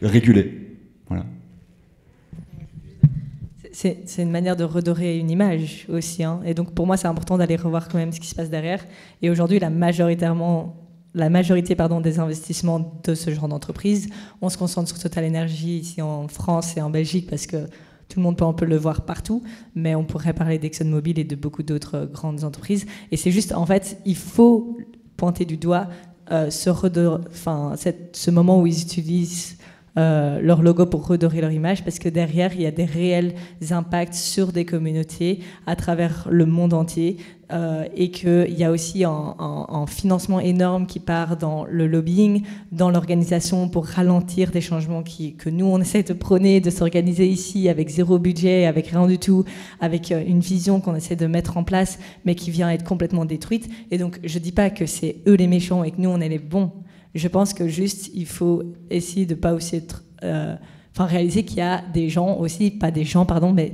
Régulé, voilà. C'est une manière de redorer une image aussi, hein. Et donc pour moi c'est important d'aller revoir quand même ce qui se passe derrière, et aujourd'hui la majorité des investissements de ce genre d'entreprise, on se concentre sur Total Energy ici en France et en Belgique parce que tout le monde peut un peu le voir partout, mais on pourrait parler d'ExxonMobil et de beaucoup d'autres grandes entreprises. Et c'est juste, en fait, il faut pointer du doigt ce moment où ils utilisent leur logo pour redorer leur image, parce que derrière, il y a des réels impacts sur des communautés à travers le monde entier, et qu'il y a aussi un financement énorme qui part dans le lobbying, dans l'organisation pour ralentir des changements que nous, on essaie de prôner, de s'organiser ici avec zéro budget, avec rien du tout, avec une vision qu'on essaie de mettre en place, mais qui vient être complètement détruite. Et donc, je ne dis pas que c'est eux les méchants et que nous, on est les bons. Je pense que juste, il faut essayer de pas aussi être... réaliser qu'il y a des gens aussi, pas des gens, pardon, mais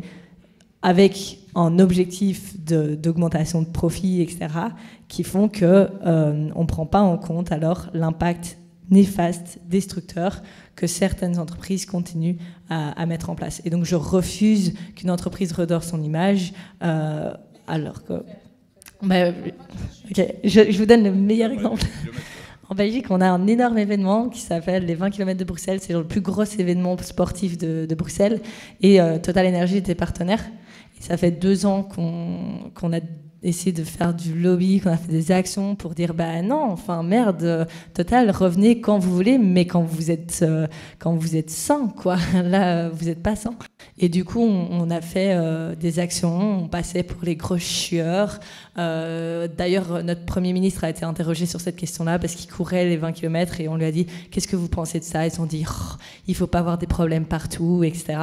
avec un objectif d'augmentation de profit, etc., qui font qu'on ne prend pas en compte alors l'impact néfaste, destructeur, que certaines entreprises continuent à mettre en place. Et donc, je refuse qu'une entreprise redore son image, alors que... Okay, je vous donne le meilleur exemple. En Belgique, on a un énorme événement qui s'appelle les 20 km de Bruxelles. C'est le plus gros événement sportif de Bruxelles. Et Total Energy était partenaire. Et ça fait 2 ans qu'on a essayé de faire du lobby, qu'on a fait des actions pour dire bah non, enfin merde, Total, revenez quand vous voulez, mais quand vous êtes sain, quoi. Là, vous n'êtes pas sain. Et du coup, on a fait des actions, on passait pour les gros chieurs. D'ailleurs, notre Premier ministre a été interrogé sur cette question-là parce qu'il courait les 20 km et on lui a dit « Qu'est-ce que vous pensez de ça ?» Ils ont dit oh, « Il ne faut pas avoir des problèmes partout, etc. »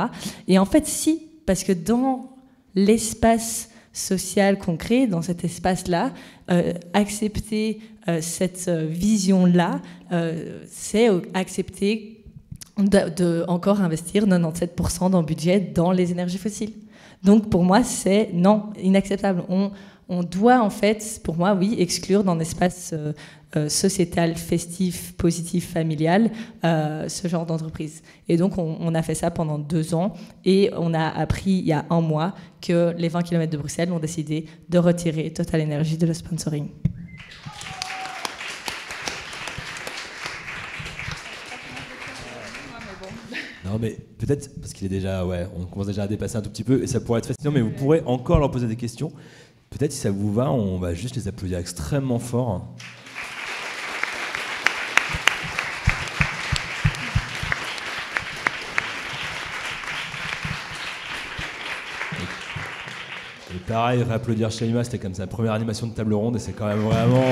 Et en fait, si, parce que dans l'espace social qu'on crée, dans cet espace-là, accepter cette vision-là, c'est accepter de encore investir 97% dans le budget dans les énergies fossiles. Donc pour moi, c'est non, inacceptable. On doit en fait, pour moi, oui, exclure dans l'espace sociétal, festif, positif, familial, ce genre d'entreprise. Et donc on a fait ça pendant 2 ans et on a appris il y a 1 mois que les 20 km de Bruxelles ont décidé de retirer Total Energy de le sponsoring. Non mais peut-être, parce qu'il est déjà, ouais, on commence déjà à dépasser un tout petit peu et ça pourrait être fascinant, mais vous pourrez encore leur poser des questions. Peut-être si ça vous va, on va juste les applaudir extrêmement fort. Et pareil, réapplaudir Shaima, c'était comme sa première animation de table ronde et c'est quand même vraiment...